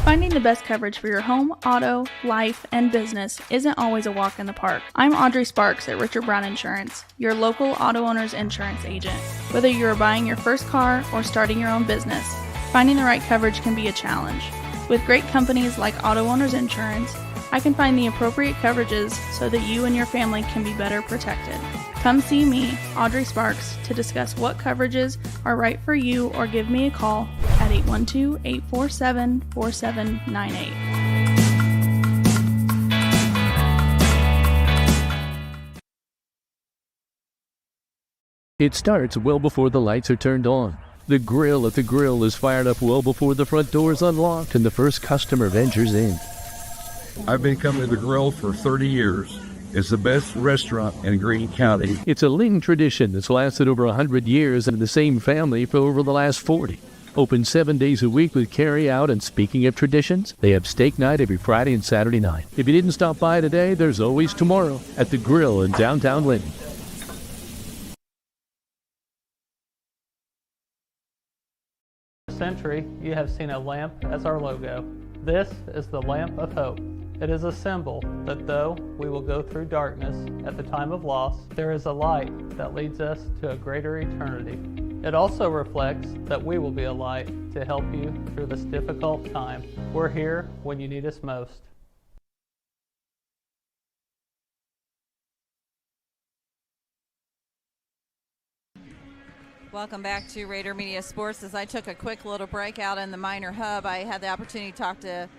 Finding the best coverage for your home, auto, life, and business isn't always a walk in the park. I'm Audrey Sparks at Richard Brown Insurance, your local auto owner's insurance agent. Whether you're buying your first car or starting your own business, finding the right coverage can be a challenge. With great companies like Auto Owners Insurance, I can find the appropriate coverages so that you and your family can be better protected. Come see me, Audrey Sparks, to discuss what coverages are right for you or give me a call at 812-847-4798. It starts well before the lights are turned on. The grill at the grill is fired up well before the front door is unlocked and the first customer ventures in. I've been coming to the grill for 30 years. It's the best restaurant in Greene County. It's a Linton tradition that's lasted over 100 years and the same family for over the last 40. Open 7 days a week with carry out, and speaking of traditions, they have steak night every Friday and Saturday night. If you didn't stop by today, there's always tomorrow at the Grill in downtown Linton. Century, you have seen a lamp as our logo. This is the lamp of hope. It is a symbol that though we will go through darkness at the time of loss, there is a light that leads us to a greater eternity. It also reflects that we will be a light to help you through this difficult time. We're here when you need us most. Welcome back to Rader Media Sports. As I took a quick little break out in the minor hub, I had the opportunity to talk to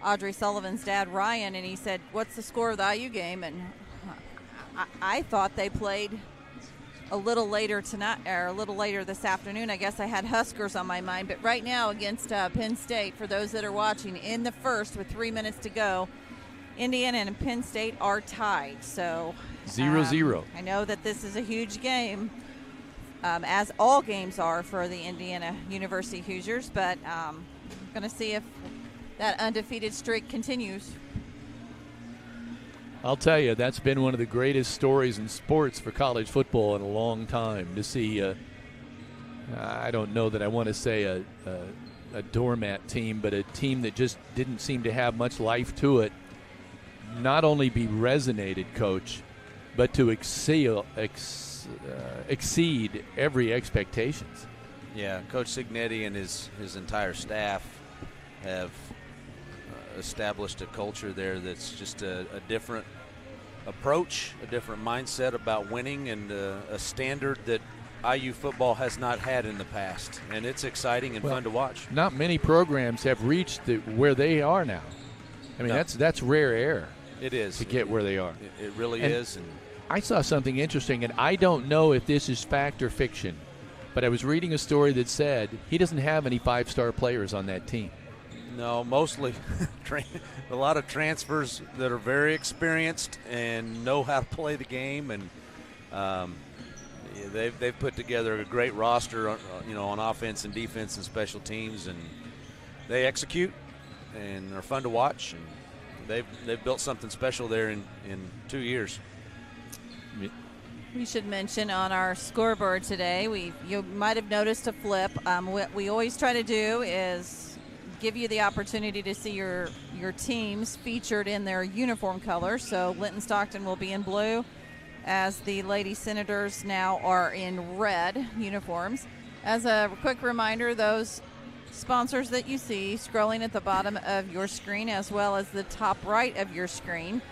Audrey Sullivan's dad, Ryan, and he said, what's the score of the IU game? And I thought they played a little later tonight, or a little later this afternoon. I guess I had Huskers on my mind. But right now against Penn State, for those that are watching, in the first with 3 minutes to go, Indiana and Penn State are tied. So 0-0. I know that this is a huge game, as all games are for the Indiana University Hoosiers, but I'm going to see if that undefeated streak continues. I'll tell you, that's been one of the greatest stories in sports for college football in a long time. To see, I don't know that I want to say a doormat team, but a team that just didn't seem to have much life to it, not only be resonated, Coach, but to exceed every expectations. Yeah, Coach Signetti and his entire staff have established a culture there that's just a different approach, a different mindset about winning, and a standard that IU football has not had in the past. And it's exciting and fun to watch. Not many programs have reached where they are now. I mean, that's rare air. It is. To get where they are. It really is. And I saw something interesting, and I don't know if this is fact or fiction, but I was reading a story that said he doesn't have any five-star players on that team. No, mostly a lot of transfers that are very experienced and know how to play the game, and they've put together a great roster, on offense and defense and special teams, and they execute and are fun to watch, and they've built something special there in 2 years. We should mention on our scoreboard today, you might have noticed a flip. What we always try to do is give you the opportunity to see your teams featured in their uniform colors. So Linton-Stockton will be in blue, as the Lady Senators now are in red uniforms. As a quick reminder, those sponsors that you see scrolling at the bottom of your screen as well as the top right of your screen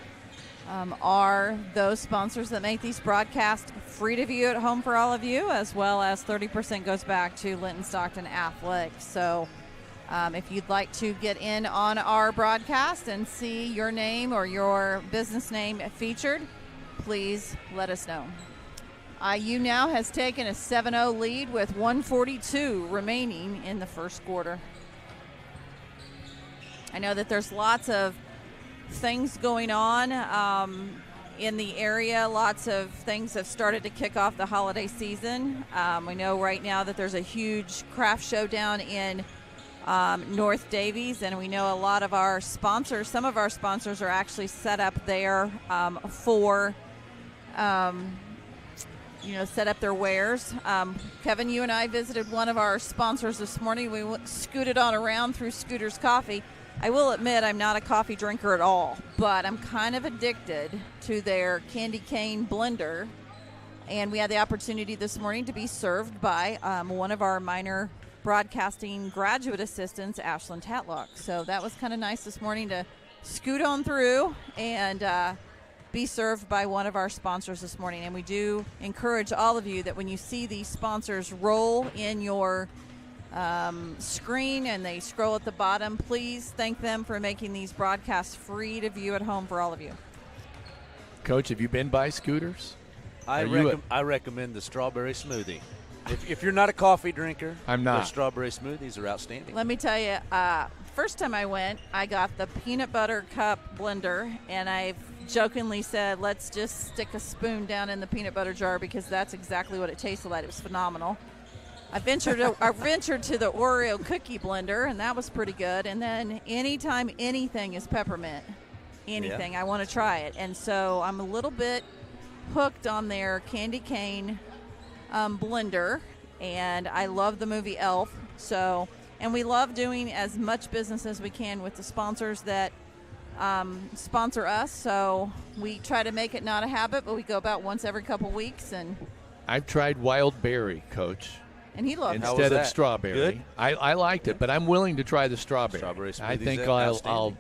are those sponsors that make these broadcasts free to view at home for all of you, as well as 30% goes back to Linton-Stockton Athletics. So if you'd like to get in on our broadcast and see your name or your business name featured, please let us know. IU now has taken a 7-0 lead with 1:42 remaining in the first quarter. I know that there's lots of things going on in the area. Lots of things have started to kick off the holiday season. We know right now that there's a huge craft show down in North Davies, and we know a lot of our sponsors, some of our sponsors are actually set up there for set up their wares. Kevin, you and I visited one of our sponsors this morning. We scooted on around through Scooter's Coffee. I will admit I'm not a coffee drinker at all, but I'm kind of addicted to their candy cane blender. And we had the opportunity this morning to be served by one of our minor broadcasting graduate assistants, Ashlyn Tatlock. So that was kind of nice this morning to scoot on through and be served by one of our sponsors this morning. And we do encourage all of you that when you see these sponsors roll in your screen and they scroll at the bottom, please thank them for making these broadcasts free to view at home for all of you. Coach, have you been by Scooters? I recommend the strawberry smoothie. If you're not a coffee drinker, I'm not. The strawberry smoothies are outstanding. Let me tell you, first time I went, I got the peanut butter cup blender, and I've jokingly said, let's just stick a spoon down in the peanut butter jar because that's exactly what it tasted like. It was phenomenal. I ventured to the Oreo cookie blender, and that was pretty good. And then anytime anything is peppermint, I want to try it. And so I'm a little bit hooked on their candy cane blender, and I love the movie Elf. So, and we love doing as much business as we can with the sponsors that sponsor us. So we try to make it not a habit, but we go about once every couple weeks. And I've tried wild berry, Coach. And he loved it. Instead of strawberry. Good? I liked it, but I'm willing to try the strawberry. I think I'll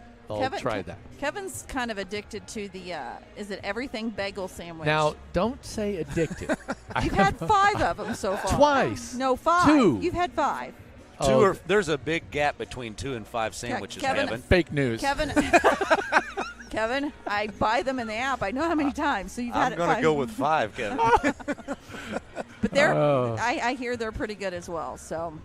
try that. Kevin's kind of addicted to the, is it everything bagel sandwich? Now, don't say addicted. You've had 5 of them so far. Twice. No, 5. 2. You've had 5. There's a big gap between 2 and 5 sandwiches, Kevin. Fake news. Kevin, I buy them in the app. I know how many times. So you've had it 5. I'm going to go with 5, Kevin. But I hear they're pretty good as well. So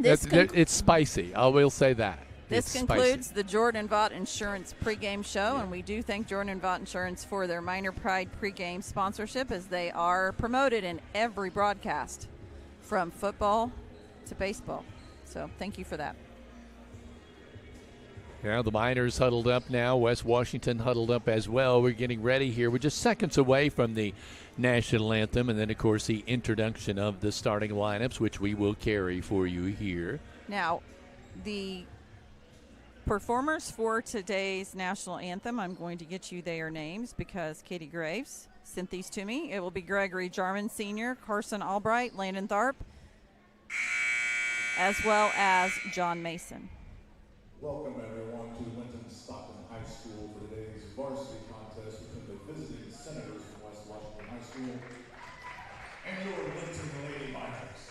it's spicy. I will say that. This concludes the Jordan Vaught Insurance pregame show, and we do thank Jordan Vaught Insurance for their Minor Pride pregame sponsorship, as they are promoted in every broadcast from football to baseball. So thank you for that. Yeah, the Miners huddled up now. West Washington huddled up as well. We're getting ready here. We're just seconds away from the national anthem, and then, of course, the introduction of the starting lineups, which we will carry for you here. Now, the performers for today's national anthem, I'm going to get you their names because Katie Graves sent these to me. It will be Gregory Jarman Sr., Carson Albright, Landon Tharp, as well as John Mason. Welcome, everyone, to Linton-Stockton High School for today's varsity contest between the visiting Senators from West Washington High School and your Linton Lady Miners.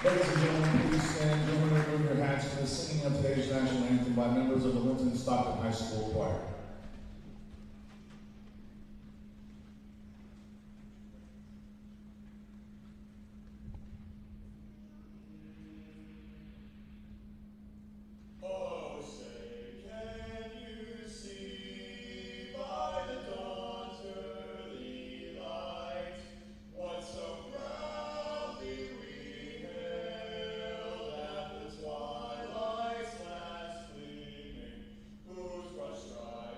Ladies and gentlemen, please stand and remove your hats for the singing of today's national anthem by members of the Linton-Stockton High School Choir. Whose brush stripes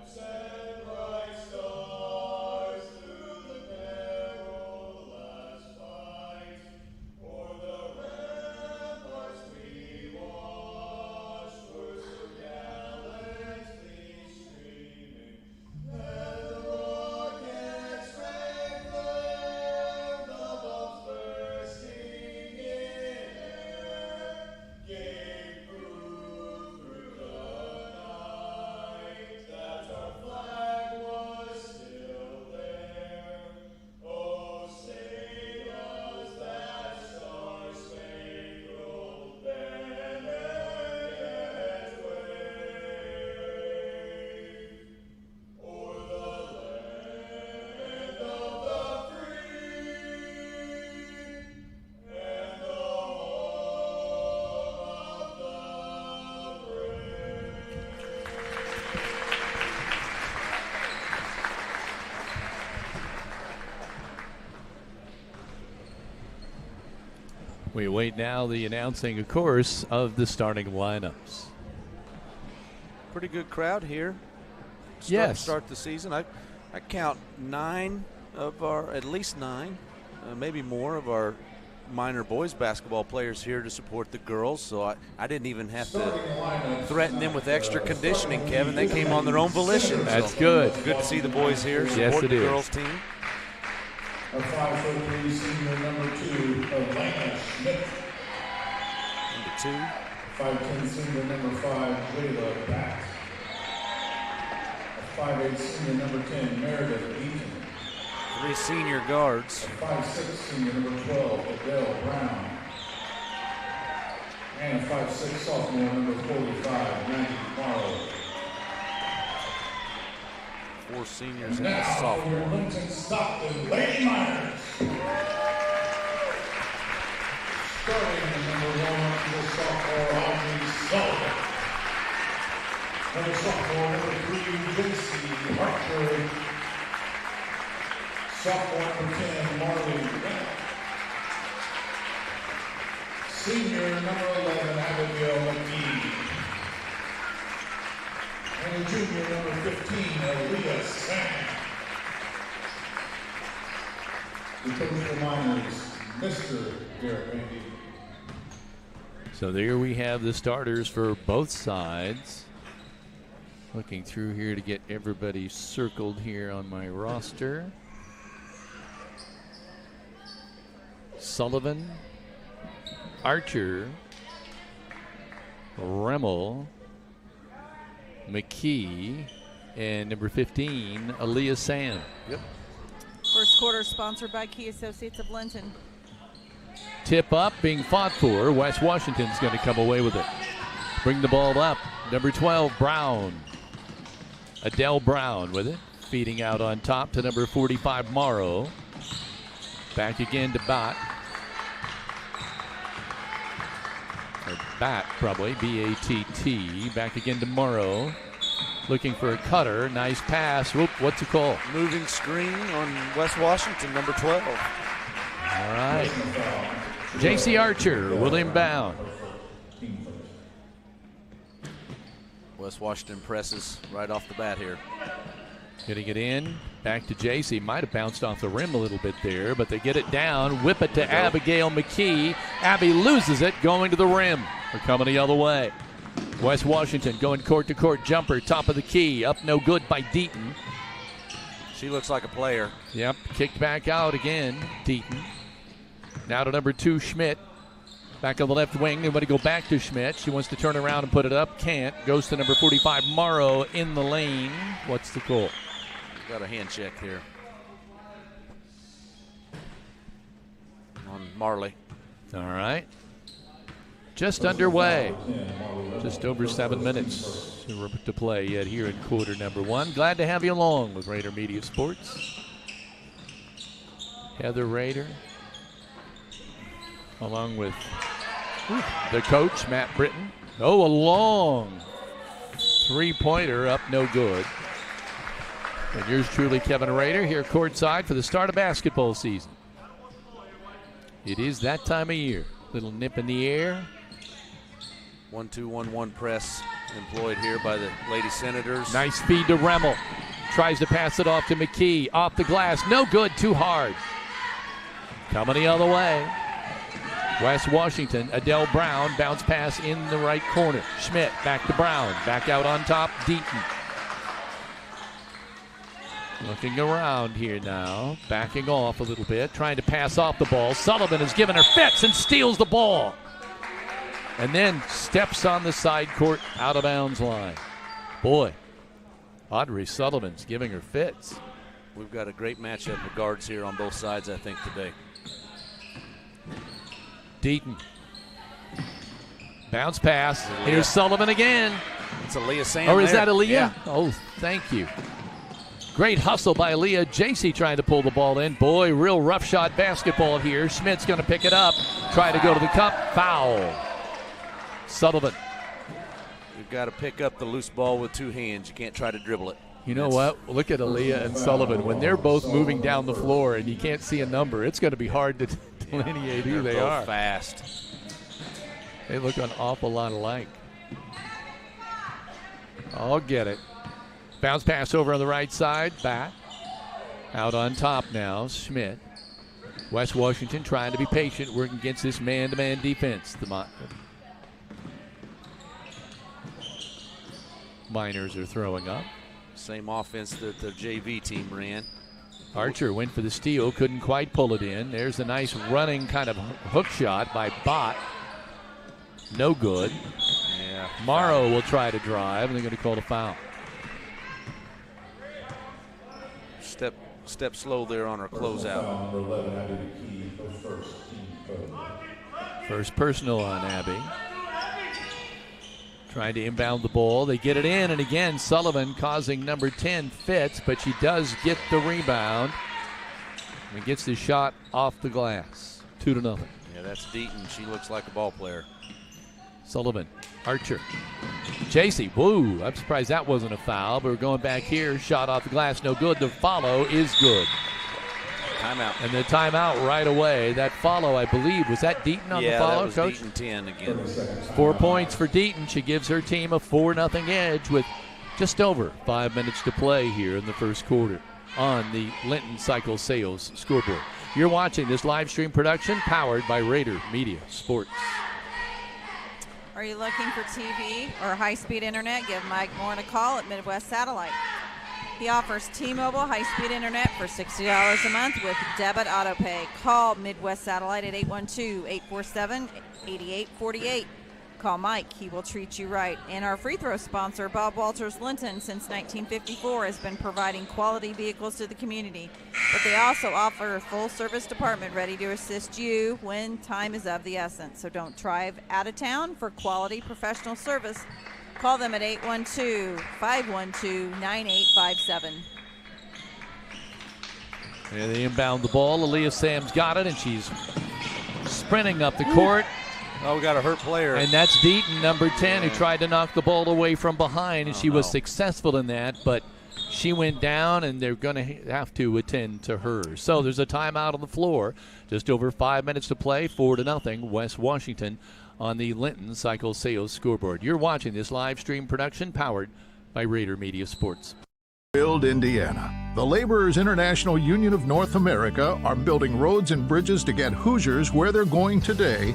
We await now the announcing, of course, of the starting lineups. Pretty good crowd here. Start the season. I count at least nine, maybe more of our minor boys basketball players here to support the girls. So I didn't even have to threaten them with extra conditioning, Kevin. They came on their own volition. That's so good. Good to see the boys here supporting the girls team. A 5'3" senior number 2, Elena Schmidt. Number 2. 5'10" senior number 5, Layla Batt. A 5'8" senior number 10, Meredith Eaton. 3 senior guards. A 5'6" senior number 12, Adele Brown. And a 5'6" sophomore number 45, Randy Morrow. 4 seniors and Now a for sophomore. your Linton-Stockton Lady Miners. Starting at number 1, the sophomore Audrey Sullivan. Number sophomore number 3, JC Archer. Sophomore number 10, Marley Bennett. Senior number 11, Abigail McGee. And the junior number 15, Aaliyah Sam. The coach for Miners, Mr. Garrett Bandy. So there we have the starters for both sides. Looking through here to get everybody circled here on my roster. Sullivan, Archer, Remmel, McKee, and number 15, Aaliyah Sam. Yep. First quarter sponsored by Key Associates of Linton. Tip up being fought for. West Washington's going to come away with it. Bring the ball up. Number 12, Brown. Adele Brown with it. Feeding out on top to number 45, Morrow. Back again to Batt. Or Batt, probably. B-A-T-T. Back again to Morrow. Looking for a cutter. Nice pass. Whoop, what's it called? Moving screen on West Washington, number 12. All right. J.C. Archer will inbound. West Washington presses right off the bat here. Getting it in. Back to J.C. Might have bounced off the rim a little bit there, but they get it down. Whip it to Abigail McKee. Abby loses it going to the rim. They're coming the other way. West Washington going court-to-court jumper. Top of the key. Up no good by Deaton. She looks like a player. Yep. Kicked back out again. Deaton. Now to number 2, Schmidt. Back on the left wing. They want to go back to Schmidt. She wants to turn around and put it up. Can't. Goes to number 45, Morrow in the lane. What's the call? Got a hand check here on Marley. All right. Just underway. Just over 7 minutes to play yet here in quarter number 1. Glad to have you along with Rader Media Sports. Heather Rader, along with the coach, Matt Britton. Oh, a long three-pointer up no good. And yours truly, Kevin Rader, here courtside for the start of basketball season. It is that time of year. Little nip in the air. 1-2-1-1 press employed here by the Lady Senators. Nice feed to Remmel. Tries to pass it off to McKee. Off the glass. No good. Too hard. Coming the other way. West Washington. Adele Brown. Bounce pass in the right corner. Schmidt back to Brown. Back out on top. Deaton. Looking around here now. Backing off a little bit. Trying to pass off the ball. Sullivan has given her fits and steals the ball. And then steps on the side court out of bounds line. Boy, Audrey Sullivan's giving her fits. We've got a great matchup of guards here on both sides, I think, today. Deaton. Bounce pass. Here's Sullivan again. It's Aaliyah Sam. Or is there. that Aaliyah? Yeah. Oh, thank you. Great hustle by Aaliyah. JC trying to pull the ball in. Boy, real rough shot basketball here. Schmidt's going to pick it up. Try to go to the cup. Foul. Sullivan. You've got to pick up the loose ball with 2 hands. You can't try to dribble it. You know what? Look at Aaliyah and Sullivan. When they're both moving down the floor and you can't see a number, it's going to be hard to delineate who They're they both are. Fast. They look an awful lot alike. I'll get it. Bounce pass over on the right side. Back. Out on top now, Schmidt. West Washington trying to be patient, working against this man-to-man defense. The Miners are throwing up. Same offense that the JV team ran. Archer went for the steal, couldn't quite pull it in. There's a nice running kind of hook shot by Bott. No good. Yeah. Morrow will try to drive, and they're going to call a foul. Step slow there on her closeout. First personal on Abby. Trying to inbound the ball. They get it in, and again, Sullivan causing number 10 Fitz, but she does get the rebound and gets the shot off the glass. 2-0. Yeah, that's Deaton. She looks like a ball player. Sullivan, Archer, JC. Woo, I'm surprised that wasn't a foul, but we're going back here. Shot off the glass, no good. The follow is good. Timeout. And the timeout right away. That follow, I believe, was that Deaton on the follow, that was Coach? Deaton 10 again. 4 points for Deaton. She gives her team a 4-0 edge with just over 5 minutes to play here in the first quarter on the Linton Cycle Sales scoreboard. You're watching this live stream production powered by Rader Media Sports. Are you looking for TV or high-speed internet? Give Mike Moore a call at Midwest Satellite. He offers T-Mobile high-speed internet for $60 a month with debit auto pay. Call Midwest Satellite at 812-847-8848. Call Mike. He will treat you right. And our free throw sponsor, Bob Walters Linton, since 1954, has been providing quality vehicles to the community. But they also offer a full-service department ready to assist you when time is of the essence. So don't drive out of town for quality professional service. Call them at 812-512-9857. And they inbound the ball. Aaliyah Sam's got it, and she's sprinting up the court. Oh, we got a hurt player. And that's Deaton, number 10, who tried to knock the ball away from behind, and she was successful in that, but she went down, and they're going to have to attend to her. So there's a timeout on the floor. Just over 5 minutes to play, 4-0, West Washington on the Linton Cycle Sales scoreboard. You're watching this live stream production powered by Rader Media Sports. Build Indiana. The Laborers International Union of North America are building roads and bridges to get Hoosiers where they're going today,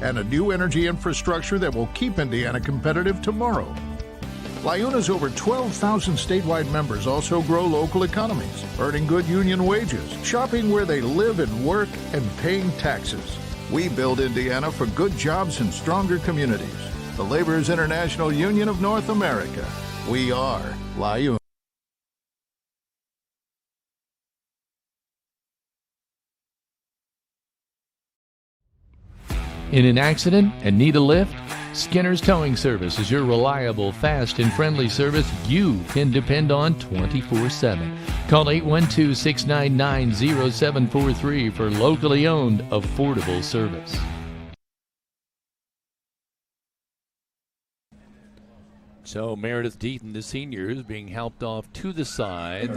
and a new energy infrastructure that will keep Indiana competitive tomorrow. LIUNA's over 12,000 statewide members also grow local economies, earning good union wages, shopping where they live and work, and paying taxes. We build Indiana for good jobs and stronger communities. The Laborers International Union of North America. We are LIUNA. In an accident and need a lift? Skinner's Towing Service is your reliable, fast, and friendly service you can depend on 24/7. Call 812-699-0743 for locally owned, affordable service. So Meredith Deaton, the senior, is being helped off to the side.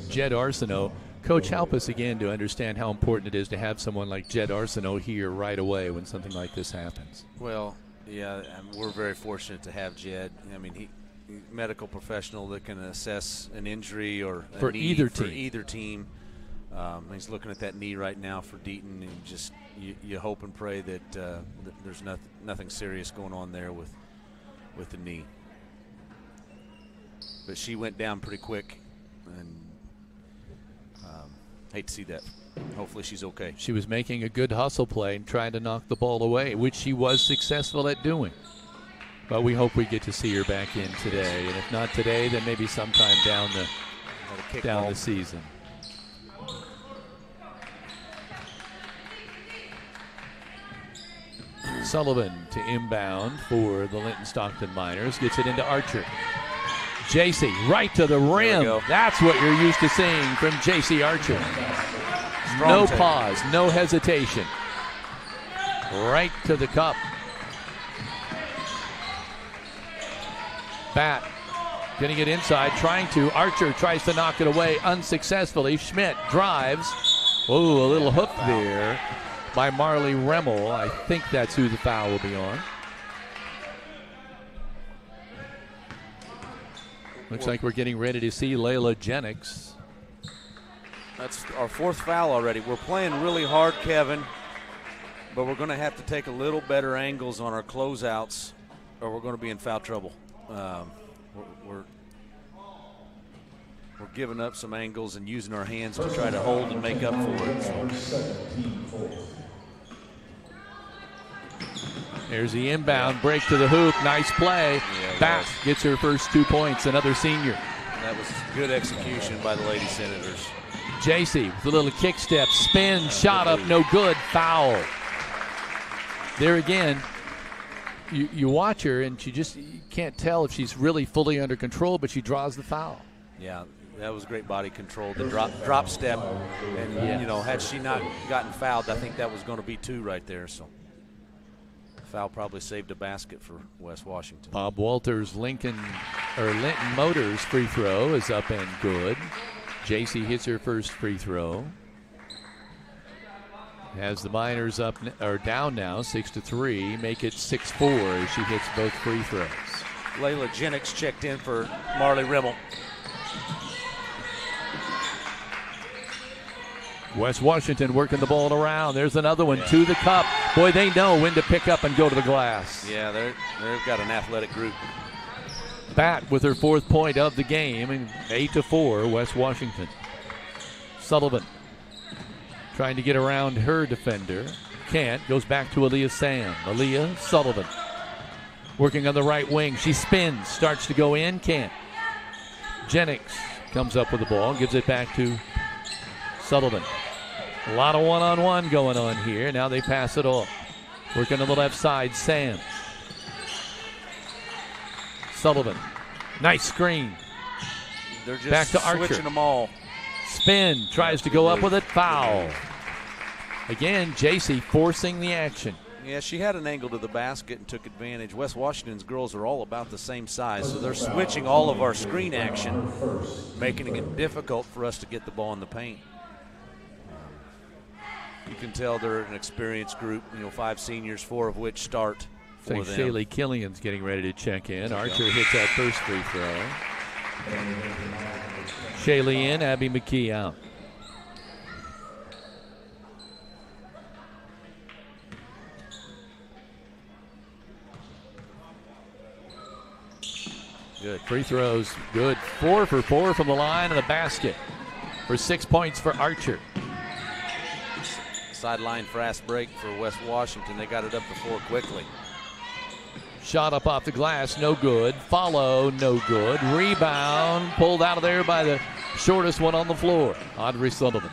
Jed Arsenault. Coach, help us again to understand how important it is to have someone like Jed Arsenault here right away when something like this happens. Well, yeah, we're very fortunate to have Jed. I mean, he's a medical professional that can assess an injury or a for knee either for team. either team. He's looking at that knee right now for Deaton, and just you hope and pray that there's nothing serious going on there with the knee. But she went down pretty quick, and hate to see that. Hopefully she's okay. She was making a good hustle play and trying to knock the ball away, which she was successful at doing. But we hope we get to see her back in today. And if not today, then maybe sometime down the season. Sullivan to inbound for the Linton-Stockton Miners. Gets it into Archer. JC right to the rim. That's what you're used to seeing from JC Archer. No pause, no hesitation. Right to the cup. Bat getting it inside, trying to. Archer tries to knock it away unsuccessfully. Schmidt drives. Oh, a little hook there. by Marley Remmel. I think that's who the foul will be on. Looks like we're getting ready to see Layla Jennings. That's our 4th foul already. We're playing really hard, Kevin, but we're going to have to take a little better angles on our closeouts or we're going to be in foul trouble. We're giving up some angles and using our hands to try to hold and make up for it. So. There's the inbound, break to the hoop, nice play. Yeah, Back gets her first 2 points, another senior. That was good execution by the Lady Senators. JC with a little kick step, spin, shot up, no good, foul. There again, you watch her and you can't tell if she's really fully under control, but she draws the foul. Yeah, that was great body control. The drop step, and had she not gotten fouled, I think that was going to be 2 right there. So foul probably saved a basket for West Washington. Bob Walters' Linton Motors free throw is up and good. JC hits her first free throw. Has the Miners down now, 6-3. Make it 6-4 as she hits both free throws. Layla Jennings checked in for Marley Remmel. West Washington working the ball around. There's another one to the cup. Boy, they know when to pick up and go to the glass. Yeah, they've got an athletic group. Bat with her 4th point of the game, and 8-4, West Washington. Sullivan trying to get around her defender. Can't. Goes back to Aaliyah Sam. Aaliyah Sullivan working on the right wing. She spins. Starts to go in. Can't. Jennings comes up with the ball. Gives it back to Sullivan. A lot of one-on-one going on here. Now they pass it off. Working on the left side. Sam. Sullivan. Nice screen. They're just back to Archer. Switching them all. Spin. Tries to go up with it. Foul. Again, JC forcing the action. Yeah, she had an angle to the basket and took advantage. West Washington's girls are all about the same size, so they're switching all of our screen action, making it difficult for us to get the ball in the paint. You can tell they're an experienced group, 5 seniors, 4 of which start for them. Shaylee Killian's getting ready to check in. Archer hits that first free throw. Shaylee in, Abby McKee out. Good. Free throws, good. 4 for 4 from the line and the basket for 6 points for Archer. Sideline fast break for West Washington. They got it up to 4 quickly. Shot up off the glass, no good. Follow, no good. Rebound, pulled out of there by the shortest one on the floor, Audrey Sullivan.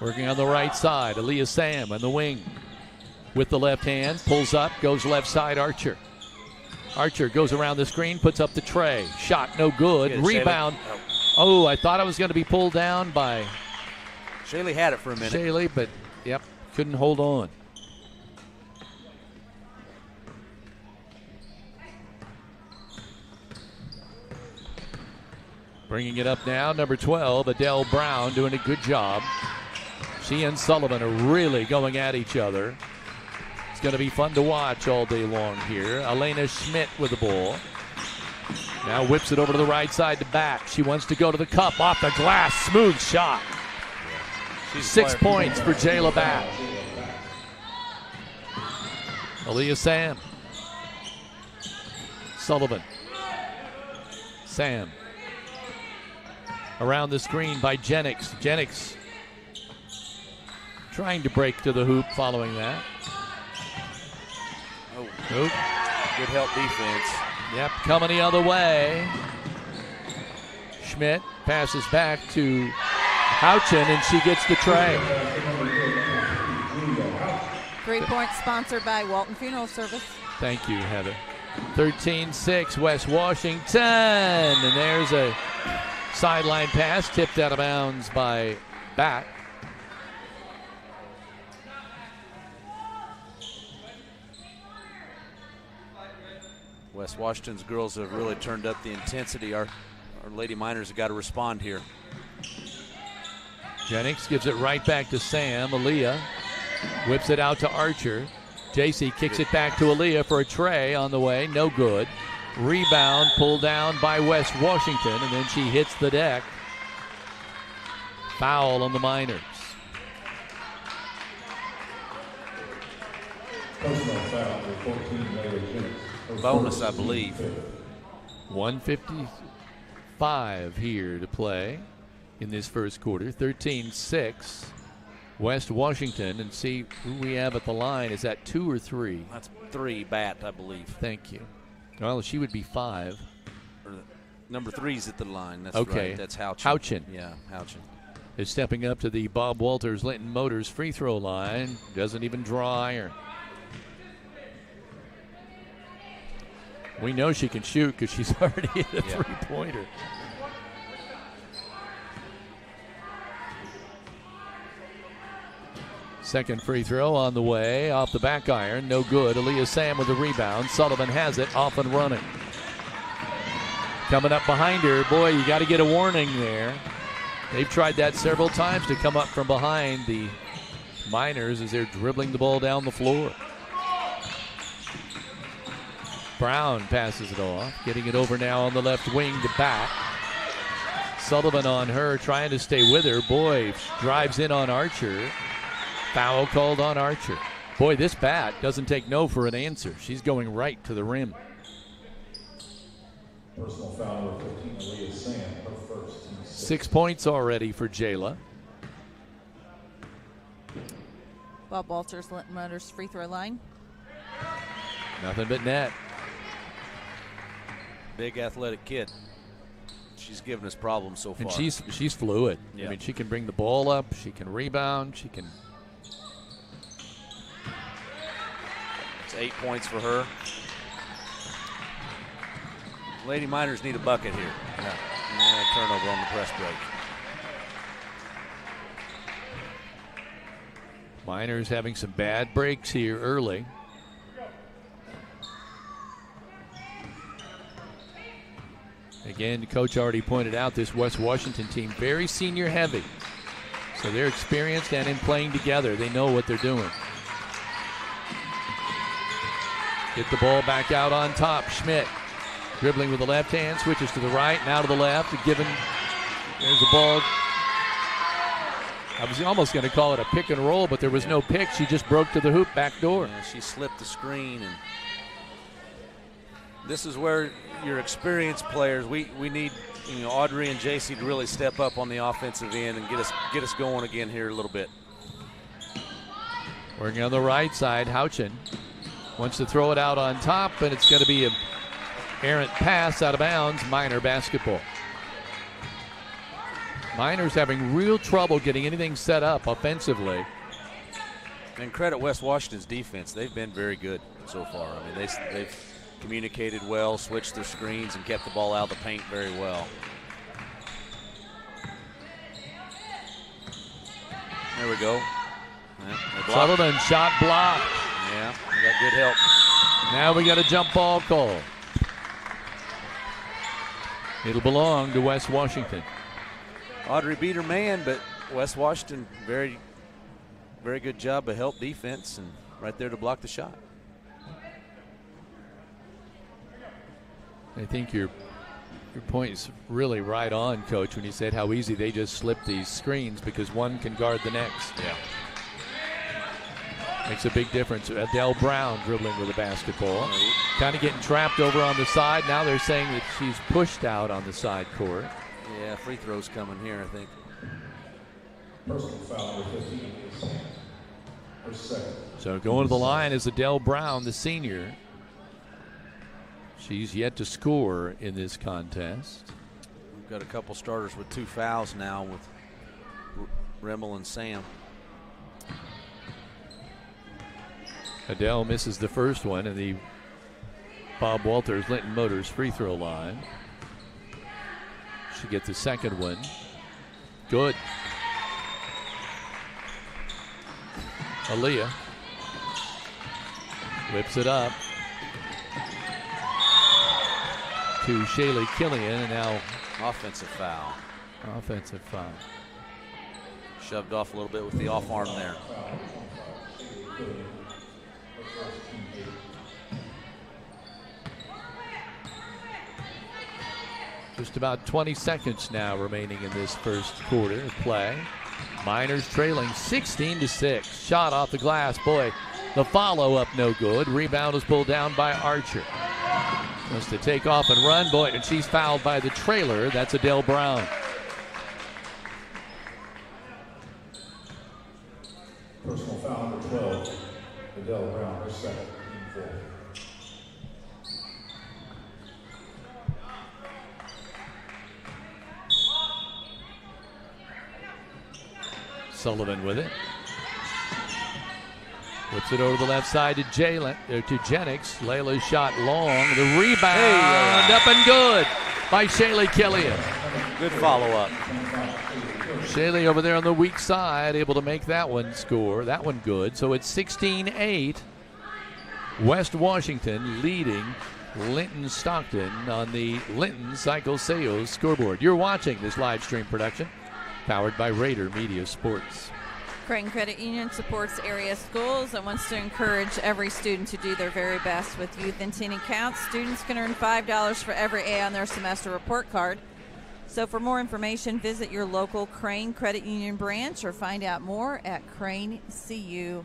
Working on the right side, Aaliyah Sam on the wing. With the left hand, pulls up, goes left side, Archer. Archer goes around the screen, puts up the tray. Shot, no good. Rebound. Oh, I thought I was going to be pulled down by Shaylee had it for a minute. Shaylee, but, couldn't hold on. Bringing it up now, number 12, Adele Brown, doing a good job. She and Sullivan are really going at each other. It's going to be fun to watch all day long here. Elena Schmidt with the ball. Now whips it over to the right side to back. She wants to go to the cup, off the glass, smooth shot. 6 points for Jayla Batt. Aaliyah Sam. Sullivan. Sam. Around the screen by Jennings. Jennings trying to break to the hoop following that. Oh, good help defense. Yep, coming the other way. Schmidt passes back to Houchin, and she gets the tray. 3 points sponsored by Walton Funeral Service. Thank you, Heather. 13-6, West Washington. And there's a sideline pass tipped out of bounds by Batt. West Washington's girls have really turned up the intensity. Our Lady Miners have got to respond here. Jennings gives it right back to Sam. Aaliyah whips it out to Archer. JC kicks it back to Aaliyah for a tray on the way. No good. Rebound pulled down by West Washington, and then she hits the deck. Foul on the Miners. Bonus, I believe. 1:55 here to play in this first quarter. 13-6. West Washington, and see who we have at the line. Is that 2 or 3? That's 3, Bat, I believe. Thank you. Well, she would be 5. Number 3's at the line. That's okay. Right. That's Houchin. Houchin. Yeah, Houchin. Is stepping up to the Bob Walters Linton Motors free throw line. Doesn't even draw iron. We know she can shoot because she's already hit a three-pointer. Second free throw on the way, off the back iron, no good. Aaliyah Sam with the rebound. Sullivan has it, off and running. Coming up behind her, boy, you got to get a warning there. They've tried that several times to come up from behind the Miners as they're dribbling the ball down the floor. Brown passes it off, getting it over now on the left wing to Bat. Sullivan on her, trying to stay with her. Boy, drives in on Archer. Foul called on Archer. Boy, this Bat doesn't take no for an answer. She's going right to the rim. Personal foul number 15, Aaliyah Sam, her first. 6 points already for Jayla. Bob Walters, Linton Motors free throw line. Nothing but net. Big athletic kid. She's given us problems so far. And she's fluid. Yeah. I mean, she can bring the ball up. She can rebound. She can. It's 8 points for her. Lady Miners need a bucket here. Yeah. And a turnover on the press break. Miners having some bad breaks here early. Again, the coach already pointed out this West Washington team, very senior heavy. So they're experienced and in playing together. They know what they're doing. Get the ball back out on top. Schmidt dribbling with the left hand, switches to the right, now to the left. Given, there's the ball. I was almost going to call it a pick and roll, but there was no pick. She just broke to the hoop back door. Yeah, she slipped the screen, and this is where your experienced players, we need Audrey and JC to really step up on the offensive end and get us going again here a little bit. Working on the right side, Houchin wants to throw it out on top, and it's going to be an errant pass out of bounds. Miner basketball. Miners having real trouble getting anything set up offensively. And credit West Washington's defense. They've been very good so far. I mean, they've communicated well, switched their screens, and kept the ball out of the paint very well. There we go. Yeah, Sullivan shot blocked. Yeah, we got good help. Now we got a jump ball call. It'll belong to West Washington. Audrey beat her man, but West Washington, very, very good job of help defense and right there to block the shot. I think your point is really right on, Coach, when you said how easy they just slip these screens because one can guard the next. Yeah. Makes a big difference. Adele Brown dribbling with the basketball. Kind of getting trapped over on the side. Now they're saying that she's pushed out on the side court. Yeah, free throws coming here, I think. Personal foul number 15 is her second. So going to the line is Adele Brown, the senior. She's yet to score in this contest. We've got a couple starters with 2 fouls now with Rimmel and Sam. Adele misses the first one in the Bob Walters Linton Motors free throw line. She gets the second one. Good. Aaliyah whips it up to Shaylee Killian, and now offensive foul. Offensive foul. Shoved off a little bit with the off arm there. Just about 20 seconds now remaining in this first quarter of play. Miners trailing 16-6. Shot off the glass. Boy, the follow-up no good. Rebound is pulled down by Archer. Wants to take off and run. Boy, and she's fouled by the trailer. That's Adele Brown. Personal foul number 12, Adele Brown, her second, team foul. Sullivan with it. Puts it over the left side to Jennings. Layla's shot long. The rebound up and good by Shaylee Killian. Good follow-up. Shaylee over there on the weak side, able to make that one score. That one good. So it's 16-8. West Washington leading Linton-Stockton on the Linton Cycle Sales scoreboard. You're watching this live stream production powered by Rader Media Sports. Creighton Credit Union supports area schools and wants to encourage every student to do their very best with youth and teen accounts. Students can earn $5 for every A on their semester report card. So for more information, visit your local Crane Credit Union branch or find out more at cranecu.org.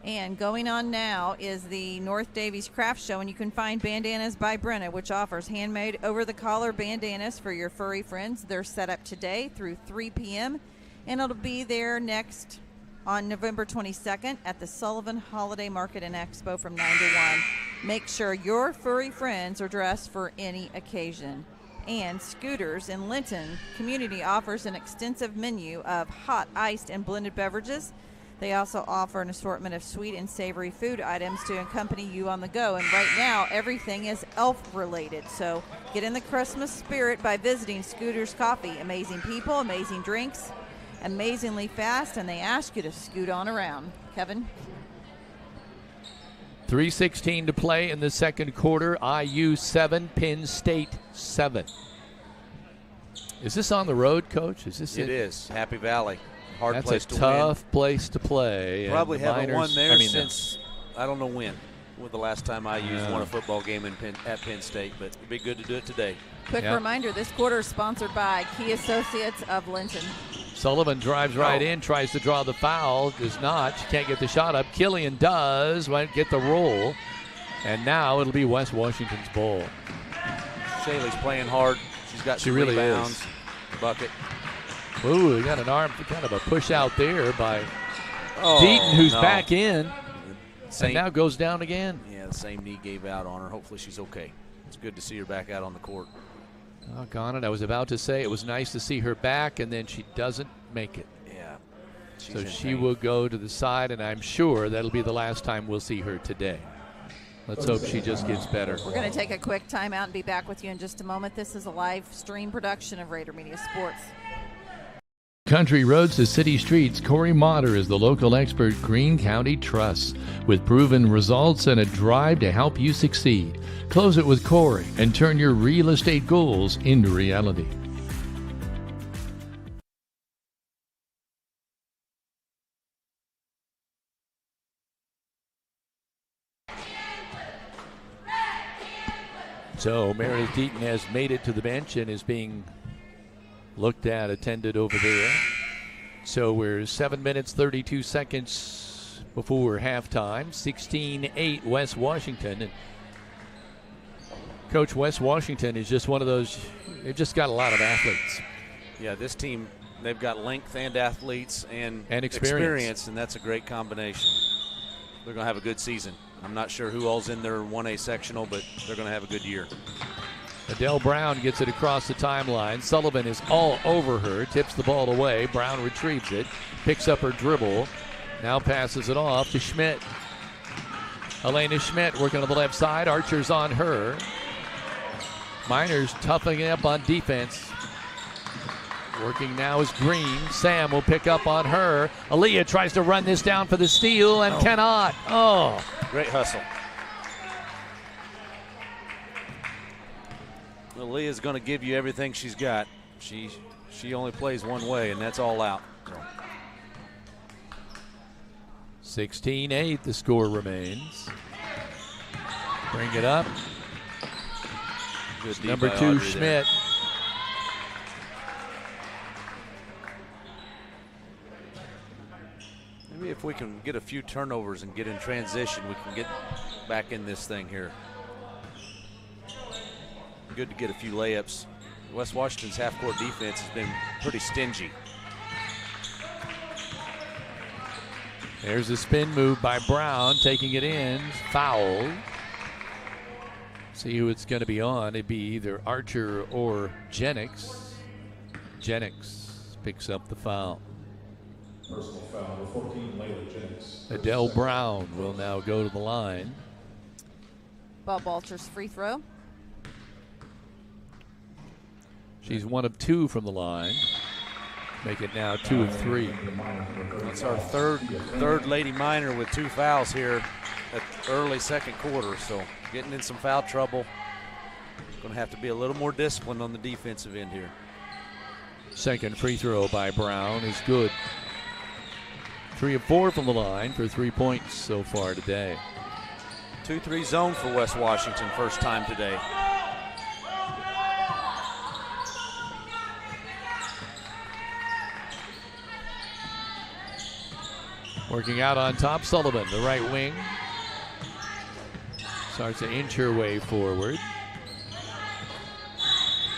And going on now is the North Davies Craft Show, and you can find Bandanas by Britton, which offers handmade over-the-collar bandanas for your furry friends. They're set up today through 3 p.m., and it'll be there next on November 22nd at the Sullivan Holiday Market and Expo from 9 to 1. Make sure your furry friends are dressed for any occasion. And Scooters in Linton Community offers an extensive menu of hot, iced, and blended beverages. They also offer an assortment of sweet and savory food items to accompany you on the go. And right now, everything is elf-related. So get in the Christmas spirit by visiting Scooters Coffee. Amazing people, amazing drinks, amazingly fast, and they ask you to scoot on around. Kevin? 3:16 to play in the second quarter. IU 7, Penn State 7. Is this on the road, Coach? Is this it? It is. Happy Valley. Hard That's place a to tough win. place to play. Probably and haven't won there Miners, since I don't know when. The last time IU's won a football game at Penn State, but it'd be good to do it today. Quick reminder, this quarter is sponsored by Key Associates of Linton. Sullivan drives right in, tries to draw the foul, does not. She can't get the shot up. Killian does, might get the roll, and now it'll be West Washington's ball. Shaylee's playing hard. She's got some really rebounds. Is. Bucket. Ooh, we got an arm, kind of a push out there by Deaton, who's back in, and now goes down again. Yeah, the same knee gave out on her. Hopefully she's okay. It's good to see her back out on the court. Doggone it. I was about to say it was nice to see her back, and then she doesn't make it. Yeah. So she will go to the side, and I'm sure that'll be the last time we'll see her today. Let's hope she just gets better. We're going to take a quick timeout and be back with you in just a moment. This is a live stream production of Rader Media Sports. Country roads to city streets, Corey Motter is the local expert Greene County trusts. With proven results and a drive to help you succeed. Close it with Corey and turn your real estate goals into reality. So Meredith Deaton has made it to the bench and is being looked at, attended over there. So we're 7 minutes, 32 seconds before halftime. 16-8 West Washington. And Coach, West Washington is just one of those, they've just got a lot of athletes. Yeah, this team, they've got length and athletes and experience, and that's a great combination. They're going to have a good season. I'm not sure who all's in their 1A sectional, but they're going to have a good year. Adele Brown gets it across the timeline. Sullivan is all over her, tips the ball away. Brown retrieves it, picks up her dribble, now passes it off to Schmidt. Elena Schmidt working on the left side. Archer's on her. Miners toughing up on defense. Working now is Green. Sam will pick up on her. Aaliyah tries to run this down for the steal and cannot. Oh. Great hustle. Aaliyah's going to give you everything she's got. She She only plays one way, and that's all out. 16-8, the score remains. Bring it up. Good Number 2, Schmidt. There. Maybe if we can get a few turnovers and get in transition, we can get back in this thing here. Good to get a few layups. West Washington's half-court defense has been pretty stingy. There's a spin move by Brown, taking it in, foul. See who it's going to be on. It'd be either Archer or Jennings. Jennings picks up the foul. Personal foul number 14, Layla Jennings. Adele Brown will now go to the line. Bob Walters free throw. She's 1 of 2 from the line. Make it now 2 of 3. That's our third Lady Miner with 2 fouls here at early second quarter. So getting in some foul trouble. Going to have to be a little more disciplined on the defensive end here. Second free throw by Brown is good. 3 of 4 from the line for 3 points so far today. 2-3 zone for West Washington, first time today. Working out on top, Sullivan, the right wing. Starts to inch her way forward.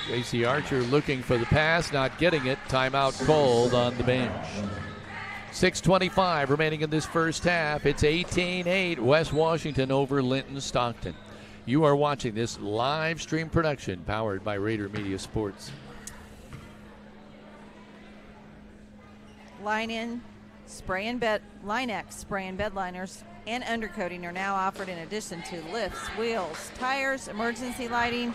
J.C. Archer looking for the pass, not getting it. Timeout called on the bench. 6:25 remaining in this first half. It's 18-8, West Washington over Linton-Stockton. You are watching this live stream production powered by Rader Media Sports. Line-X spray and bed liners and undercoating are now offered in addition to lifts, wheels, tires, emergency lighting,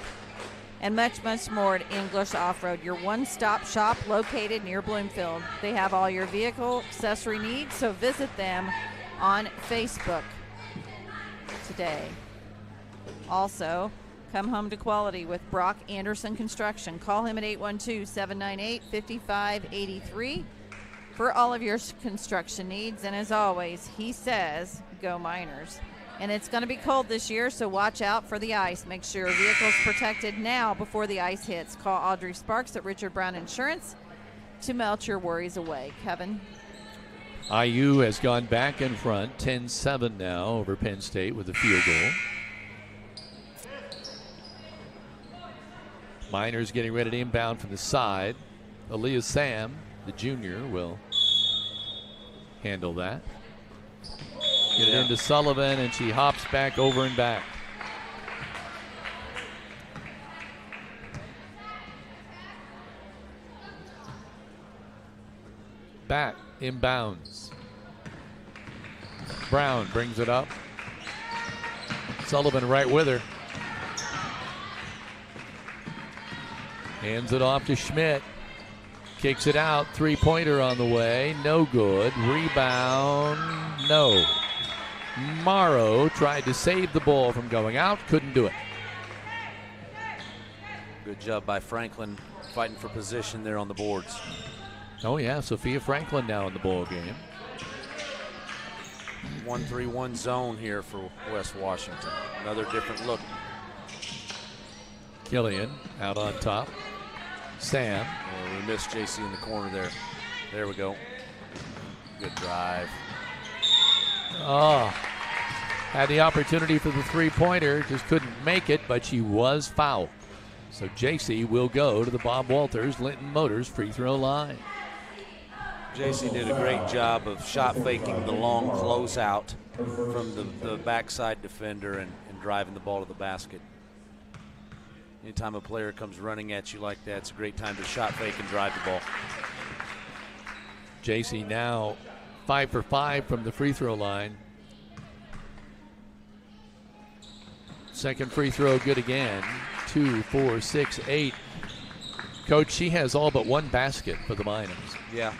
and much, much more at English Off-Road, your one-stop shop located near Bloomfield. They have all your vehicle accessory needs, so visit them on Facebook today. Also, come home to quality with Brock Anderson Construction. Call him at 812-798-5583 for all of your construction needs. And as always, he says, go Miners. And it's going to be cold this year, so watch out for the ice. Make sure your vehicle's protected now before the ice hits. Call Audrey Sparks at Richard Brown Insurance to melt your worries away. Kevin? IU has gone back in front, 10-7 now over Penn State with a field goal. Miners getting ready to inbound from the side. Aaliyah Sam, the junior, will handle that. Get it into Sullivan, and she hops back over and back. Back, inbounds. Brown brings it up. Sullivan right with her. Hands it off to Schmidt. Kicks it out. Three-pointer on the way. No good. Rebound. No. Morrow tried to save the ball from going out. Couldn't do it. Good job by Franklin fighting for position there on the boards. Oh, yeah. Sophia Franklin now in the ball game. 1-3-1 zone here for West Washington. Another different look. Killian out on top. Sam. Oh, we missed JC in the corner there. There we go. Good drive. Oh, had the opportunity for the three-pointer, just couldn't make it, but she was fouled. So JC will go to the Bob Walters Linton Motors free throw line. JC did a great job of shot faking the long closeout from the backside defender and driving the ball to the basket. Anytime a player comes running at you like that, it's a great time to shot fake and drive the ball. JC now 5 for 5 from the free throw line. Second free throw good again. 2, 4, 6, 8. Coach, she has all but one basket for the Miners. Yeah,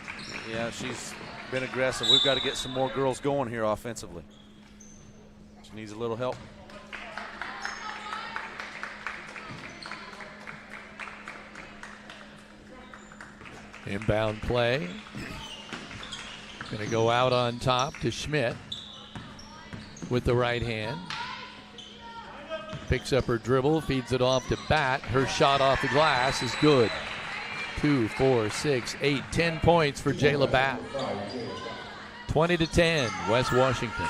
she's been aggressive. We've got to get some more girls going here offensively. She needs a little help. Inbound play. Going to go out on top to Schmidt with the right hand. Picks up her dribble, feeds it off to Bat. Her shot off the glass is good. 2, 4, 6, 8, 10 points for Jayla Bat. 20-10, West Washington.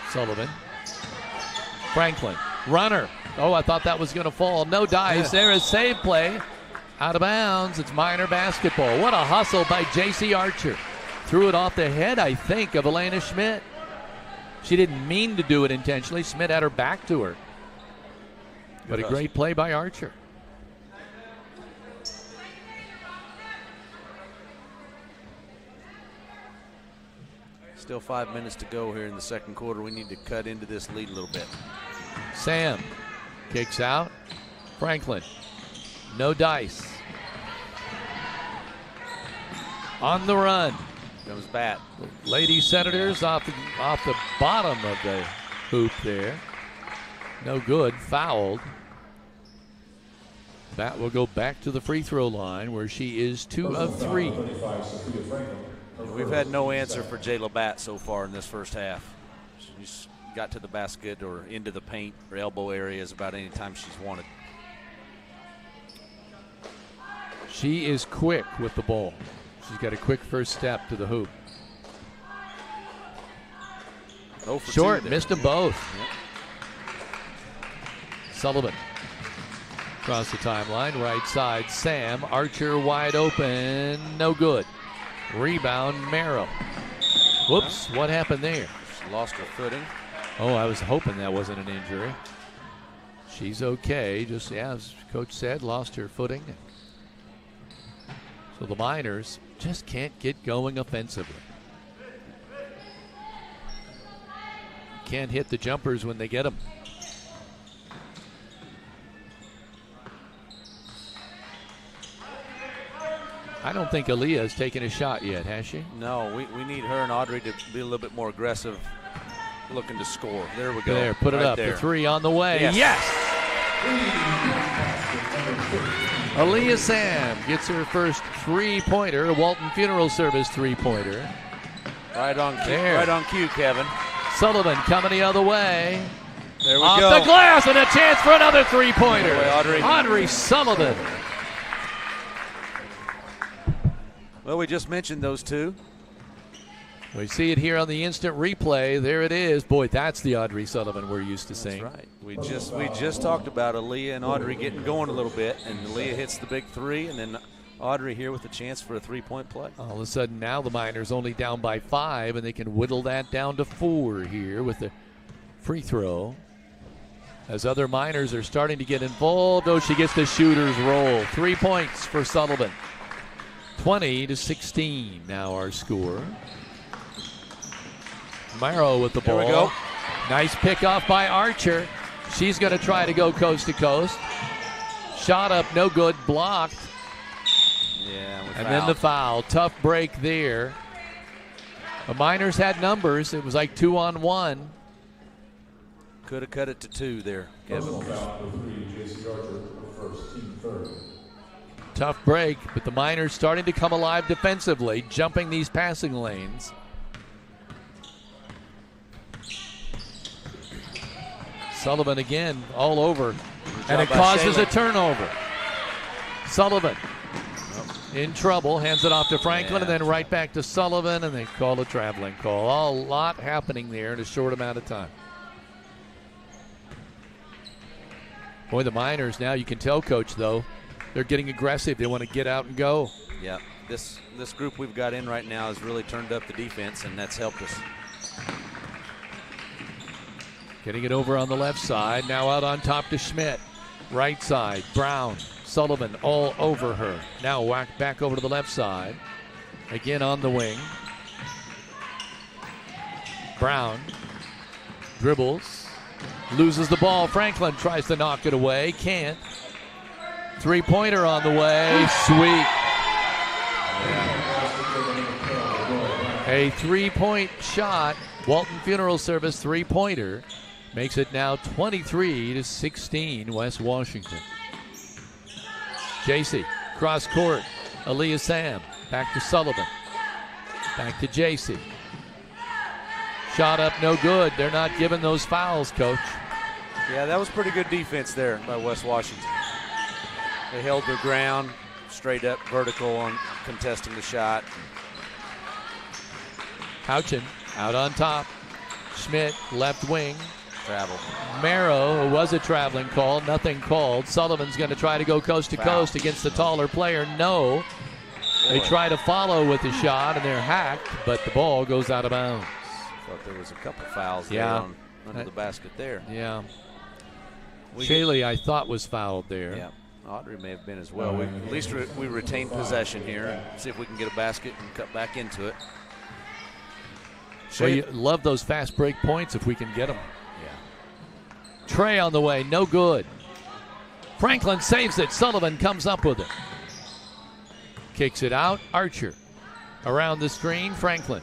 Sullivan. Franklin, runner. Oh, I thought that was going to fall. No dice. There is save play. Out of bounds. It's Minor basketball. What a hustle by J.C. Archer. Threw it off the head, I think, of Elena Schmidt. She didn't mean to do it intentionally. Schmidt had her back to her. But a great play by Archer. Still 5 minutes to go here in the second quarter. We need to cut into this lead a little bit. Sam kicks out. Franklin. No dice. On the run. Comes Bat. Lady Senators off the bottom of the hoop there. No good. Fouled. Bat will go back to the free throw line where she is 2 of 3. We've had no answer for Jayla Bat so far in this first half. She's got to the basket or into the paint or elbow areas about any time she's wanted. She is quick with the ball. She's got a quick first step to the hoop. Short, missed them both. Yep. Sullivan across the timeline, right side. Sam, Archer wide open, no good. Rebound, Merrill. Whoops, what happened there? She lost her footing. Oh, I was hoping that wasn't an injury. She's okay, just, as Coach said, lost her footing. So the Miners just can't get going offensively. Can't hit the jumpers when they get them. I don't think Aaliyah has taken a shot yet, has she? No, we need her and Audrey to be a little bit more aggressive, looking to score. There we go. There, put it right up. There. The three on the way. Yes. Aaliyah Sam gets her first three-pointer. Walton Funeral Service three-pointer. Right on cue, there. right on cue, Kevin. Sullivan coming the other way. There we Off go. the glass and a chance for another three-pointer. Audrey Sullivan. Well, we just mentioned those two. We see it here on the instant replay. There it is. Boy, that's the Audrey Sullivan we're used to seeing. That's right. We just talked about Aaliyah and Audrey getting going a little bit, and Aaliyah hits the big three, and then Audrey here with a chance for a three-point play. All of a sudden now the Miners only down by 5, and they can whittle that down to 4 here with the free throw. As other Miners are starting to get involved. Oh, she gets the shooter's roll. 3 points for Sullivan. 20-16 now our score. Morrow with the ball. There we go. Nice pick off by Archer. She's going to try to go coast to coast. Shot up, no good, blocked. Yeah, and then the foul. Tough break there. The Miners had numbers. It was like 2-on-1. Could have cut it to 2 there, Kevin. Tough break, but the Miners starting to come alive defensively, jumping these passing lanes. Sullivan again all over, and it causes a turnover. Sullivan in trouble, hands it off to Franklin, and then right back to Sullivan, and they call a traveling call. A lot happening there in a short amount of time. Boy, the Miners now, you can tell, Coach, though, they're getting aggressive. They want to get out and go. Yeah, this group we've got in right now has really turned up the defense, and that's helped us. Getting it over on the left side. Now out on top to Schmidt. Right side, Brown, Sullivan all over her. Now whacked back over to the left side. Again on the wing. Brown dribbles. Loses the ball. Franklin tries to knock it away. Can't. Three-pointer on the way. Sweet. A three-point shot. Walton Funeral Service three-pointer. Makes it now 23-16, West Washington. JC, cross court. Aaliyah Sam, back to Sullivan. Back to JC. Shot up, no good. They're not giving those fouls, Coach. Yeah, that was pretty good defense there by West Washington. They held their ground, straight up vertical on contesting the shot. Houchin out on top. Schmidt, left wing. Travel. Marrow, was a traveling call, nothing called. Sullivan's going to try to go coast to coast against the taller player. No. They try to follow with the shot, and they're hacked, but the ball goes out of bounds. Thought there was a couple fouls there under the basket there. Yeah. Shaley, I thought, was fouled there. Yeah. Audrey may have been as well. At least we retain possession here and see if we can get a basket and cut back into it. Well, you love those fast break points if we can get them. Yeah. Trey on the way, no good. Franklin saves it. Sullivan comes up with it. Kicks it out. Archer around the screen. Franklin.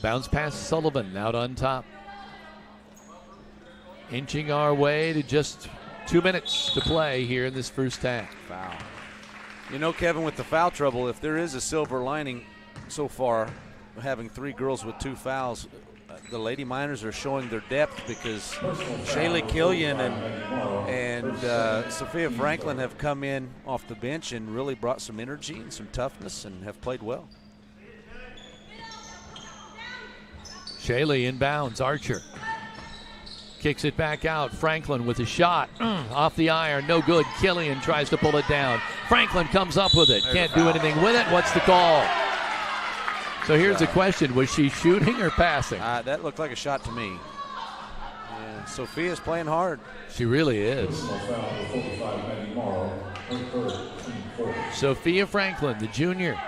Bounce past Sullivan out on top. Inching our way to just 2 minutes to play here in this first half. Foul. You know, Kevin, with the foul trouble, if there is a silver lining so far, having 3 girls with 2 fouls, the Lady Miners are showing their depth because Shaylee Killian and Sophia Franklin have come in off the bench and really brought some energy and some toughness and have played well. Shaylee inbounds. Archer kicks it back out. Franklin with a shot. Off the iron. No good. Killian tries to pull it down. Franklin comes up with it. Can't do anything with it. What's the call? So here's the question. Was she shooting or passing? That looked like a shot to me. Yeah, Sophia's playing hard. She really is. Sophia Franklin, the junior.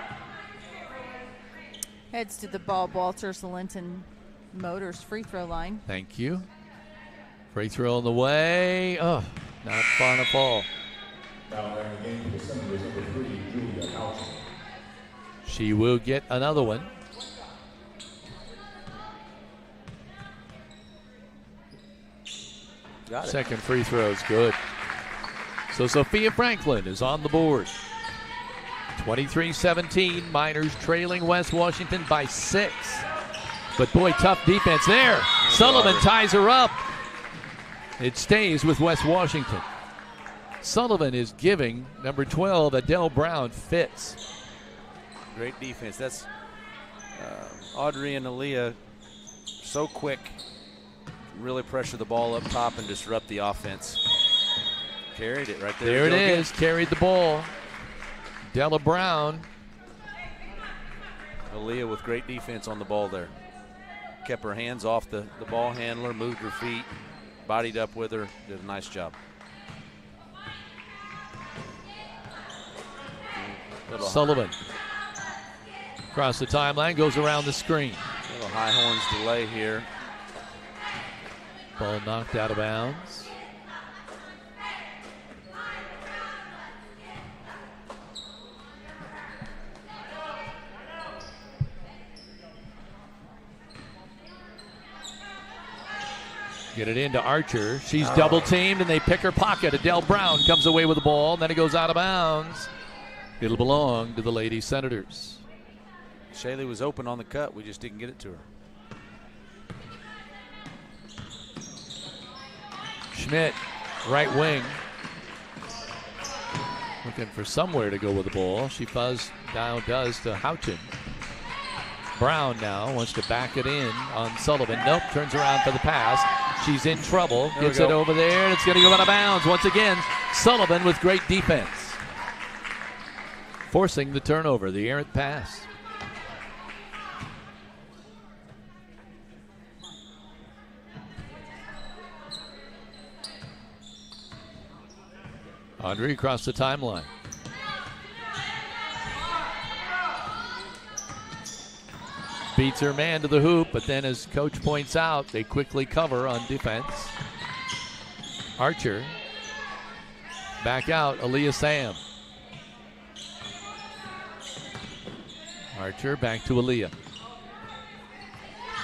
Heads to the Bob Walters Linton Motors free throw line. Thank you. Free throw on the way. Oh, not far enough fall. She will get another one. Got it. Second free throw is good. So Sophia Franklin is on the board. 23-17, Miners trailing West Washington by 6. But boy, tough defense there. Sullivan ties her up. It stays with West Washington. Sullivan is giving number 12, Adele Brown, fits. Great defense. That's Audrey and Aaliyah so quick. Really pressure the ball up top and disrupt the offense. Carried it right there. There it is. Carried the ball. Della Brown. Aaliyah with great defense on the ball there. Kept her hands off the ball handler, moved her feet, bodied up with her, did a nice job. Sullivan. Across the timeline, goes around the screen. Little high horns delay here. Ball knocked out of bounds. Get it into Archer. She's double teamed and they pick her pocket. Adele Brown comes away with the ball, and then it goes out of bounds. It'll belong to the Lady Senators. Shaylee was open on the cut. We just didn't get it to her. Schmidt, right wing. Looking for somewhere to go with the ball. She does to Houchin. Brown now wants to back it in on Sullivan. Nope, turns around for the pass. She's in trouble. Gets it over there, and it's going to go out of bounds. Once again, Sullivan with great defense. Forcing the turnover, the errant pass. Audrey across the timeline. Beats her man to the hoop, but then as coach points out, they quickly cover on defense. Archer. Back out, Aaliyah Sam. Archer back to Aaliyah.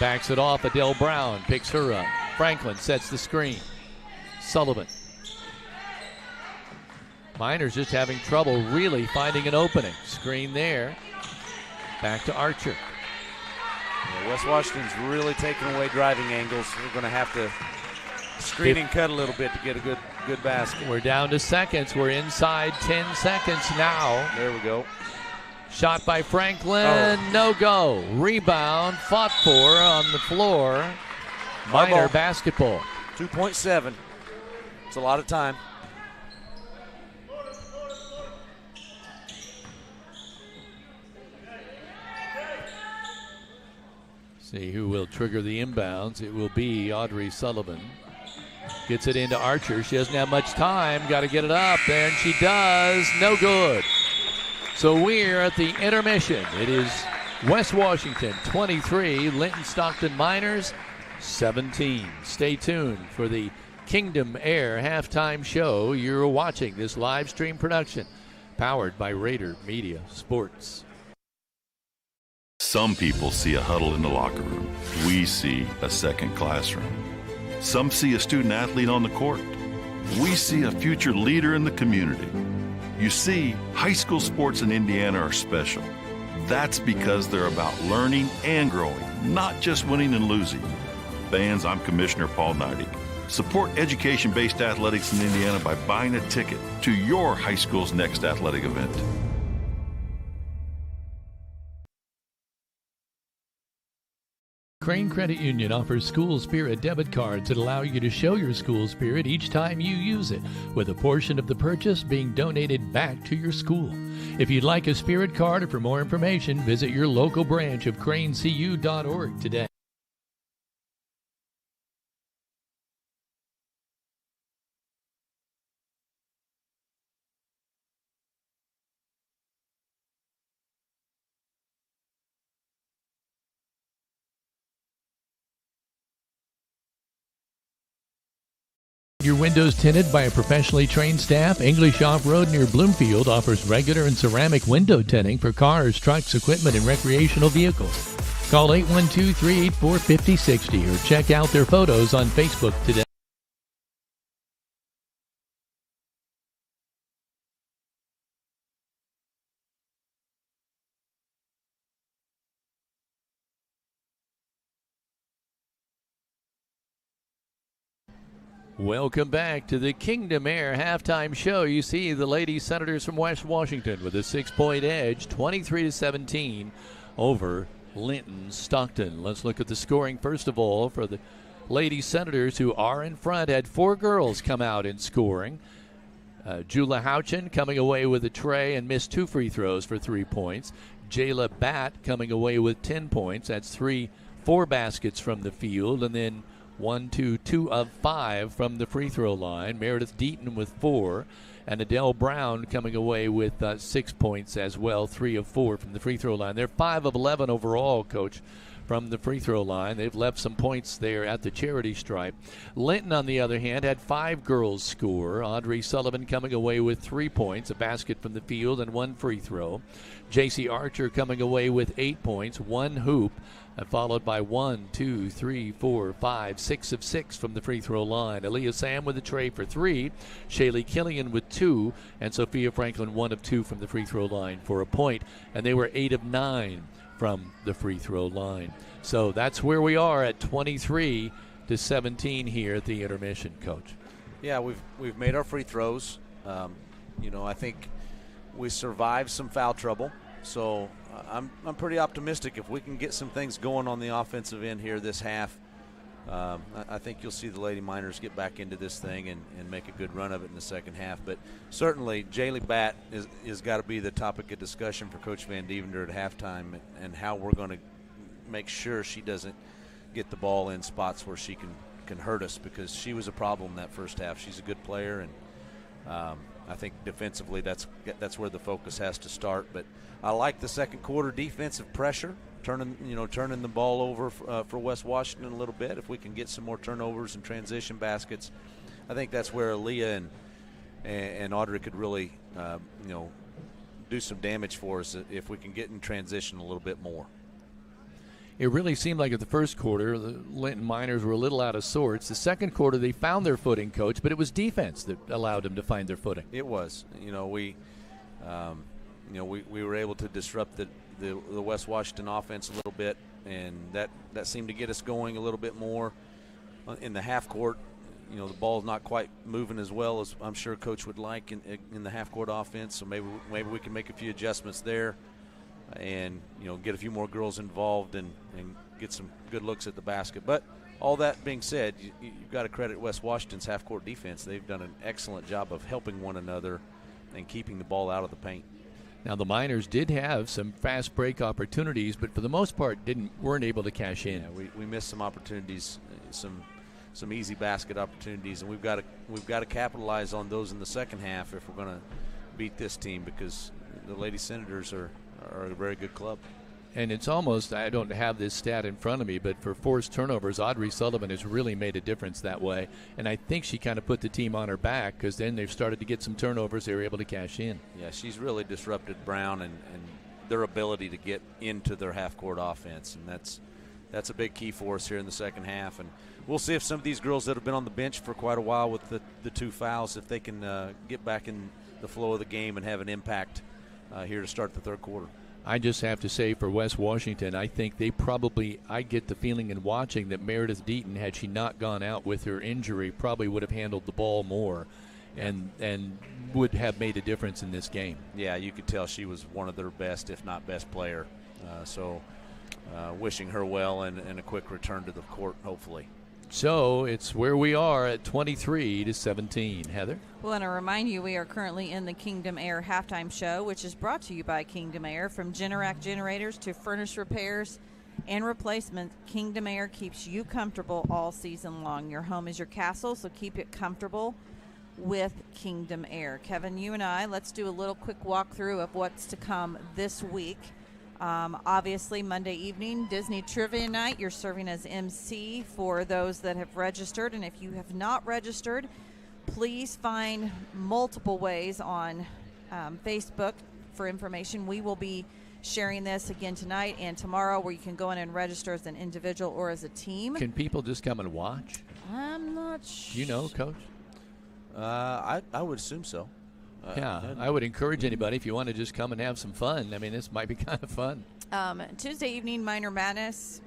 Backs it off, Adele Brown picks her up. Franklin sets the screen. Sullivan. Miners just having trouble really finding an opening. Screen there. Back to Archer. Yeah, West Washington's really taking away driving angles. We're going to have to screen and cut a little bit to get a good basket. We're down to seconds. We're inside 10 seconds now. There we go. Shot by Franklin. No go. Rebound. Fought for on the floor. Miner basketball. 2.7. It's a lot of time. See who will trigger the inbounds. It will be Audrey Sullivan. Gets it into Archer. She doesn't have much time. Got to get it up there, and she does. No good. So we're at the intermission. It is West Washington 23, Linton-Stockton Miners 17. Stay tuned for the Kingdom Air halftime show. You're watching this live stream production powered by Rader Media Sports. Some people see a huddle in the locker room. We see a second classroom. Some see a student athlete on the court. We see a future leader in the community. You see, high school sports in Indiana are special. That's because they're about learning and growing, not just winning and losing. Fans, I'm Commissioner Paul Neidig. Support education-based athletics in Indiana by buying a ticket to your high school's next athletic event. Crane Credit Union offers School Spirit debit cards that allow you to show your school spirit each time you use it, with a portion of the purchase being donated back to your school. If you'd like a Spirit card or for more information, visit your local branch of cranecu.org today. Your windows tinted by a professionally trained staff, English Off-Road near Bloomfield offers regular and ceramic window tinting for cars, trucks, equipment, and recreational vehicles. Call 812-384-5060 or check out their photos on Facebook today. Welcome back to the Kingdom Air halftime show. You see the Lady Senators from West Washington with a 6-point edge, 23-17 over Linton-Stockton. Let's look at the scoring first of all for the Lady Senators, who are in front. Had 4 girls come out in scoring. Jula Houchin coming away with a tray and missed 2 free throws for 3 points. Jayla Batt coming away with 10 points. That's 4 baskets from the field, and then 2 of 5 from the free throw line. Meredith Deaton with 4, and Adele Brown coming away with 6 points as well, 3 of 4 from the free throw line. They're 5 of 11 overall, Coach, from the free throw line. They've left some points there at the charity stripe. Linton, on the other hand, had 5 girls score. Audrey Sullivan coming away with 3 points, a basket from the field and 1 free throw. J.C. Archer coming away with 8 points, 1 hoop, followed by 1, 2, 3, 4, 5, 6 of 6 from the free throw line. Aaliyah Sam with a tray for 3, Shaylee Killian with 2, and Sophia Franklin 1 of 2 from the free throw line for a point, and they were 8 of 9 from the free throw line. So that's where we are at 23-17 here at the intermission, Coach. Yeah, we've made our free throws. I think we survived some foul trouble. So I'm pretty optimistic if we can get some things going on the offensive end here this half. I think you'll see the Lady Miners get back into this thing and make a good run of it in the second half. But certainly Jaylee Batt is got to be the topic of discussion for Coach Van Devender at halftime, and how we're going to make sure she doesn't get the ball in spots where she can hurt us, because she was a problem that first half. She's a good player, and I think defensively that's where the focus has to start. But I like the second quarter defensive pressure, turning the ball over for West Washington a little bit. If we can get some more turnovers and transition baskets, I think that's where Aaliyah and Audrey could really do some damage for us if we can get in transition a little bit more. it really seemed like at the first quarter, the Linton Miners were a little out of sorts. The second quarter, they found their footing, Coach, but it was defense that allowed them to find their footing. It was. We were able to disrupt the West Washington offense a little bit, and that seemed to get us going a little bit more in the half court. The ball's not quite moving as well as I'm sure Coach would like in the half court offense. So maybe we can make a few adjustments there, and get a few more girls involved and get some good looks at the basket. But all that being said, you've got to credit West Washington's half court defense. They've done an excellent job of helping one another and keeping the ball out of the paint. Now the Miners did have some fast break opportunities, but for the most part weren't able to cash in. Yeah, we missed some opportunities, some easy basket opportunities, and we've got to capitalize on those in the second half if we're going to beat this team, because the Lady Senators are a very good club. And it's almost, I don't have this stat in front of me, but for forced turnovers, Audrey Sullivan has really made a difference that way. And I think she kind of put the team on her back, because then they've started to get some turnovers. They were able to cash in. Yeah, she's really disrupted Brown and their ability to get into their half-court offense. And that's a big key for us here in the second half. And we'll see if some of these girls that have been on the bench for quite a while with the 2 fouls, if they can get back in the flow of the game and have an impact here to start the third quarter. I just have to say for West Washington, I think I get the feeling in watching that Meredith Deaton, had she not gone out with her injury, probably would have handled the ball more and would have made a difference in this game. Yeah, you could tell she was one of their best, if not best player. So wishing her well and a quick return to the court, hopefully. So it's where we are at 23-17. Heather? Well, and to remind you, we are currently in the Kingdom Air halftime show, which is brought to you by Kingdom Air. From Generac generators to furnace repairs and replacement, Kingdom Air keeps you comfortable all season long. Your home is your castle, so keep it comfortable with Kingdom Air. Kevin, you and I, let's do a little quick walkthrough of what's to come this week. Obviously, Monday evening, Disney Trivia Night. You're serving as MC for those that have registered. And if you have not registered, please find multiple ways on Facebook for information. We will be sharing this again tonight and tomorrow, where you can go in and register as an individual or as a team. Can people just come and watch? I'm not sure. Do you know, Coach? I would assume so. I would encourage anybody, if you want to just come and have some fun. I mean, this might be kind of fun. Tuesday evening, Minor Madness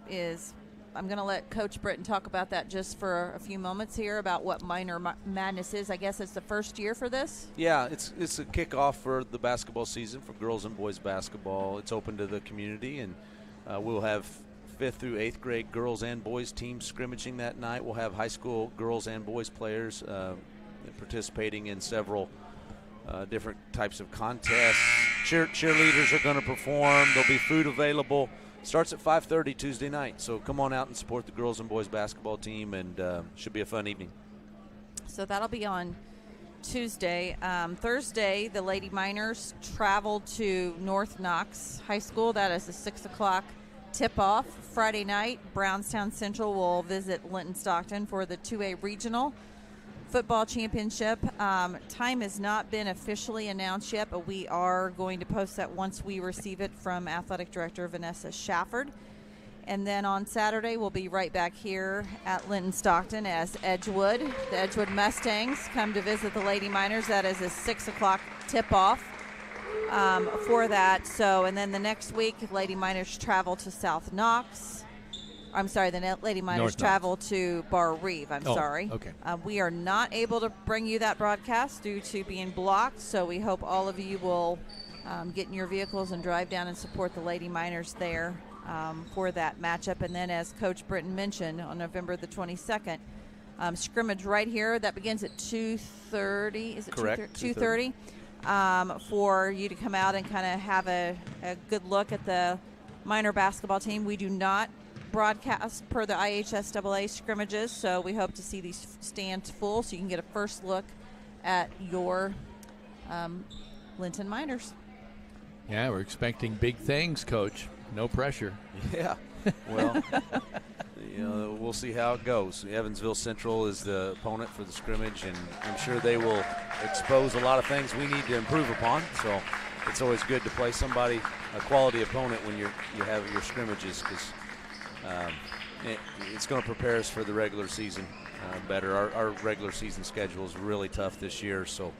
is. I'm going to let Coach Britton talk about that just for a few moments here, about what Minor Madness is. I guess it's the first year for this. Yeah, it's a kickoff for the basketball season for girls and boys basketball. It's open to the community, and we'll have 5th through 8th grade girls and boys teams scrimmaging that night. We'll have high school girls and boys players participating in several different types of contests. Cheerleaders are going to perform. There'll be food available. Starts at 5:30 Tuesday night. So come on out and support the girls and boys basketball team, and should be a fun evening. So that'll be on Tuesday. Thursday, the Lady Miners travel to North Knox High School. That is a 6 o'clock tip-off. Friday night, Brownstown Central will visit Linton-Stockton for the 2A Regional Football Championship. Time has not been officially announced yet, but we are going to post that once we receive it from Athletic Director Vanessa Shafford. And then on Saturday, we'll be right back here at Linton-Stockton as the Edgewood Mustangs come to visit the Lady Miners. That is a 6 o'clock tip-off for that. So, and then the next week, Lady Miners travel to South Knox. I'm sorry, the Lady Miners travel to Bar Reeve. Sorry. Okay. We are not able to bring you that broadcast due to being blocked, so we hope all of you will get in your vehicles and drive down and support the Lady Miners there for that matchup. And then, as Coach Britton mentioned, on November the 22nd, scrimmage right here. That begins at 2:30. Is it correct? 2:30. For you to come out and kind of have a good look at the minor basketball team. We do not broadcast per the IHSAA scrimmages, so we hope to see these stands full so you can get a first look at your Linton Miners. Yeah, we're expecting big things, Coach. No pressure. Yeah. Well, we'll see how it goes. Evansville Central is the opponent for the scrimmage, and I'm sure they will expose a lot of things we need to improve upon. So it's always good to play somebody a quality opponent when you have your scrimmages, because it's going to prepare us for the regular season better. Our regular season schedule is really tough this year, so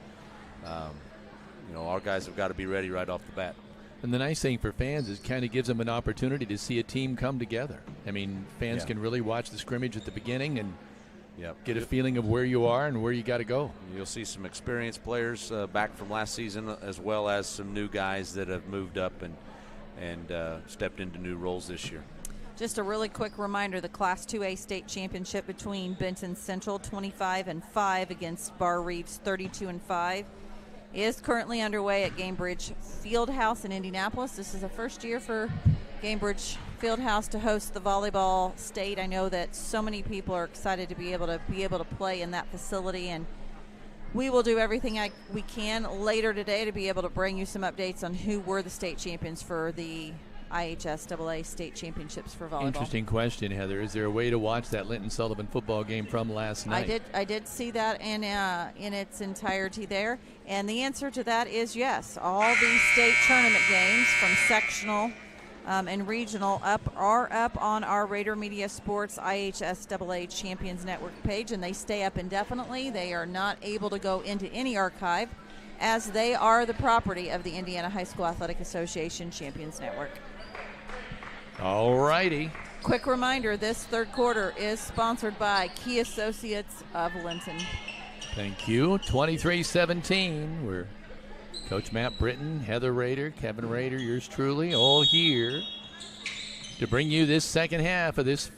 our guys have got to be ready right off the bat. And the nice thing for fans is it kind of gives them an opportunity to see a team come together. I mean, fans can really watch the scrimmage at the beginning and get a feeling of where you are and where you got to go. You'll see some experienced players back from last season, as well as some new guys that have moved up and stepped into new roles this year. Just a really quick reminder, the Class 2A state championship between Benton Central 25-5 against Bar Reeves 32-5 is currently underway at Gamebridge Fieldhouse in Indianapolis. This is the first year for Gamebridge Fieldhouse to host the volleyball state. I know that so many people are excited to be able to play in that facility, and we will do everything we can later today to be able to bring you some updates on who were the state champions for the IHSAA state championships for volleyball. Interesting question, Heather. Is there a way to watch that Linton-Sullivan football game from last night? I did see that in its entirety there, and the answer to that is yes. All the state tournament games from sectional and regional are up on our Rader Media Sports IHSAA Champions Network page, and they stay up indefinitely. They are not able to go into any archive, as they are the property of the Indiana High School Athletic Association Champions Network. All righty. Quick reminder, this third quarter is sponsored by Key Associates of Linton. Thank you. 23-17. We're Coach Matt Britton, Heather Rader, Kevin Rader, yours truly, all here to bring you this second half of this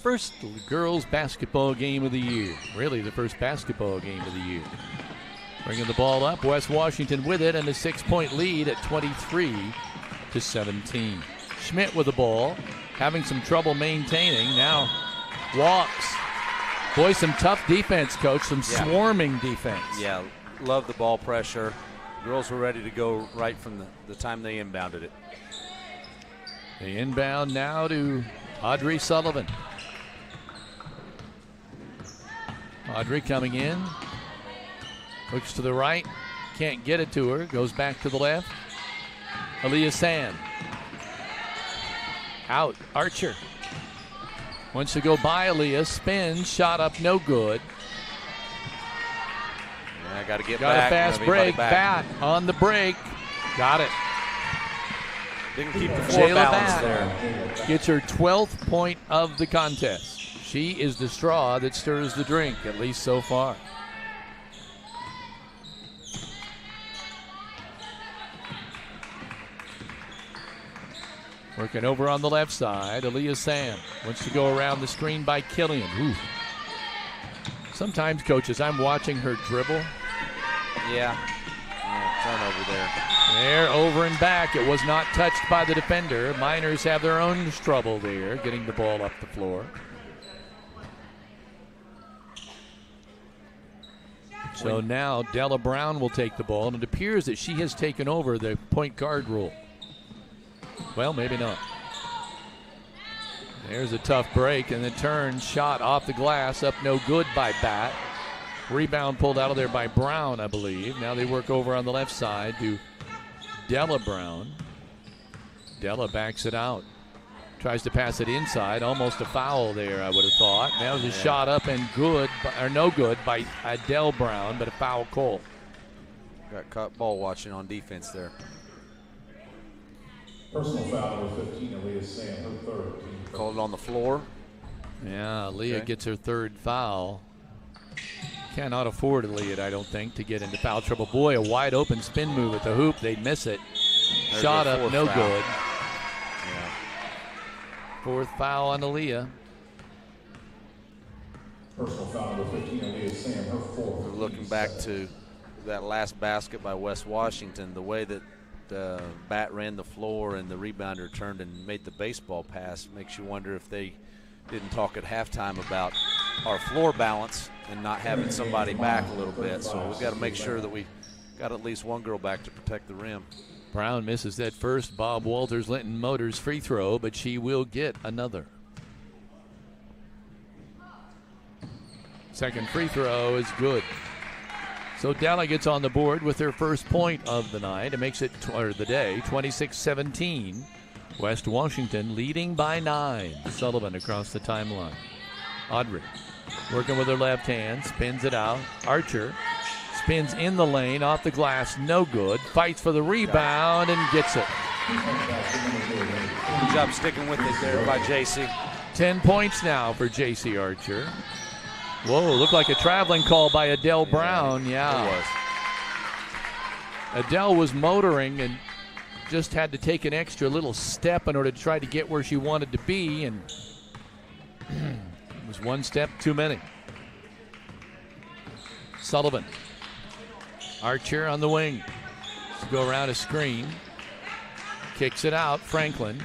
first girls basketball game of the year. Really the first basketball game of the year. Bringing the ball up, West Washington with it, and a 6-point lead at 23-17. Schmidt with the ball, having some trouble maintaining. Now walks. Boy, some tough defense, Coach, some swarming defense. Yeah, love the ball pressure. Girls were ready to go right from the time they inbounded it. The inbound now to Audrey Sullivan. Audrey coming in. Looks to the right. Can't get it to her. Goes back to the left. Aaliyah Sand. Out. Archer. Wants to go by Aaliyah. Spins. Shot up. No good. Yeah, got to get back. Got a fast break. Bat on the break. Got it. Didn't keep the floor balance there. Gets her 12th point of the contest. She is the straw that stirs the drink, at least so far. Working over on the left side, Aaliyah Sam wants to go around the screen by Killian. Ooh. Sometimes, coaches, I'm watching her dribble. Yeah, turnover there. There, over and back. It was not touched by the defender. Miners have their own trouble there, getting the ball up the floor. So now Della Brown will take the ball, and it appears that she has taken over the point guard role. Well, maybe not. There's a tough break, and the turn shot off the glass, up no good by Bat. Rebound pulled out of there by Brown, I believe. Now they work over on the left side to Della Brown. Della backs it out. Tries to pass it inside. Almost a foul there, I would have thought. Now there's a shot up and good, or no good, by Adele Brown, but a foul call. Got caught ball watching on defense there. Personal foul number 15, Aaliyah Sam, her third. Called it on the floor. Yeah, Aaliyah gets her third foul. Cannot afford Aaliyah, I don't think, to get into foul trouble. Boy, a wide open spin move at the hoop. They'd miss it. There's shot up, no foul. good. Yeah. Fourth foul on Aaliyah. Personal foul number 15, Aaliyah Sam, her fourth. We're looking back to that last basket by West Washington, the way that Bat ran the floor and the rebounder turned and made the baseball pass makes you wonder if they didn't talk at halftime about our floor balance and not having somebody back a little bit. So we've got to make sure that we got at least one girl back to protect the rim. Brown misses that first Bob Walters Linton Motors free throw, but she will get another. Second free throw is good. So Della gets on the board with her first point of the night. It makes it, or the day, 26-17. West Washington leading by 9. Sullivan across the timeline. Audrey working with her left hand, spins it out. Archer spins in the lane, off the glass, no good. Fights for the rebound and gets it. Good job sticking with it there by JC. 10 points now for JC Archer. Whoa, looked like a traveling call by Adele Brown. Yeah. It was. Adele was motoring and just had to take an extra little step in order to try to get where she wanted to be, and it was one step too many. Sullivan. Archer on the wing. Go around a screen. Kicks it out. Franklin.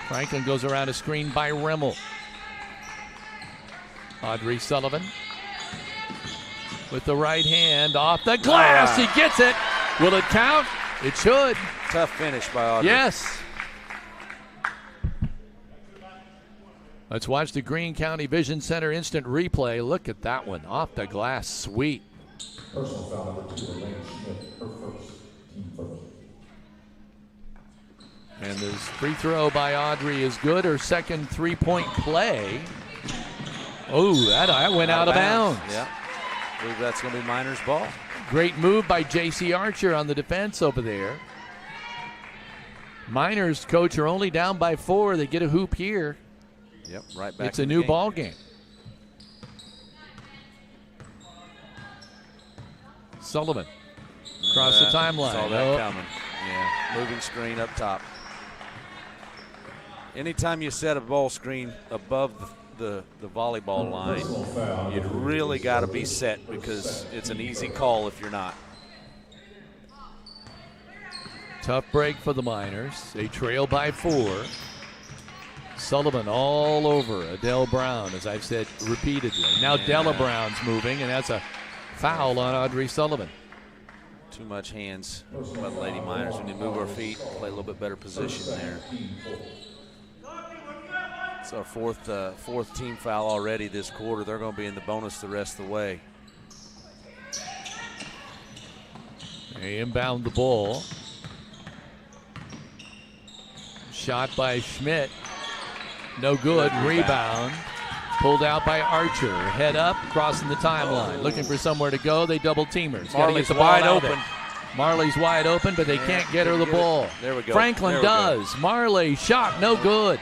Franklin goes around a screen by Rimmel. Audrey Sullivan with the right hand off the glass. He gets it. Will it count? It should. Tough finish by Audrey. Yes. Let's watch the Greene County Vision Center instant replay. Look at that one. Off the glass. Sweet. Personal foul number 2, Elaine Schmidt, her first, team first. And this free throw by Audrey is good. Her second three-point play. Oh, that went out of bounds. Yeah. I believe that's going to be Miner's ball. Great move by J.C. Archer on the defense over there. Miners, coach, are only down by 4. They get a hoop here. Yep, right back. It's a new ball game. Sullivan across the timeline. Saw that coming. Yeah, moving screen up top. Anytime you set a ball screen above the volleyball line, you've really got to be set because it's an easy call if you're not. Tough break for the Miners. They trail by 4. Sullivan all over Adele Brown, as I've said repeatedly. Now Della Brown's moving, and that's a foul on Audrey Sullivan. Too much hands by the Lady Miners. We need to move our feet, play a little bit better position there. It's our fourth team foul already this quarter. They're going to be in the bonus the rest of the way. They inbound the ball. Shot by Schmidt. No good. Rebound. Pulled out by Archer. Head up, crossing the timeline. Looking for somewhere to go. They double teamers. Marley's wide open. Marley's wide open, but they can't get her the ball. There we go. Franklin does. Marley, shot, no good.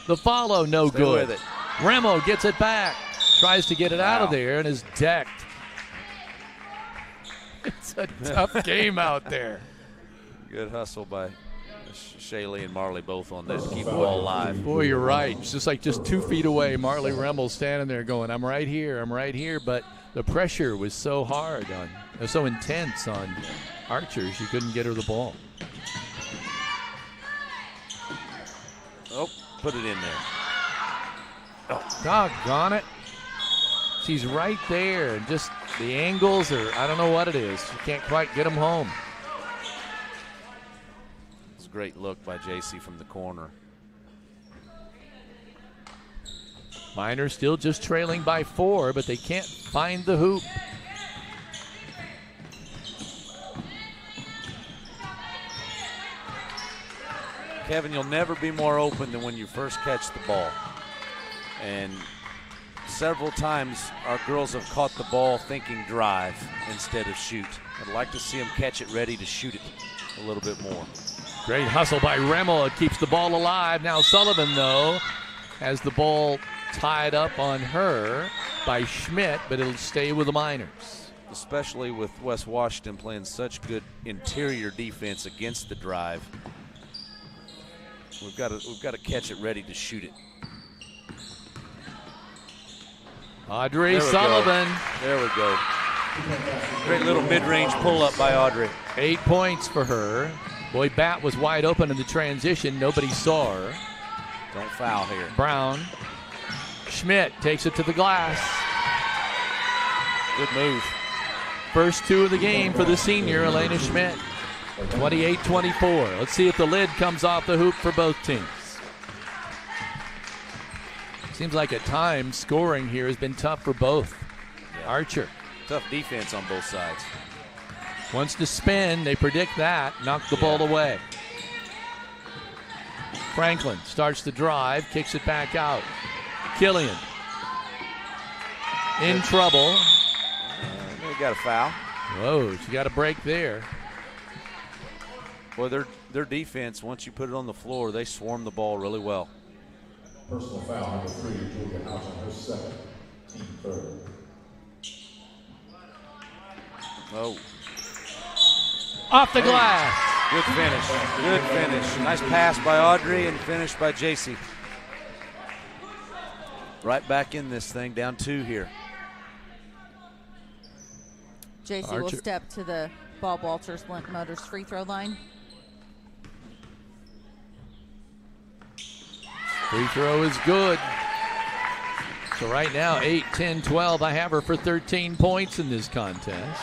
The follow, no good. With it. Remo gets it back. Tries to get it out of there and is decked. It's a tough game out there. Good hustle by Shaylee and Marley both on that to keep the ball alive. Boy, you're right. It's just like 2 feet away. Marley Remmel standing there going, I'm right here. But the pressure was so hard so intense on Archer. She couldn't get her the ball. Oh, put it in there. Oh, doggone it. She's right there. And just the angles, or I don't know what it is. She can't quite get them home. Great look by JC from the corner. Miners still just trailing by 4, but they can't find the hoop. Kevin, you'll never be more open than when you first catch the ball. And several times our girls have caught the ball thinking drive instead of shoot. I'd like to see them catch it ready to shoot it a little bit more. Great hustle by Remmel. It keeps the ball alive. Now Sullivan, though, has the ball tied up on her by Schmidt, but it'll stay with the Miners. Especially with West Washington playing such good interior defense against the drive. We've got to catch it ready to shoot it. Audrey Sullivan. There we go. Great little mid-range pull-up by Audrey. 8 points for her. Boy, Bat was wide open in the transition. Nobody saw her. Don't foul here. Brown. Schmidt takes it to the glass. Good move. First 2 of the game for the senior, Elena Schmidt. 28-24. Let's see if the lid comes off the hoop for both teams. Seems like at times scoring here has been tough for both. Yeah. Archer Tough defense on both sides. Wants to spin. They predict that. Knock the ball away. Franklin starts the drive, kicks it back out. Killian in trouble. They got a foul. Whoa, she got a break there. Well, their defense, once you put it on the floor, they swarm the ball really well. Personal foul, number 3, Julia House on her second, team third. Oh. Off the glass. Good finish. Good finish. Nice pass by Audrey and finish by JC. Right back in this thing, down 2 here. JC will step to the Bob Walters Linton Motors free throw line. Free throw is good. So right now, 8, 10, 12. I have her for 13 points in this contest.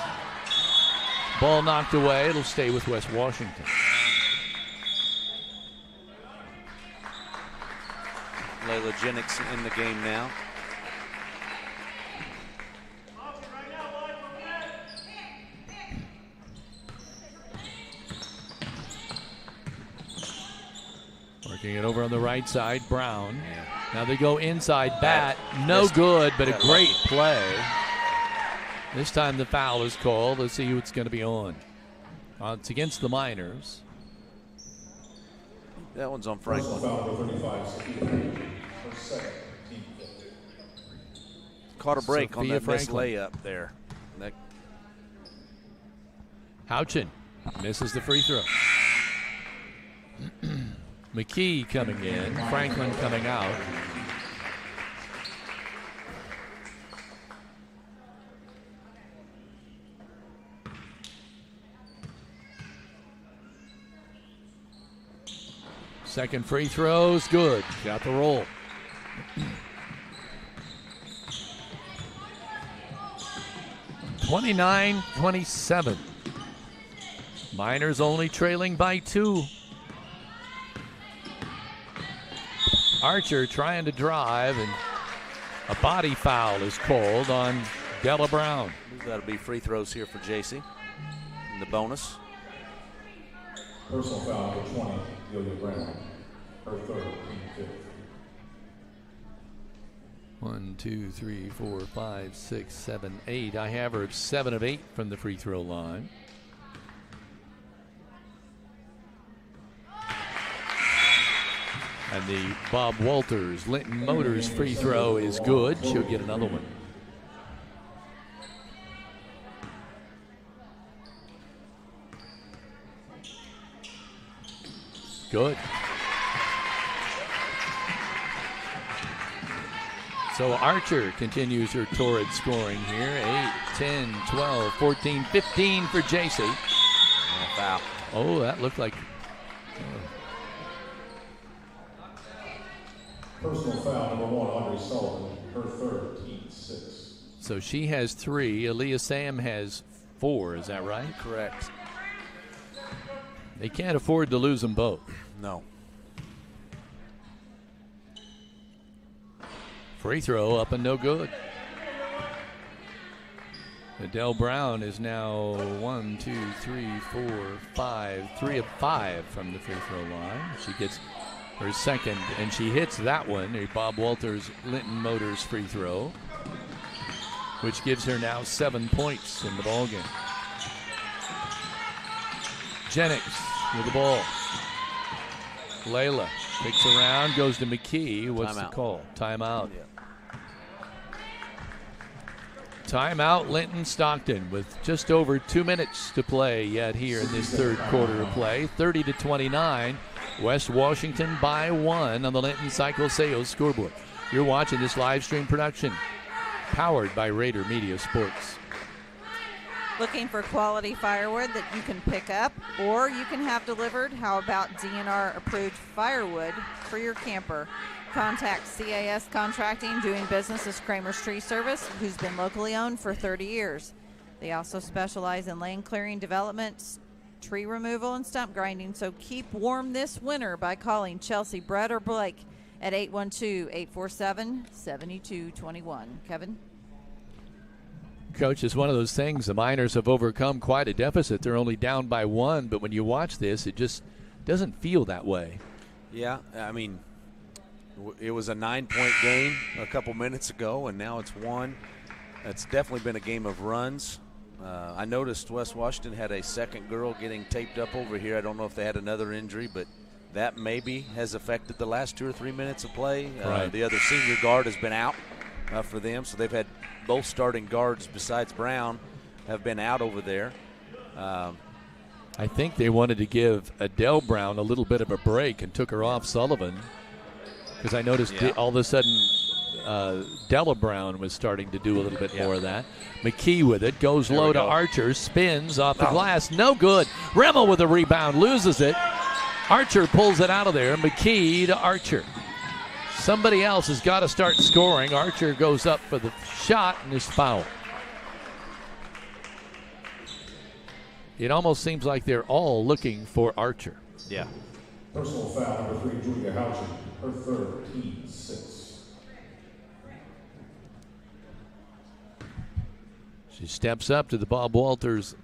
Ball knocked away. It'll stay with West Washington. Layla Jennings in the game now. Working it over on the right side, Brown. Now they go inside bat. No good, but a great play. This time the foul is called. Let's see who it's going to be on. It's against the Miners. That one's on Franklin. Caught a break on that missed layup there. Houchin misses the free throw. McKee coming in, Franklin coming out. Second free throw's good. Got the roll. (29-27). Miners only trailing by 2. Archer trying to drive, and a body foul is called on Della Brown. That'll be free throws here for JC in the bonus. Personal foul number 20, Julia Brown. Her third, team fifth. 1, 2, 3, 4, 5, 6, 7, 8. I have her at 7 of 8 from the free throw line. And the Bob Walters Linton Motors free throw is good. She'll get another one. Good. So Archer continues her torrid scoring here. 8, 10, 12, 14, 15 for JC. Foul. Oh, that looked like... Personal foul number 1, Audrey Sullivan. Her third, team 6. So she has 3. Aaliyah Sam has 4. Is that right? Correct. They can't afford to lose them both. No. Free throw up and no good. Adele Brown is now 1, 2, 3, 4, 5, 3 of 5 from the free throw line. She gets her second, and she hits that one, a Bob Walters Linton Motors free throw, which gives her now 7 points in the ballgame. Jennings with the ball. Layla takes around, goes to McKee. What's the call? Timeout. Timeout, Linton-Stockton, with just over 2 minutes to play yet here in this third quarter of play. 30-29. West Washington by 1 on the Linton Cycle Sales scoreboard. You're watching this live stream production powered by Rader Media Sports. Looking for quality firewood that you can pick up or you can have delivered? How about DNR approved firewood for your camper? Contact CAS Contracting, doing business as Kramer's Tree Service, who's been locally owned for 30 years. They also specialize in land clearing developments, tree removal, and stump grinding. So keep warm this winter by calling Chelsea, Brett, or Blake at 812-847-7221. Kevin? Coach, it's one of those things. The Miners have overcome quite a deficit. They're only down by 1, but when you watch this, it just doesn't feel that way. Yeah, I mean, it was a 9-point game a couple minutes ago, and now it's 1. It's definitely been a game of runs. I noticed West Washington had a second girl getting taped up over here. I don't know if they had another injury, but that maybe has affected the last 2 or 3 minutes of play. Right. The other senior guard has been out for them, so they've had both starting guards besides Brown have been out over there. I think they wanted to give Adele Brown a little bit of a break and took her off Sullivan, because I noticed all of a sudden Della Brown was starting to do a little bit more of that. McKee with it, goes low to Archer, spins off the glass, no good. Rimmel with a rebound, loses it. Archer pulls it out of there. McKee to Archer. Somebody else has got to start scoring. Archer goes up for the shot and is fouled. It almost seems like they're all looking for Archer. Yeah. Personal foul number 3, Julia Houchin, her third, team 6. She steps up to the Bob Walters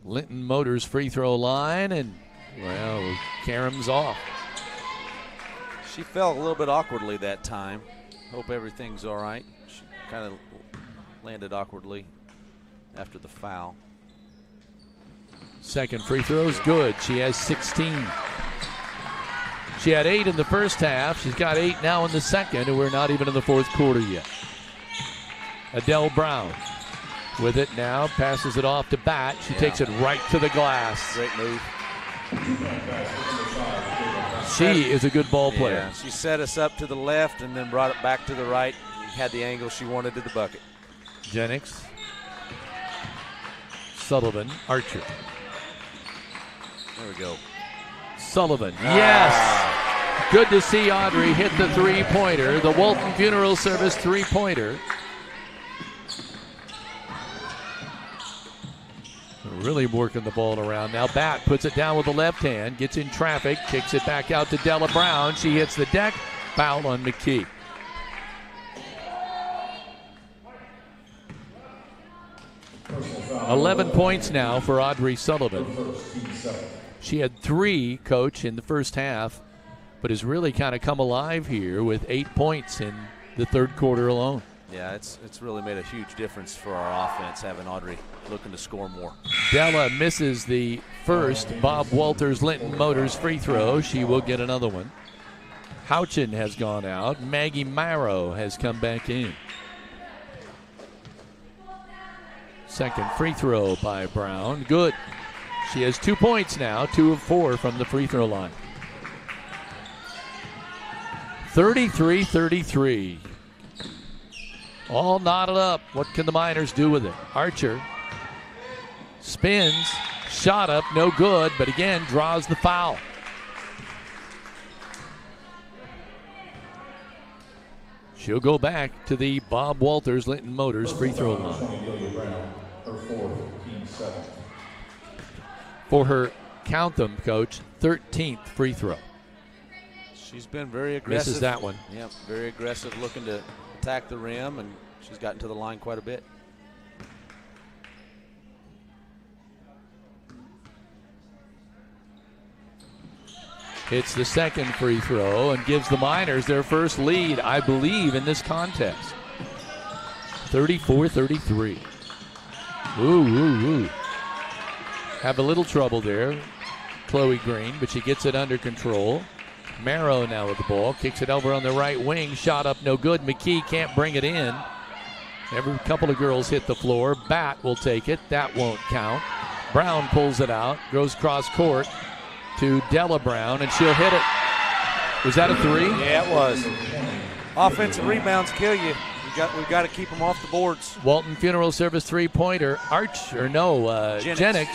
Linton Motors free throw line, and, well, Karam's off. She fell a little bit awkwardly that time. Hope everything's all right. She kind of landed awkwardly after the foul. Second free throw is good. She has 16. She had 8 in the first half. She's got 8 now in the second, and we're not even in the fourth quarter yet. Adele Brown with it now, passes it off to Bat. She takes it right to the glass. Great move. She is a good ball player. Yeah, she set us up to the left and then brought it back to the right. Had the angle she wanted to the bucket. Jennings, Sullivan, Archer. There we go. Sullivan, yes! Good to see Audrey hit the three-pointer. The Walton Funeral Service three-pointer. Really working the ball around. Now Bat puts it down with the left hand, gets in traffic, kicks it back out to Della Brown. She hits the deck, foul on McKee. Personal 11 points now for Audrey Sullivan. She had 3, Coach, in the first half, but has really kind of come alive here with 8 points in the third quarter alone. Yeah, it's really made a huge difference for our offense, having Audrey looking to score more. Della misses the first Bob Walters Linton Motors free throw. She will get another one. Houchin has gone out. Maggie Marrow has come back in. Second free throw by Brown. Good. She has 2 points now, 2 of 4 from the free throw line. 33-33. All knotted up. What can the Miners do with it? Archer spins, shot up, no good, but again draws the foul. She'll go back to the Bob Walters Linton Motors free throw line. For her, count them, Coach, 13th free throw. She's been very aggressive. Misses that one. Yep, very aggressive, looking to attack the rim, and she's gotten to the line quite a bit. Hits the second free throw and gives the Miners their first lead, I believe, in this contest. 34-33. Ooh. Have a little trouble there, Chloe Green, but she gets it under control. Marrow now with the ball, kicks it over on the right wing, shot up no good. McKee can't bring it in. Every couple of girls hit the floor. Bat will take it, that won't count. Brown pulls it out, goes cross court to Della Brown, and she'll hit it. Was that a 3? Yeah, it was. Offensive rebounds kill you. We've got to keep them off the boards. Walton Funeral Service three-pointer. Jennings.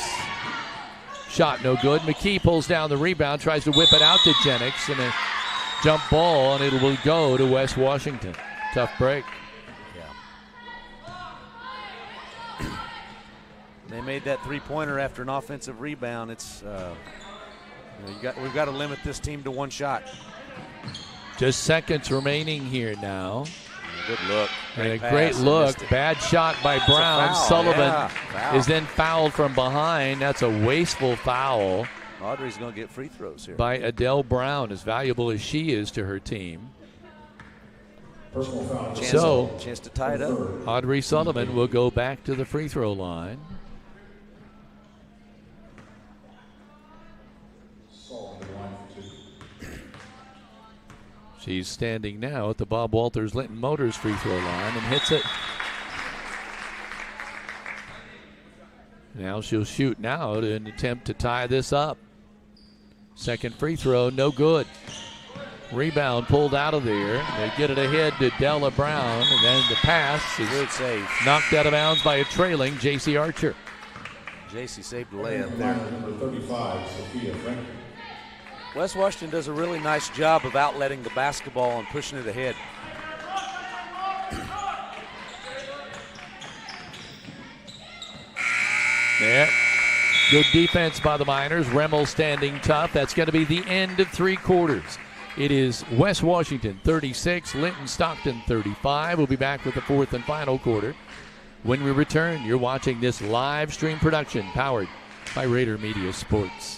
Shot no good. McKee pulls down the rebound, tries to whip it out to Jennings, and a jump ball, and it will go to West Washington. Tough break. Yeah. They made that three-pointer after an offensive rebound. It's we've got to limit this team to one shot. Just seconds remaining here now. Good look. And a great look. Bad shot by Brown. Sullivan is then fouled from behind. That's a wasteful foul. Audrey's going to get free throws here. By Adele Brown, as valuable as she is to her team. Chance to tie it up. Audrey Sullivan will go back to the free throw line. She's standing now at the Bob Walters Linton Motors free throw line and hits it. Now she'll shoot now in an attempt to tie this up. Second free throw, no good. Rebound pulled out of there. They get it ahead to Della Brown, and then the pass is knocked out of bounds by a trailing J.C. Archer. J.C. saved the layup there. Number 35, Sophia Franklin. West Washington does a really nice job of outletting the basketball and pushing it ahead. Yeah. Good defense by the Miners. Remmel standing tough. That's going to be the end of three quarters. It is West Washington 36, Linton-Stockton 35. We'll be back with the fourth and final quarter. When we return, you're watching this live stream production powered by Rader Media Sports.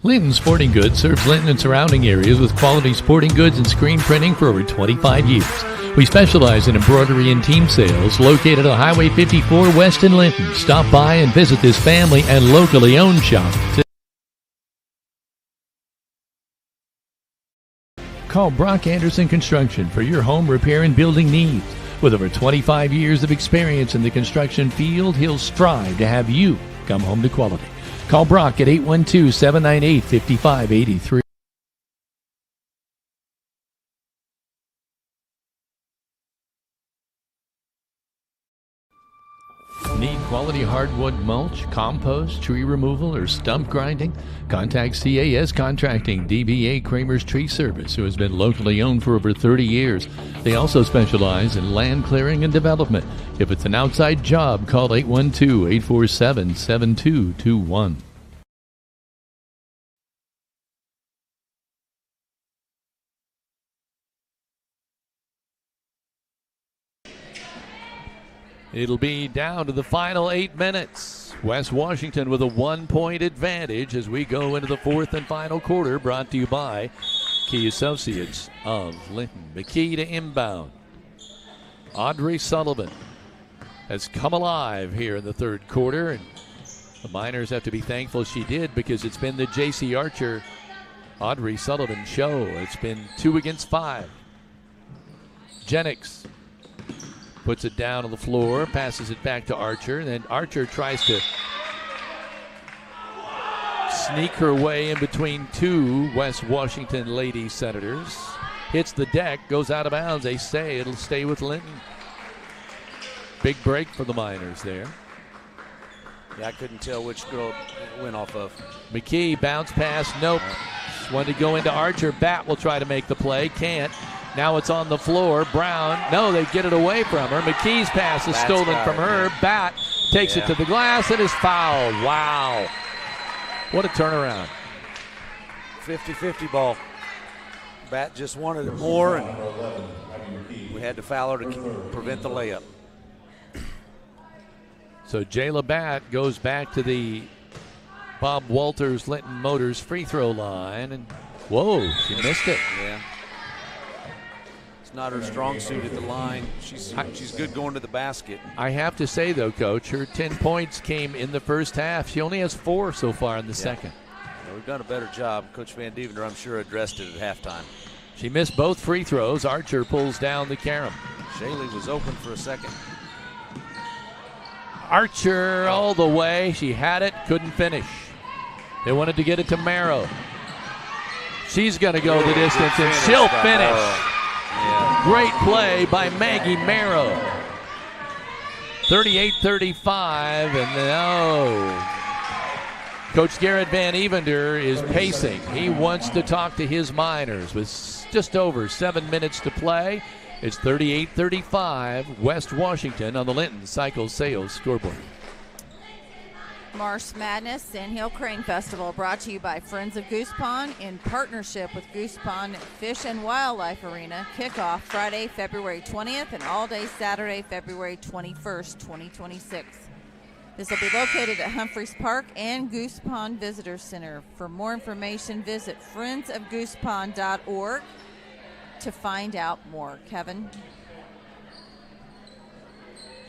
Linton Sporting Goods serves Linton and surrounding areas with quality sporting goods and screen printing for over 25 years. We specialize in embroidery and team sales located on Highway 54 west in Linton. Stop by and visit this family and locally owned shop. Call Brock Anderson Construction for your home repair and building needs. With over 25 years of experience in the construction field, he'll strive to have you come home to quality. Call Brock at 812-798-5583. Need quality hardwood mulch, compost, tree removal, or stump grinding? Contact CAS Contracting, DBA Kramer's Tree Service, who has been locally owned for over 30 years. They also specialize in land clearing and development. If it's an outside job, call 812-847-7221. It'll be down to the final 8 minutes. West Washington with a 1-point advantage as we go into the fourth and final quarter, brought to you by Key Associates of Linton. McKee to inbound. Audrey Sullivan has come alive here in the third quarter, and the Miners have to be thankful she did because it's been the J.C. Archer, Audrey Sullivan show. It's been 2 against 5. Jennings puts it down on the floor, passes it back to Archer, and then Archer tries to sneak her way in between two West Washington Lady Senators. Hits the deck, goes out of bounds. They say it'll stay with Linton. Big break for the Miners there. Yeah, I couldn't tell which girl it went off of. McKee, bounce pass, nope. Wanted to go into Archer. Bat will try to make the play, can't. Now it's on the floor. Brown, no, they get it away from her. McKee's pass is stolen from her. Bat takes it to the glass and is fouled. Wow. What a turnaround. 50-50 ball. Bat just wanted it more, and we had to foul her to prevent the layup. So Jayla Bat goes back to the Bob Walters Linton Motors free throw line, and whoa, she missed it. Yeah. It's not her strong suit at the line. She's good going to the basket. I have to say, though, Coach, her 10 points came in the first half. She only has 4 so far in the second. Yeah, we've done a better job. Coach Van Deventer, I'm sure, addressed it at halftime. She missed both free throws. Archer pulls down the carom. Shaley was open for a second. Archer all the way. She had it, couldn't finish. They wanted to get it to Marrow. She's going to go the distance, and she'll finish. Yeah. Great play by Maggie Marrow. 38-35, and Coach Garrett Van Evender is pacing. He wants to talk to his Miners with just over 7 minutes to play. It's 38-35, West Washington on the Linton Cycle Sales scoreboard. Marsh Madness Sandhill Crane Festival, brought to you by Friends of Goose Pond in partnership with Goose Pond Fish and Wildlife Arena. Kickoff Friday, February 20th and all day Saturday, February 21st, 2026. This will be located at Humphreys Park and Goose Pond Visitor Center. For more information, visit friendsofgoosepond.org to find out more. Kevin?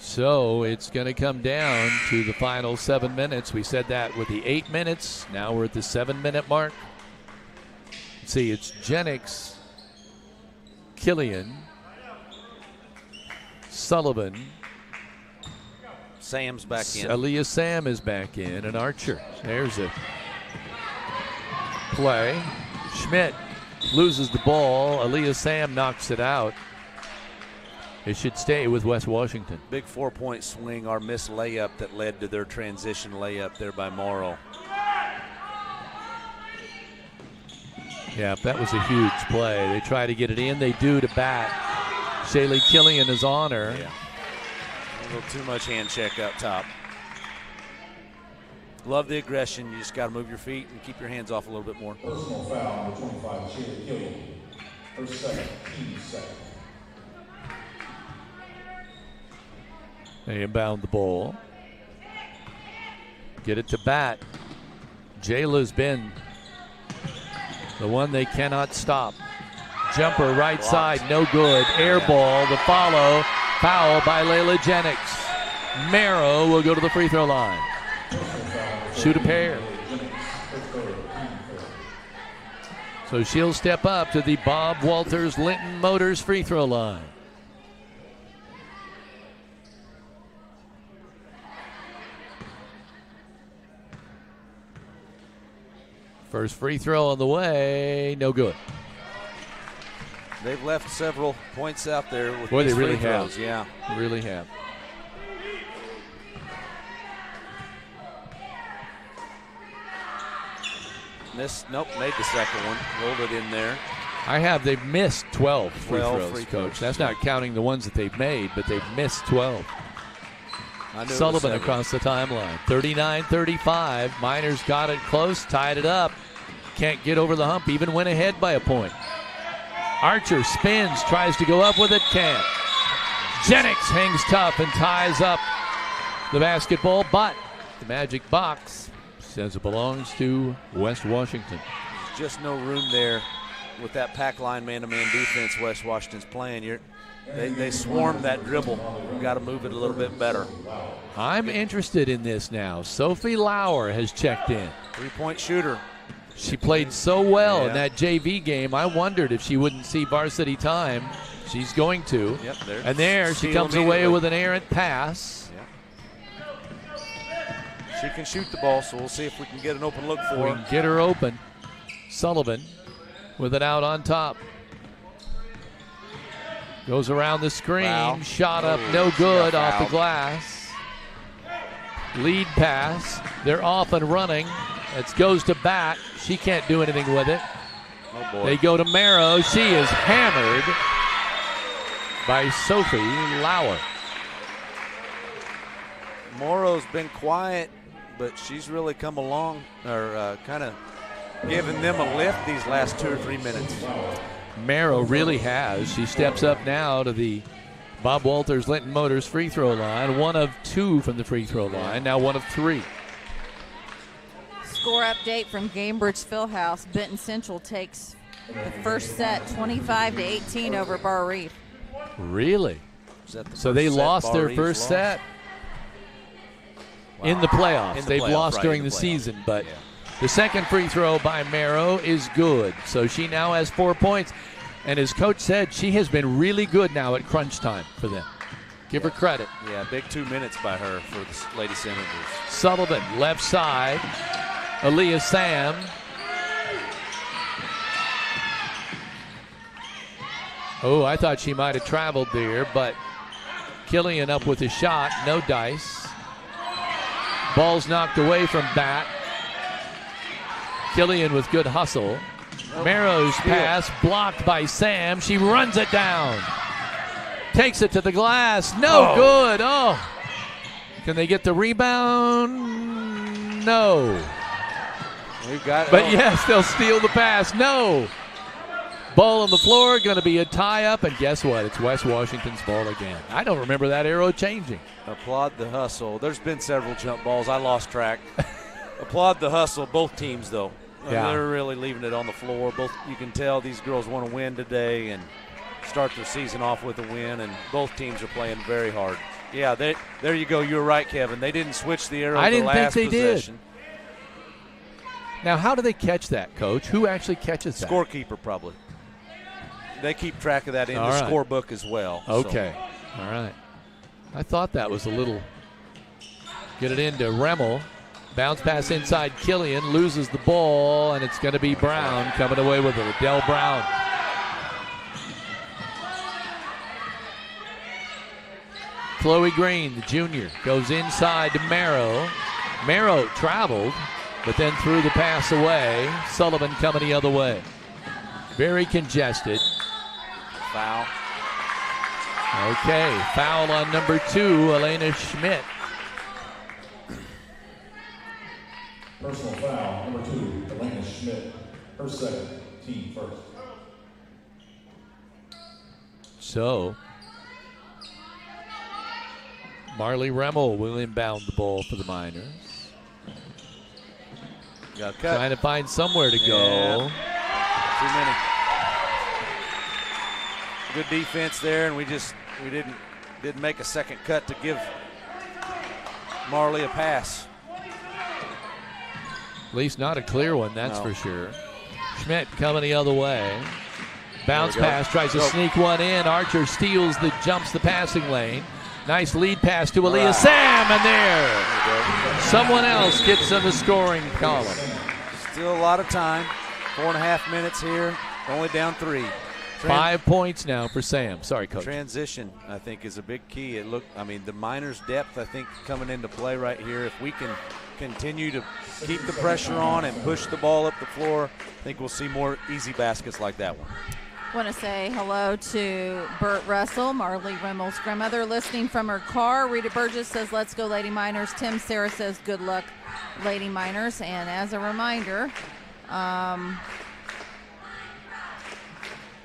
So it's going to come down to the final 7 minutes. We said that with the 8 minutes. Now we're at the 7-minute mark. Let's see, it's Jennings, Killian, Sullivan. Sam's back in. Aaliyah Sam is back in, and Archer. There's a play. Schmidt loses the ball. Aaliyah Sam knocks it out. It should stay with West Washington. Big 4-point swing, our missed layup that led to their transition layup there by Morrow. Yeah, that was a huge play. They try to get it in. They do to bat. Shaylee Killian is on her. Yeah. A little too much hand check up top. Love the aggression. You just got to move your feet and keep your hands off a little bit more. Personal foul, number 25, Shaylee Killian. Her second, team second. They inbound the ball. Get it to bat. Jayla's been the one they cannot stop. Jumper right side, no good. Air ball, the follow. Foul by Layla Jennings. Marrow will go to the free throw line. Shoot a pair. So she'll step up to the Bob Walters Linton Motors free throw line. First free throw on the way, no good. They've left several points out there with Boy, they really free throws. have. Yeah, really have. Nope, made the second one, rolled it in there. They've missed 12 free throws, free Coach. throws. That's not counting the ones that they've made, but they've missed 12. Sullivan across the timeline. 39-35. Miners got it close, tied it up. Can't get over the hump, even went ahead by a point. Archer spins, tries to go up with it, can't. Jennings hangs tough and ties up the basketball, but the magic box says it belongs to West Washington. Just no room there with that pack line man-to-man defense West Washington's playing. They swarm that dribble. We've got to move it a little bit better. I'm interested in this now. Sophie Lauer has checked in. Three-point shooter. She played so well in that JV game. I wondered if she wouldn't see varsity time. She's going to. Yep, and there she comes away with an errant pass. Yep. She can shoot the ball, so we'll see if we can get an open look for her. We can get her open. Sullivan with it out on top. Goes around the screen. Foul. Shot up, no good off the glass. Lead pass. They're off and running. It goes to bat. She can't do anything with it. Oh boy. They go to Marrow. She is hammered by Sophie Lauer. Morrow's been quiet, but she's really come along, or kind of given them a lift these last 2 or 3 minutes. Marrow really has. She steps up now to the Bob Walters Linton Motors free throw line. 1 of 2 from the free throw line. Now 1 of 3. Score update from Gamebridge Fieldhouse. Benton Central takes the first set 25-18 over Bar Reef. Really? So they lost their first set in the playoffs. They've lost during the season, but the second free throw by Marrow is good. So she now has 4 points. And as Coach said, she has been really good now at crunch time for them. Give her credit. Yeah, big 2 minutes by her for the Lady Senators. Sullivan, left side. Aaliyah Sam. Oh, I thought she might have traveled there, but Killian up with a shot. No dice. Ball's knocked away from bat. Killian with good hustle. Marrow's pass blocked by Sam. She runs it down. Takes it to the glass. No good. Oh. Can they get the rebound? No. We've got. But yes, they'll steal the pass. No. Ball on the floor, going to be a tie-up, and guess what? It's West Washington's ball again. I don't remember that arrow changing. Applaud the hustle. There's been several jump balls. I lost track. Applaud the hustle. Both teams, though. Yeah. They're really leaving it on the floor. Both, you can tell these girls want to win today and start their season off with a win, and both teams are playing very hard. Yeah, there you go. You were right, Kevin. They didn't switch the arrow I the didn't last think they possession. did. Now, how do they catch that, Coach? Who actually catches that? Scorekeeper, probably. They keep track of that in All the right. scorebook as well. Okay. So. All right. I thought that was a little. Get it into Remmel. Bounce pass inside Killian. Loses the ball, and it's going to be Brown coming away with it. Adele Brown. Chloe Green, the junior, goes inside to Merrow. Merrow traveled, but then threw the pass away. Sullivan coming the other way. Very congested. Foul. Okay, foul on number 2, Elena Schmidt. Personal foul, number 2, Elena Schmidt. Her second, team first. So, Marley Remmel will inbound the ball for the Miners. Got cut. Trying to find somewhere to go. Too many. Good defense there, and we didn't make a second cut to give Marley a pass. At least not a clear one, that's No. for sure. Schmidt coming the other way. Bounce pass, tries to sneak one in. Archer steals jumps the passing lane. Nice lead pass to Aaliyah Sam, and there someone else gets in the scoring column. Still a lot of time. 4.5 minutes here. Only down 3. 5 points now for Sam. Sorry, Coach. Transition, I think, is a big key. The Miners' depth, I think, coming into play right here. If we can continue to keep the pressure on and push the ball up the floor, I think we'll see more easy baskets like that one. Want to say hello to Bert Russell, Marley Remmel's grandmother, listening from her car. Rita Burgess says, "Let's go, Lady Miners." Tim Sarah says, "Good luck, Lady Miners." And as a reminder,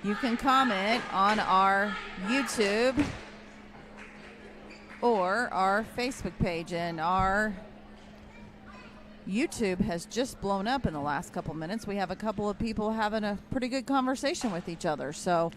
you can comment on our YouTube or our Facebook page, and our YouTube has just blown up in the last couple minutes. We have a couple of people having a pretty good conversation with each other. So,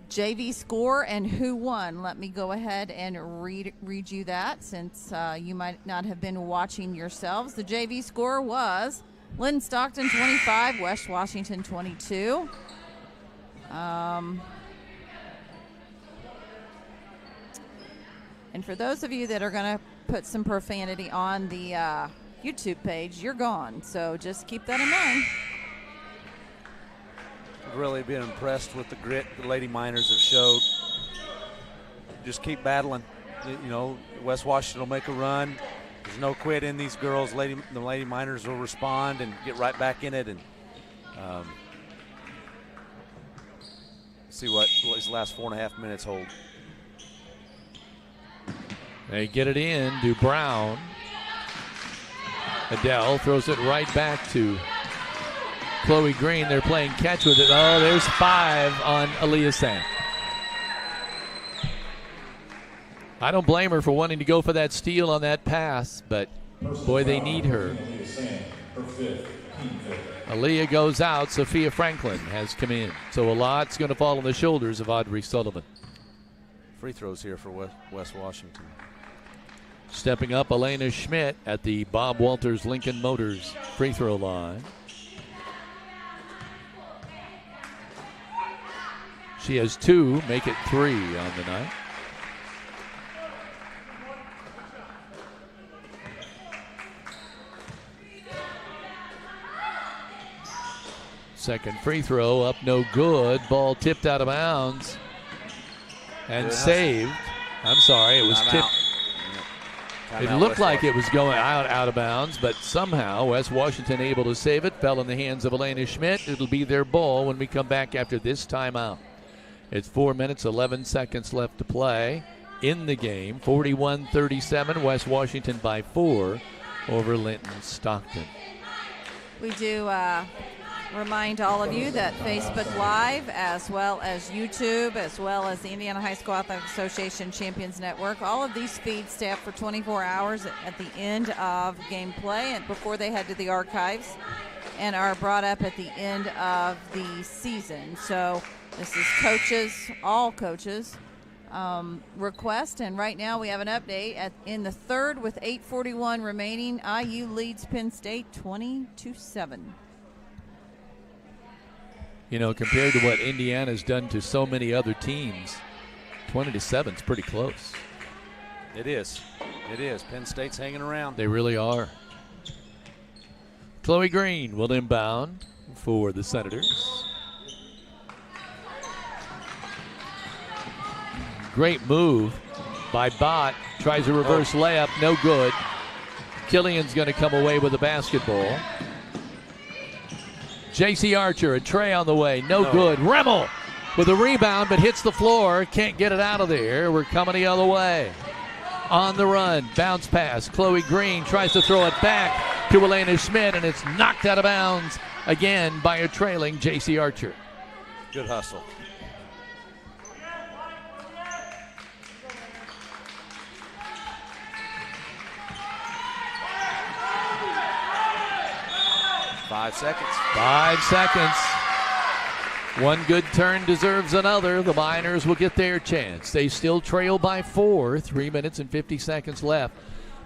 JV score and who won. Let me go ahead and read you that, since you might not have been watching yourselves. The JV score was Linton-Stockton 25, West Washington 22. And for those of you that are going to put some profanity on the YouTube page, you're gone. So just keep that in mind. I've really been impressed with the grit the Lady Miners have showed. Just keep battling. West Washington will make a run. There's no quit in these girls. The Lady Miners will respond and get right back in it. And see what his last 4.5 minutes hold. They get it in to Brown. Adele throws it right back to Chloe Green. They're playing catch with it. Oh, there's 5 on Aaliyah Sam. I don't blame her for wanting to go for that steal on that pass, but boy, they need her. Aaliyah goes out. Sophia Franklin has come in. So a lot's going to fall on the shoulders of Audrey Sullivan. Free throws here for West Washington. Stepping up, Elena Schmidt at the Bob Walters Lincoln Motors free throw line. She has 2, make it 3 on the night. Second free throw up, no good. Ball tipped out of bounds and saved. I'm sorry, it was tipped. It looked like it was going out of bounds, but somehow West Washington able to save it. Fell in the hands of Elena Schmidt. It'll be their ball when we come back after this timeout. It's 4 minutes, 11 seconds left to play. in the game. 41-37, West Washington by 4 over Linton-Stockton. We do remind all of you that Facebook Live, as well as YouTube, as well as the Indiana High School Athletic Association Champions Network, all of these feeds stay up for 24 hours at the end of gameplay and before they head to the archives, and are brought up at the end of the season. So this is coaches, all coaches, request, and right now we have an update in the third with 8:41 remaining. IU leads Penn State 20-7. You know, compared to what Indiana's done to so many other teams, 20-7 is pretty close. It is. It is. Penn State's hanging around. They really are. Chloe Green will inbound for the Senators. Great move by Bott. Tries a reverse layup. No good. Killian's going to come away with the basketball. J.C. Archer, a tray on the way. No good. Remmel with a rebound, but hits the floor. Can't get it out of there. We're coming the other way. On the run. Bounce pass. Chloe Green tries to throw it back to Elena Schmidt, and it's knocked out of bounds again by a trailing J.C. Archer. Good hustle. Five seconds. One good turn deserves another. The Miners will get their chance. They still trail by 4. 3 minutes and 50 seconds left.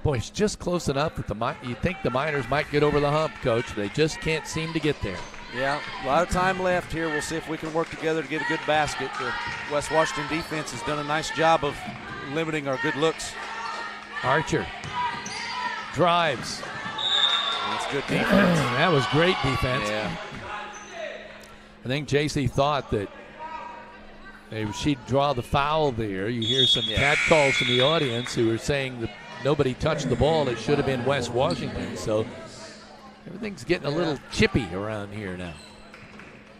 Boy, it's just close enough that you think the Miners might get over the hump, Coach. They just can't seem to get there. Yeah, a lot of time left here. We'll see if we can work together to get a good basket. The West Washington defense has done a nice job of limiting our good looks. Archer drives. That's good defense. That was great defense. Yeah. I think JC thought that she'd draw the foul there. You hear some cat calls from the audience who are saying that nobody touched the ball. It should have been West Washington. So everything's getting a little chippy around here now.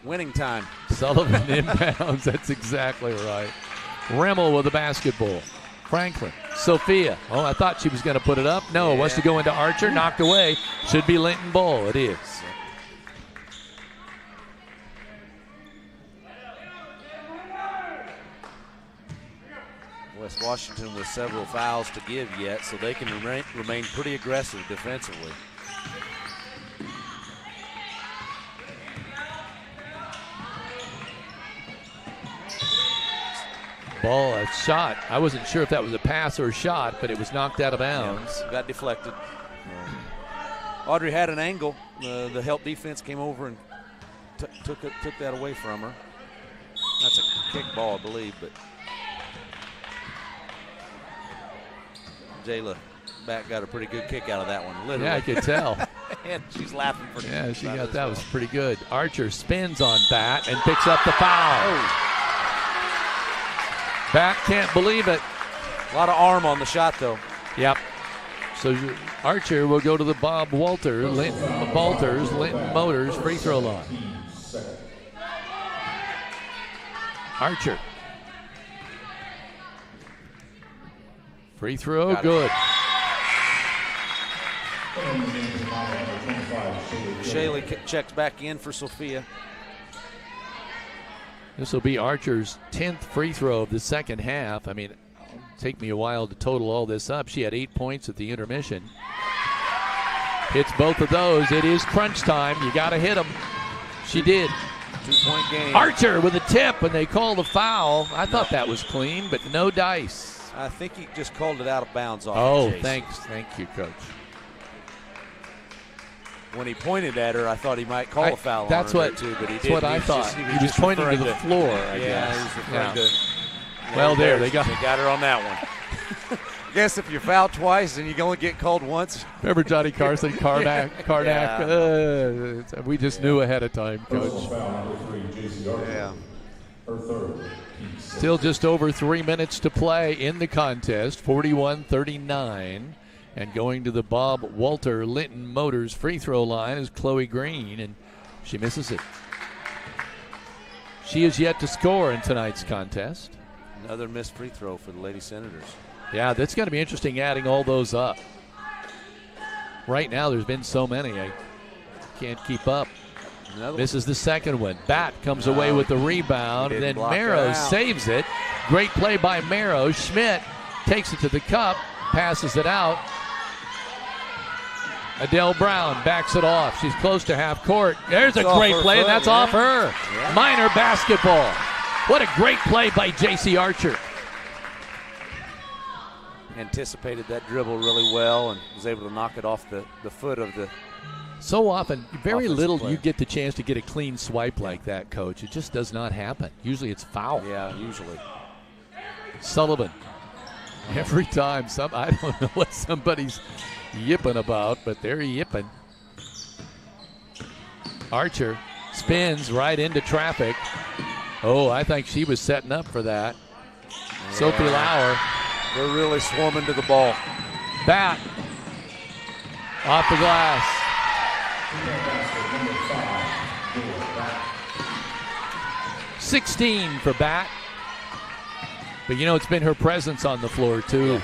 Winning time. Sullivan inbounds. That's exactly right. Remmel with the basketball. Franklin. Sophia. Oh, I thought she was going to put it up. No, wants to go into Archer. Knocked away. Should be Linton ball. It is. West Washington with several fouls to give yet, so they can remain pretty aggressive defensively. Ball, a shot. I wasn't sure if that was a pass or a shot, but it was knocked out of bounds. Got deflected. Audrey had an angle. The help defense came over and took that away from her. That's a kick ball, I believe, but Jayla back got a pretty good kick out of that one, literally. Yeah, I could tell. And she's laughing for Yeah, she got that. Was pretty good. Archer spins on Bat and picks up the foul. Oh. Bat can't believe it. A lot of arm on the shot, though. Yep. So Archer will go to the Bob Walters, Linton Motors free throw line. Archer. Free throw, good. Shaylee checks back in for Sophia. This will be Archer's 10th free throw of the second half. I mean, it'll take me a while to total all this up. She had 8 points at the intermission. Hits both of those. It is crunch time. You got to hit them. She did. 2-point game. Archer with a tip, and they call the foul. I thought that was clean, but no dice. I think he just called it out of bounds off. Oh, thanks. Thank you, Coach. When he pointed at her, I thought he might call a foul on her too, but he didn't. That's what I thought. He was pointing to the floor, I guess. He was referring to. Well, there, they got her on that one. I guess if you foul twice and you only get called once. Remember Johnny Carson, Karnak? We just knew ahead of time, Coach. Yeah. Still just over 3 minutes to play in the contest, 41-39. And going to the Bob Walter Linton Motors free throw line is Chloe Green, and she misses it. She is yet to score in tonight's contest. Another missed free throw for the Lady Senators. Yeah, that's going to be interesting adding all those up. Right now, there's been so many, I can't keep up. This is the second one. Bat comes away with the rebound. Then Marrow saves it. Great play by Marrow. Schmidt takes it to the cup, passes it out. Adele Brown backs it off. She's close to half court. There's a great play, and that's off her. Yeah. Minor basketball. What a great play by J.C. Archer. Anticipated that dribble really well and was able to knock it off the foot of the So often, very little player. you get the chance to get a clean swipe like that, Coach. It just does not happen. Usually it's foul. Yeah, usually. Sullivan. Every time. I don't know what somebody's yipping about, but they're yipping. Archer spins right into traffic. Oh, I think she was setting up for that. Yeah. Sophie Lauer. They're really swarming to the ball. Bat. Off the glass. 16 for Bat. But, you know, it's been her presence on the floor, too.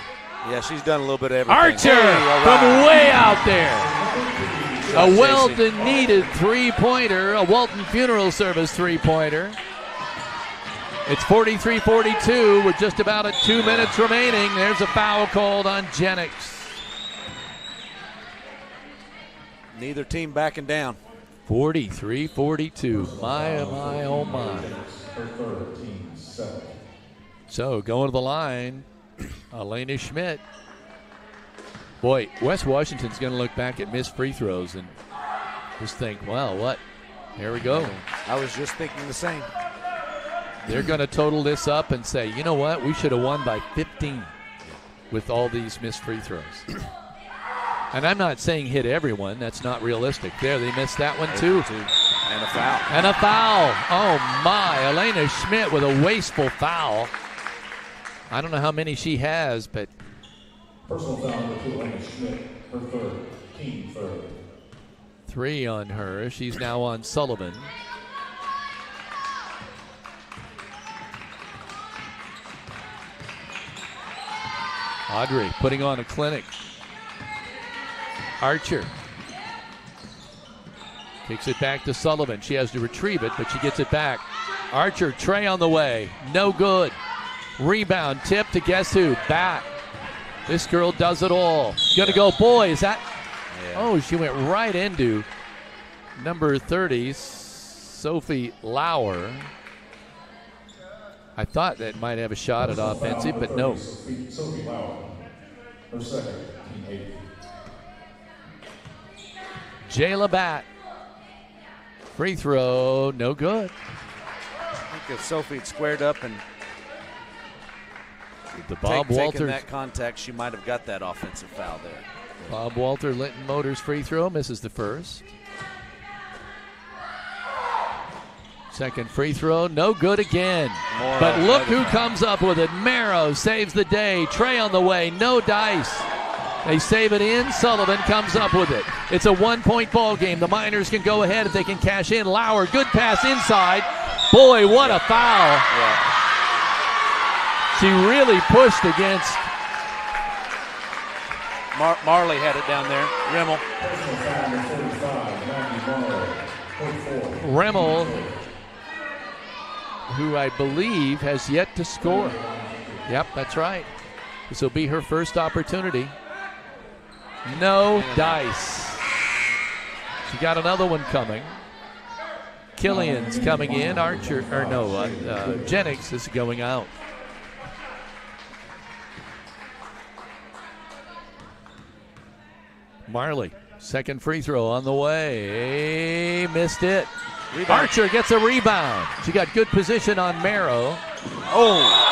Yeah, she's done a little bit of everything. Archer from way out there. A Weldon-needed three-pointer, a Walton Funeral Service three-pointer. It's 43-42 with just about 2 minutes remaining. There's a foul called on Jennings. Neither team backing down. 43-42. My, oh, my. So going to the line, Elena Schmidt. Boy, West Washington's going to look back at missed free throws and just think, wow, what? Here we go. I was just thinking the same. They're going to total this up and say, you know what? We should have won by 15 with all these missed free throws. And I'm not saying hit everyone. That's not realistic. There, they missed that one too. And a foul. And a foul. Oh, my. Elena Schmidt with a wasteful foul. I don't know how many she has, but. Personal foul to Elena Schmidt, her third, team third. 3 on her. She's now on Sullivan. Audrey putting on a clinic. Archer kicks it back to Sullivan. She has to retrieve it, but she gets it back. Archer, tray on the way. No good. Rebound, tip to guess who? Bat. This girl does it all. Gonna go, boy, is that? Yeah. Oh, she went right into number 30, Sophie Lauer. I thought that might have a shot at offensive, but no. Sophie Lauer, her second, team 8. Jayla Bat. Free throw, no good. I think if Sophie had squared up and taken that contact, she might have got that offensive foul there. Bob Walter, Linton Motors free throw, misses the first. Second free throw, no good again. But look who comes up with it. Marrow saves the day. Trey on the way, no dice. They save it in. Sullivan comes up with it. It's a 1-point ball game. The Miners can go ahead if they can cash in. Lauer, good pass inside. Boy, what a foul. Yeah. She really pushed against. Marley had it down there. Rimmel, who I believe has yet to score. Yep, that's right. This will be her first opportunity. No dice. She got another one coming. Killian's coming in. Archer, or no, Jennings is going out. Marley, second free throw on the way. Missed it. Rebound. Archer gets a rebound. She got good position on Marrow. Oh.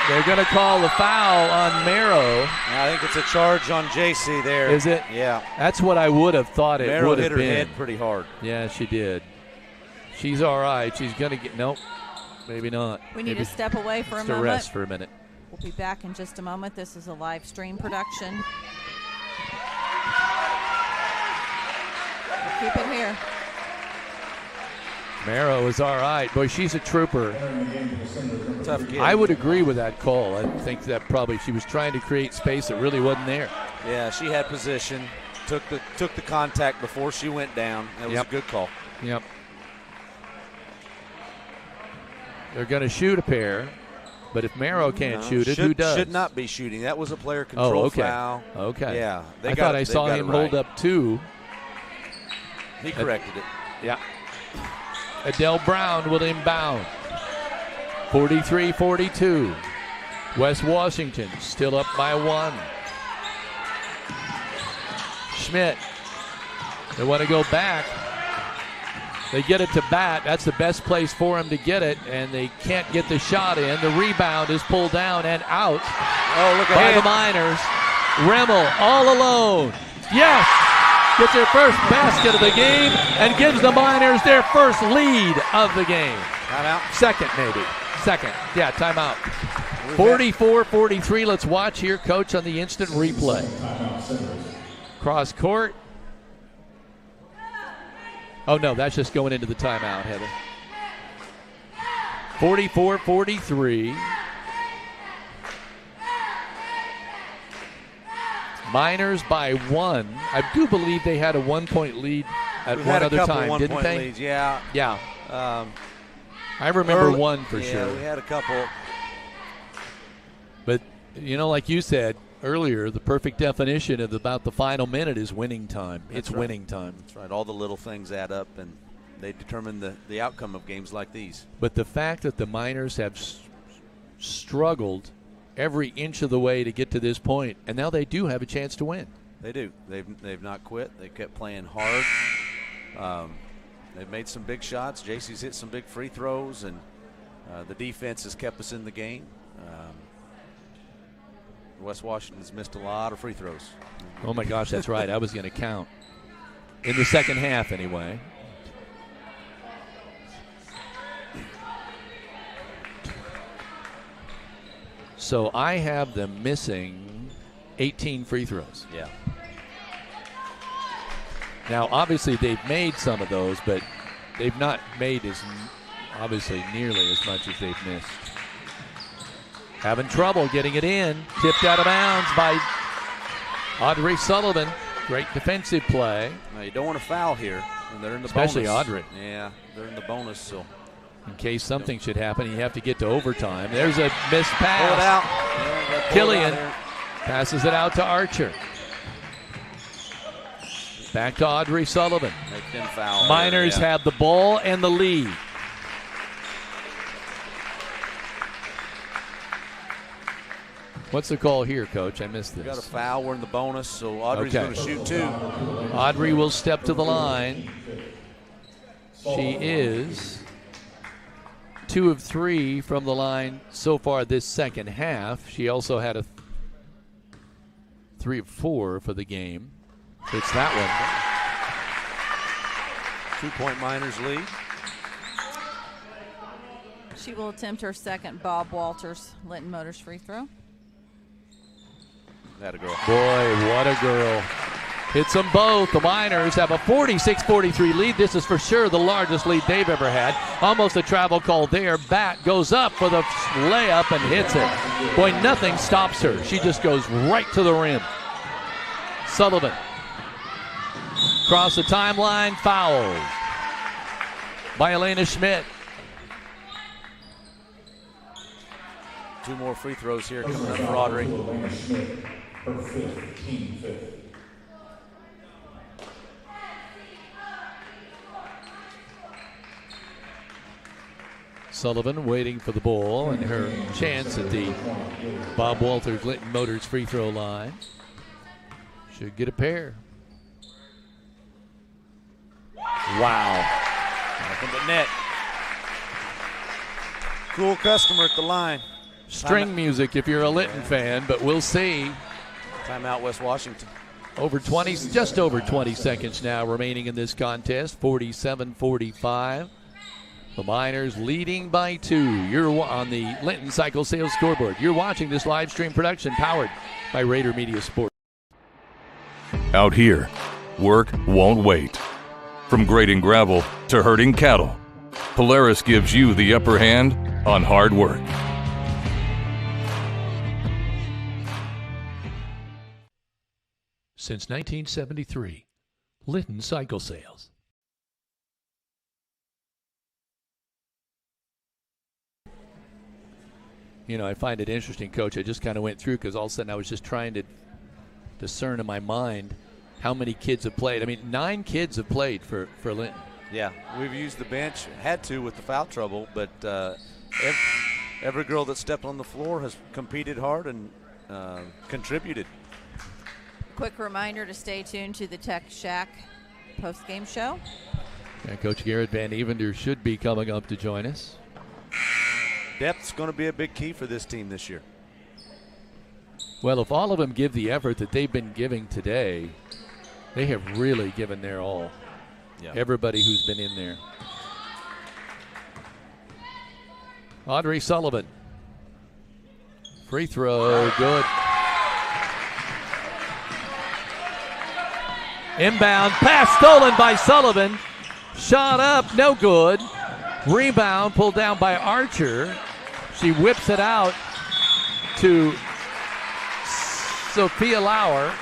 They're going to call the foul on Marrow. I think it's a charge on JC there. Is it? Yeah. That's what I would have thought it would have been. Marrow hit her head pretty hard. Yeah, she did. She's all right. She's going to get, nope, maybe not. We need to step away for a moment. Just a rest for a minute. We'll be back in just a moment. This is a live stream production. We'll keep it here. Marrow is all right. Boy, she's a trooper. Tough kid. I would agree with that call. I think that probably she was trying to create space that really wasn't there. Yeah, she had position, took the contact before she went down. That was a good call. Yep. They're going to shoot a pair, but if Marrow can't shoot it, who does? Should not be shooting. That was a player control foul. Okay. Yeah. I thought I saw him hold up 2. He corrected it. Yeah. Adele Brown will inbound. 43-42. West Washington still up by 1. Schmidt. They want to go back. They get it to Bat. That's the best place for him to get it, and they can't get the shot in. The rebound is pulled down and out by the Miners. Rimmel all alone. Yes! Gets their first basket of the game and gives the Miners their first lead of the game. Timeout? Second, maybe. Second. Yeah, timeout. 44-43. Let's watch here, Coach, on the instant replay. Cross court. Oh, no, that's just going into the timeout, Heather. 44-43. Miners by 1. I do believe they had a 1-point lead at one other time, didn't they? Leads, yeah. Yeah. I remember one for yeah, sure. We had a couple. But, like you said earlier, the perfect definition of about the final minute is winning time. It's winning time. That's right. All the little things add up, and they determine the outcome of games like these. But the fact that the Miners have struggled every inch of the way to get to this point, and now they do have a chance to win. They do. They've not quit. They kept playing hard. They've made some big shots. JC's hit some big free throws, and the defense has kept us in the game. West Washington's missed a lot of free throws. Oh, my gosh, that's right. I was going to count. In the second half, anyway. So I have them missing 18 free throws. Yeah. Now, obviously, they've made some of those, but they've not made obviously nearly as much as they've missed. Having trouble getting it in. Tipped out of bounds by Audrey Sullivan. Great defensive play. Now, you don't want to foul here. And they're in the Especially bonus. Audrey. Yeah, they're in the bonus, so. In case something should happen, you have to get to overtime. There's a missed pass. Pull it out. Yeah, Killian it out passes it out to Archer. Back to Audrey Sullivan. Make them foul. Miners have the ball and the lead. What's the call here, Coach? I missed this. We got a foul. We're in the bonus, so Audrey's going to shoot 2. Audrey will step to the line. She is 2 of 3 from the line so far this second half. She also had a 3 of 4 for the game. So it's that one. 2-point Miners lead. She will attempt her second Bob Walters Linton Motors free throw. That a girl. Boy, what a girl. Hits them both. The Miners have a 46-43 lead. This is for sure the largest lead they've ever had. Almost a travel call there. Bat goes up for the layup and hits it. Boy, nothing stops her. She just goes right to the rim. Sullivan. Across the timeline, fouled by Elena Schmidt. 2 more free throws here coming up for Audrey. Her fifth, team fifth. Sullivan waiting for the ball and her chance at the Bob Walters Linton Motors free throw line. Should get a pair. Wow. Nothing but net. Cool customer at the line. String music if you're a Linton fan, but we'll see. Timeout West Washington. Just over 20 seconds now remaining in this contest. 47-45. The Miners leading by 2. You're on the Linton Cycle Sales Scoreboard. You're watching this live stream production powered by Rader Media Sports. Out here, work won't wait. From grading gravel to herding cattle, Polaris gives you the upper hand on hard work. Since 1973, Linton Cycle Sales. You know, I find it interesting, Coach. I just kind of went through because all of a sudden I was just trying to discern in my mind how many kids have played. I mean, 9 kids have played for Linton. Yeah, we've used the bench, had to with the foul trouble, but every girl that stepped on the floor has competed hard and contributed. Quick reminder to stay tuned to the Tech Shack post-game show. And Coach Garrett Van Evender should be coming up to join us. Depth's going to be a big key for this team this year. Well, if all of them give the effort that they've been giving today, they have really given their all. Yeah. Everybody who's been in there. Audrey Sullivan. Free throw, good. Inbound pass stolen by Sullivan. Shot up, no good. Rebound pulled down by Archer. She whips it out to Sophia Lauer.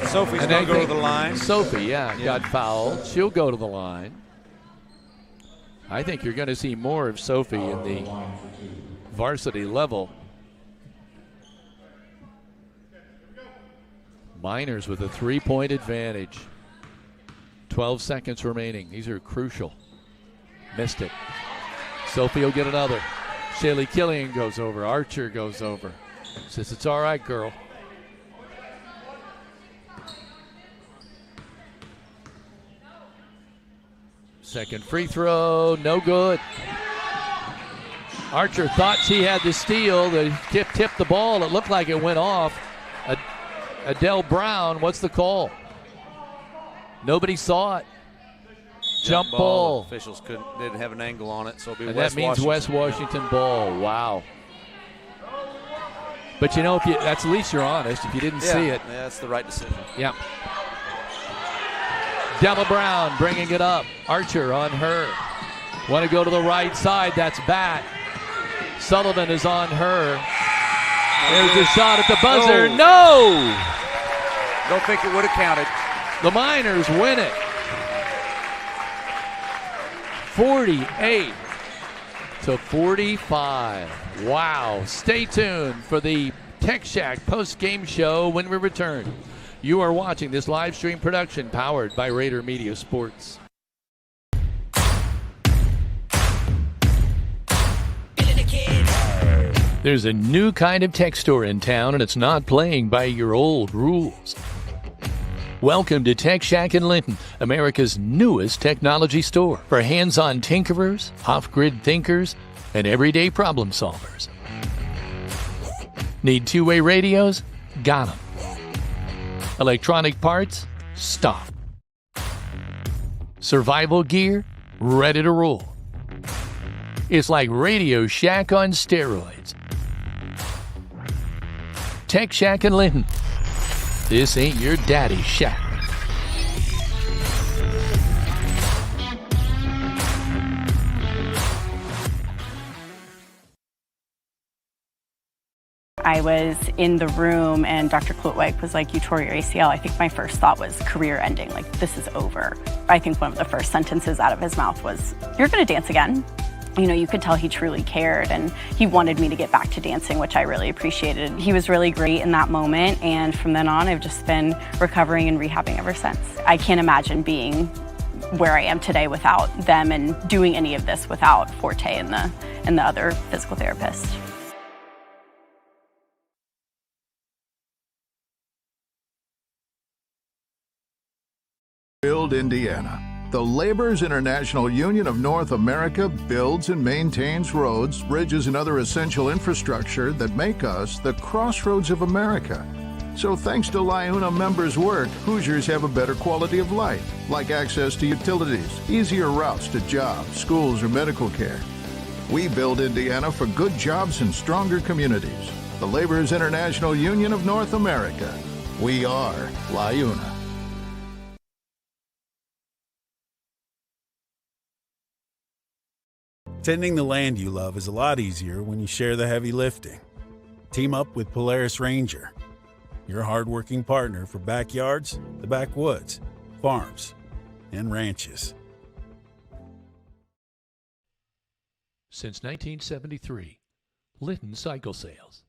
Sophie's going to go to the line. Sophie, got fouled. She'll go to the line. I think you're going to see more of Sophie in the varsity level. Miners with a 3-point advantage. 12 seconds remaining. These are crucial. Missed it. Sophie will get another. Shaylee Killian goes over. Archer goes over. Says it's all right, girl. Second free throw, no good. Archer thought she had the steal. The tipped the ball. It looked like it went off. Adele Brown, what's the call? Nobody saw it. Jump ball. Officials didn't have an angle on it, so it'll be and West that means Washington. West Washington ball. Wow. But you know, that's at least you're honest. If you didn't see it, yeah, that's the right decision. Yeah. Della Brown bringing it up. Archer on her. Want to go to the right side. That's Bat. Sullivan is on her. There's a shot at the buzzer. No! Don't think it would have counted. The Miners win it. 48-45. Wow. Stay tuned for the Tech Shack post-game show when we return. You are watching this live stream production powered by Rader Media Sports. There's a new kind of tech store in town, and it's not playing by your old rules. Welcome to Tech Shack in Linton, America's newest technology store for hands-on tinkerers, off-grid thinkers, and everyday problem solvers. Need two-way radios? Got them. Electronic parts? Stop. Survival gear? Ready to roll. It's like Radio Shack on steroids. Tech Shack in Linton. This ain't your daddy's shack. I was in the room and Dr. Klutwig was like, "You tore your ACL." I think my first thought was career ending, like this is over. I think one of the first sentences out of his mouth was, "You're gonna dance again." You know, you could tell he truly cared and he wanted me to get back to dancing, which I really appreciated. He was really great in that moment, and from then on I've just been recovering and rehabbing ever since. I can't imagine being where I am today without them and doing any of this without Forte and the other physical therapist. Build Indiana. The Laborers International Union of North America builds and maintains roads, bridges, and other essential infrastructure that make us the crossroads of America. So thanks to LIUNA members' work, Hoosiers have a better quality of life, like access to utilities, easier routes to jobs, schools, or medical care. We build Indiana for good jobs and stronger communities. The Laborers International Union of North America. We are LIUNA. Tending the land you love is a lot easier when you share the heavy lifting. Team up with Polaris Ranger, your hardworking partner for backyards, the backwoods, farms, and ranches. Since 1973, Linton Cycle Sales.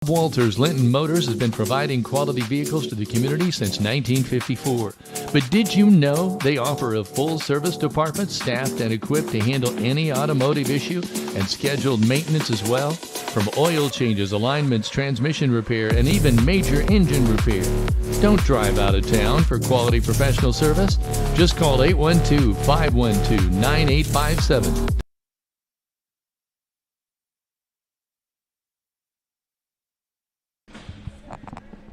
Walters Linton Motors has been providing quality vehicles to the community since 1954. But did you know they offer a full-service department staffed and equipped to handle any automotive issue and scheduled maintenance as well? From oil changes, alignments, transmission repair, and even major engine repair. Don't drive out of town for quality professional service. Just call 812-512-9857.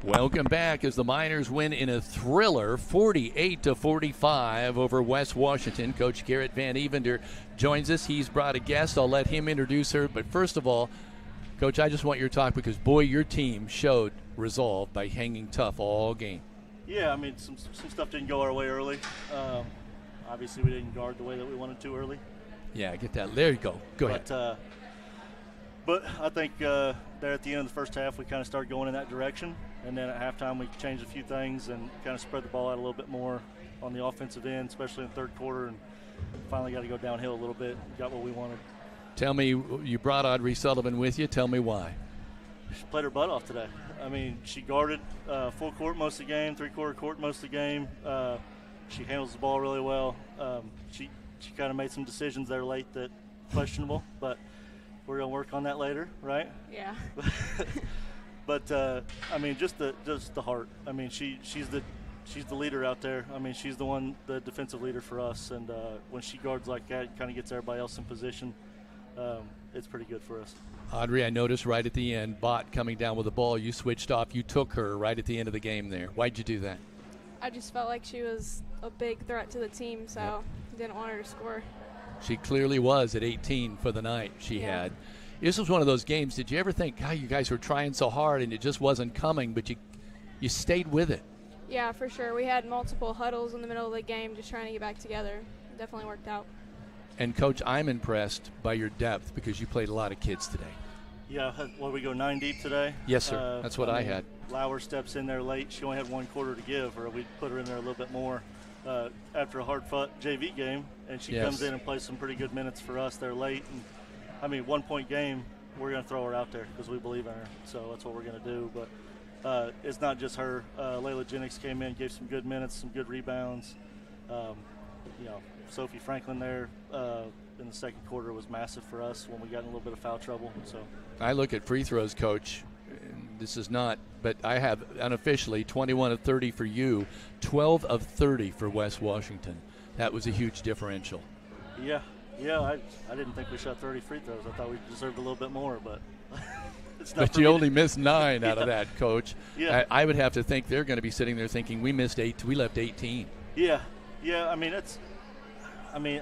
Welcome back as the Miners win in a thriller 48-45 over West Washington. Coach Garrett Van Evender joins us. He's brought a guest. I'll let him introduce her. But first of all, Coach, I just want your talk because, boy, your team showed resolve by hanging tough all game. Yeah, I mean, some stuff didn't go our way early. Obviously, we didn't guard the way that we wanted to early. Yeah, I get that. There you go. Go ahead. But I think there at the end of the first half, we kind of started going in that direction. And then at halftime, we changed a few things and kind of spread the ball out a little bit more on the offensive end, especially in the third quarter, and finally got to go downhill a little bit. Got what we wanted. Tell me, you brought Audrey Sullivan with you. Tell me why. She played her butt off today. I mean, she guarded full court most of the game, three-quarter court most of the game. She handles the ball really well. She kind of made some decisions there late that questionable, but we're going to work on that later, right? Yeah. But I mean, just the heart. I mean, she's the leader out there. I mean, she's the defensive leader for us. And when she guards like that, kind of gets everybody else in position. It's pretty good for us. Audrey, I noticed right at the end, Bott coming down with the ball. You switched off. You took her right at the end of the game there. Why'd you do that? I just felt like she was a big threat to the team, so didn't want her to score. She clearly was at 18 for the night she had. This was one of those games. Did you ever think, God, you guys were trying so hard and it just wasn't coming, but you stayed with it? Yeah, for sure. We had multiple huddles in the middle of the game just trying to get back together. It definitely worked out. And, Coach, I'm impressed by your depth because you played a lot of kids today. Yeah, we go 9 deep today? Yes, sir. That's what I had. Lauer steps in there late. She only had 1 quarter to give, or we'd put her in there a little bit more after a hard-fought JV game, and she comes in and plays some pretty good minutes for us there late. And I mean, 1-point game, we're going to throw her out there because we believe in her. So that's what we're going to do. But it's not just her. Layla Jennings came in, gave some good minutes, some good rebounds. Sophie Franklin there in the second quarter was massive for us when we got in a little bit of foul trouble. So I look at free throws, Coach. This is not, but I have unofficially 21 of 30 for you, 12 of 30 for West Washington. That was a huge differential. Yeah, I didn't think we shot 30 free throws. I thought we deserved a little bit more, but it's not. But you only missed 9 out of that, Coach. Yeah. I would have to think they're going to be sitting there thinking we missed 8. We left 18. Yeah. I mean,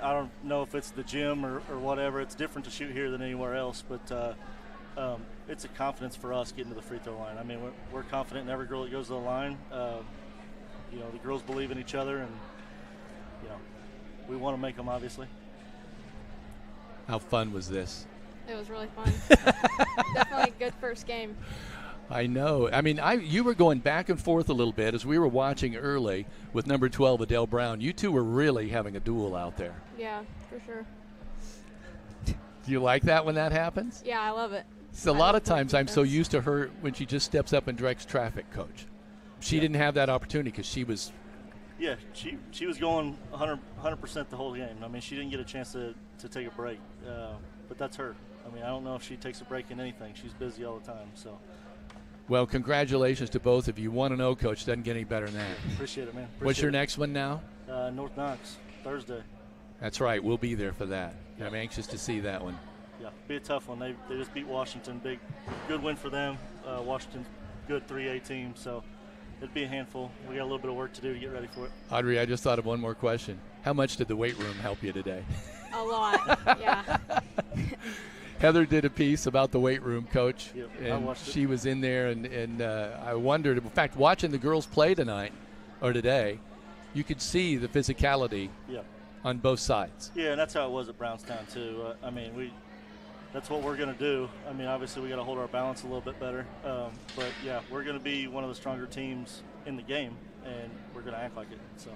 I don't know if it's the gym or whatever. It's different to shoot here than anywhere else, but it's a confidence for us getting to the free throw line. I mean, we're confident in every girl that goes to the line. The girls believe in each other, and we want to make them, obviously. How fun was this? It was really fun. Definitely a good first game. I know. I mean, you were going back and forth a little bit as we were watching early with number 12, Adele Brown. You two were really having a duel out there. Yeah, for sure. Do you like that when that happens? Yeah, I love it. So a lot of times I'm so used to her when she just steps up and directs traffic, Coach. She didn't have that opportunity because she was. Yeah, she was going 100% the whole game. I mean, she didn't get a chance to take a break, but that's her. I mean, I don't know if she takes a break in anything. She's busy all the time. So. Well, congratulations to both of you. 1-0, Coach. Doesn't get any better than that. Appreciate it, man. What's your next one now? North Knox, Thursday. That's right. We'll be there for that. Yeah. I'm anxious to see that one. Yeah, be a tough one. They just beat Washington. Good win for them. Washington's good 3A team, so it'd be a handful. We got a little bit of work to do to get ready for it. Audrey, I just thought of one more question. How much did the weight room help you today? A lot, yeah. Heather did a piece about the weight room, Coach, yep, and she was in there, and I wondered, in fact, watching the girls play today, you could see the physicality on both sides. Yeah, and that's how it was at Brownstown too. That's what we're going to do. I mean, obviously we got to hold our balance a little bit better. But yeah, we're going to be one of the stronger teams in the game, and we're going to act like it. So,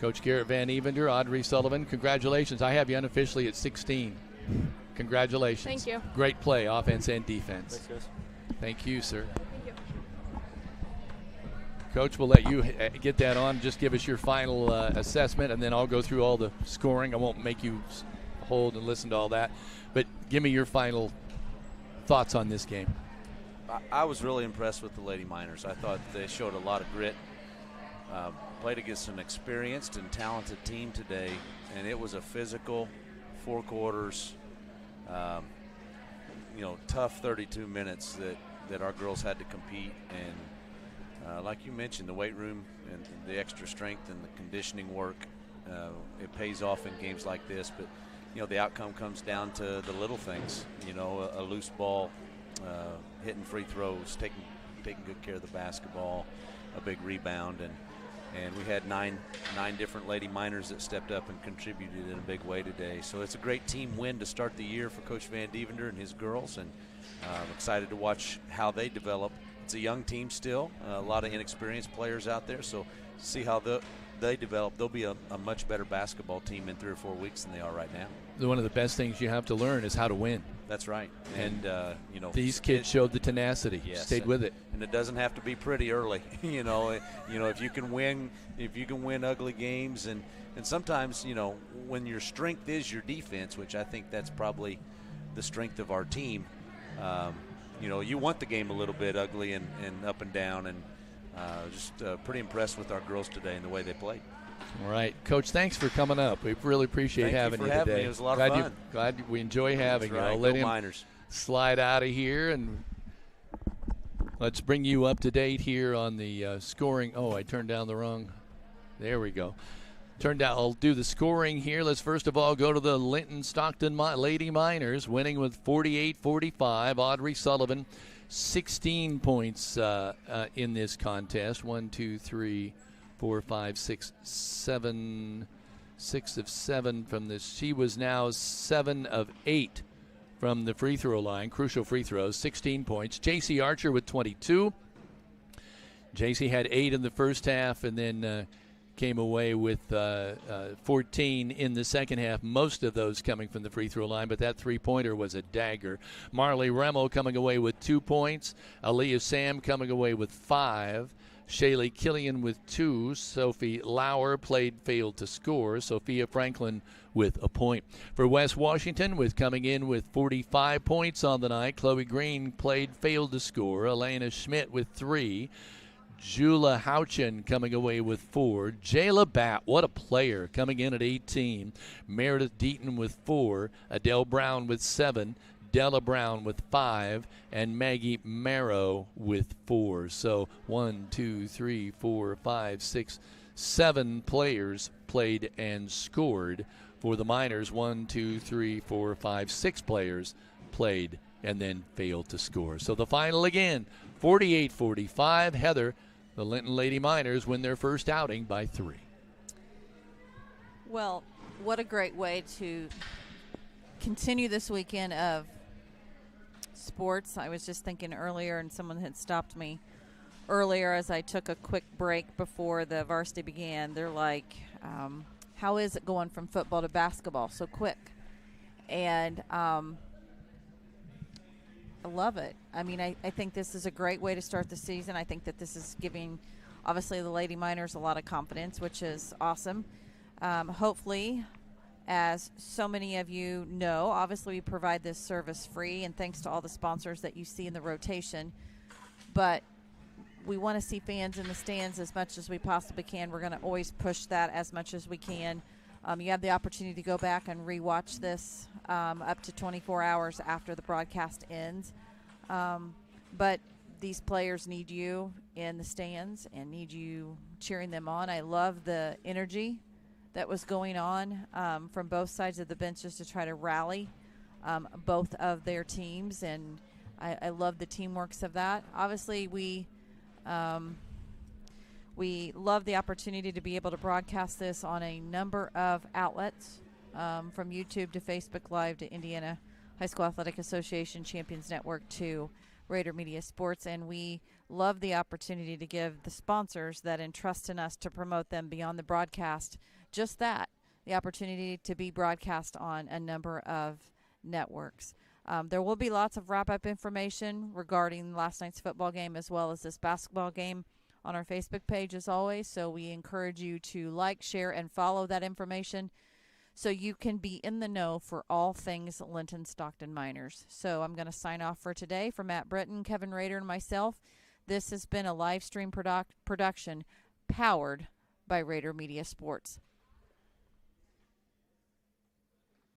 Coach Garrett Van Evender, Audrey Sullivan, congratulations. I have you unofficially at 16. Congratulations. Thank you. Great play, offense and defense. Thanks, guys. Thank you, sir. Thank you. Coach, we'll let you get that on. Just give us your final assessment, and then I'll go through all the scoring. I won't make you hold and listen to all that. But give me your final thoughts on this game. I was really impressed with the Lady Miners. I thought they showed a lot of grit. Played against an experienced and talented team today, and it was a physical 4 quarters, tough 32 minutes that our girls had to compete. And like you mentioned, the weight room and the extra strength and the conditioning work, it pays off in games like this. But the outcome comes down to the little things, a loose ball, hitting free throws, taking good care of the basketball, a big rebound, and we had nine different Lady Miners that stepped up and contributed in a big way today. So it's a great team win to start the year for Coach Van Devender and his girls, and I'm excited to watch how they develop. It's a young team still, a lot of inexperienced players out there, so see how they develop. They'll be a much better basketball team in 3 or 4 weeks than they are right now. One of the best things you have to learn is how to win. That's right. And these kids showed the tenacity, stayed with it. And it doesn't have to be pretty early. If you can win ugly games, and sometimes when your strength is your defense, which I think that's probably the strength of our team. You want the game a little bit ugly and up and down, and just pretty impressed with our girls today and the way they played. All right, Coach, thanks for coming up. We really appreciate having you today. Me. It was a lot of fun. Glad we enjoy having you. Right. I'll let Go him Miners. slide out of here, and let's bring you up to date here on the scoring. Oh, I turned down the wrong. There we go. I'll do the scoring here. Let's first of all go to the Linton-Stockton Lady Miners, winning with 48-45. Audrey Sullivan, 16 points in this contest. 1, 2, 3, 4, 5, 6, 7. 6 of 7 from this. She was now 7 of 8 from the free throw line. Crucial free throws, 16 points. J.C. Archer with 22. J.C. had 8 in the first half and then came away with 14 in the second half, most of those coming from the free throw line, but that three-pointer was a dagger. Marley Remmel coming away with 2 points. Aaliyah Sam coming away with 5. Shaylee Killian with 2. Sophie Lauer failed to score. Sophia Franklin with a point. For West Washington, coming in with 45 points on the night, Chloe Green failed to score. Elena Schmidt with 3. Jula Houchin coming away with 4. Jayla Batt, what a player, coming in at 18. Meredith Deaton with 4. Adele Brown with 7. Della Brown with 5, and Maggie Marrow with 4. So 1, 2, 3, 4, 5, 6, 7 players played and scored for the Miners. 1, 2, 3, 4, 5, 6 players played and then failed to score. So the final again, 48-45. Heather, the Linton Lady Miners win their first outing by 3. Well, what a great way to continue this weekend of sports. I was just thinking earlier, and someone had stopped me earlier as I took a quick break before the varsity began. They're like, how is it going from football to basketball so quick? And I love it. I mean, I think this is a great way to start the season. I think that this is giving, obviously, the Lady Miners a lot of confidence, which is awesome. Hopefully, as so many of you know, obviously we provide this service free, and thanks to all the sponsors that you see in the rotation. But we want to see fans in the stands as much as we possibly can. We're going to always push that as much as we can. You have the opportunity to go back and rewatch this up to 24 hours after the broadcast ends. But these players need you in the stands and need you cheering them on. I love the energy that was going on from both sides of the benches to try to rally both of their teams, and I love the teamworks of that. Obviously, we We love the opportunity to be able to broadcast this on a number of outlets, from YouTube to Facebook Live to Indiana High School Athletic Association Champions Network to Rader Media Sports, and we love the opportunity to give the sponsors that entrust in us to promote them beyond the broadcast just that, the opportunity to be broadcast on a number of networks. There will be lots of wrap-up information regarding last night's football game as well as this basketball game on our Facebook page as always, so we encourage you to like, share, and follow that information so you can be in the know for all things Linton-Stockton Miners. So I'm going to sign off for today. For Matt Britton, Kevin Rader, and myself, this has been a live stream production powered by Rader Media Sports.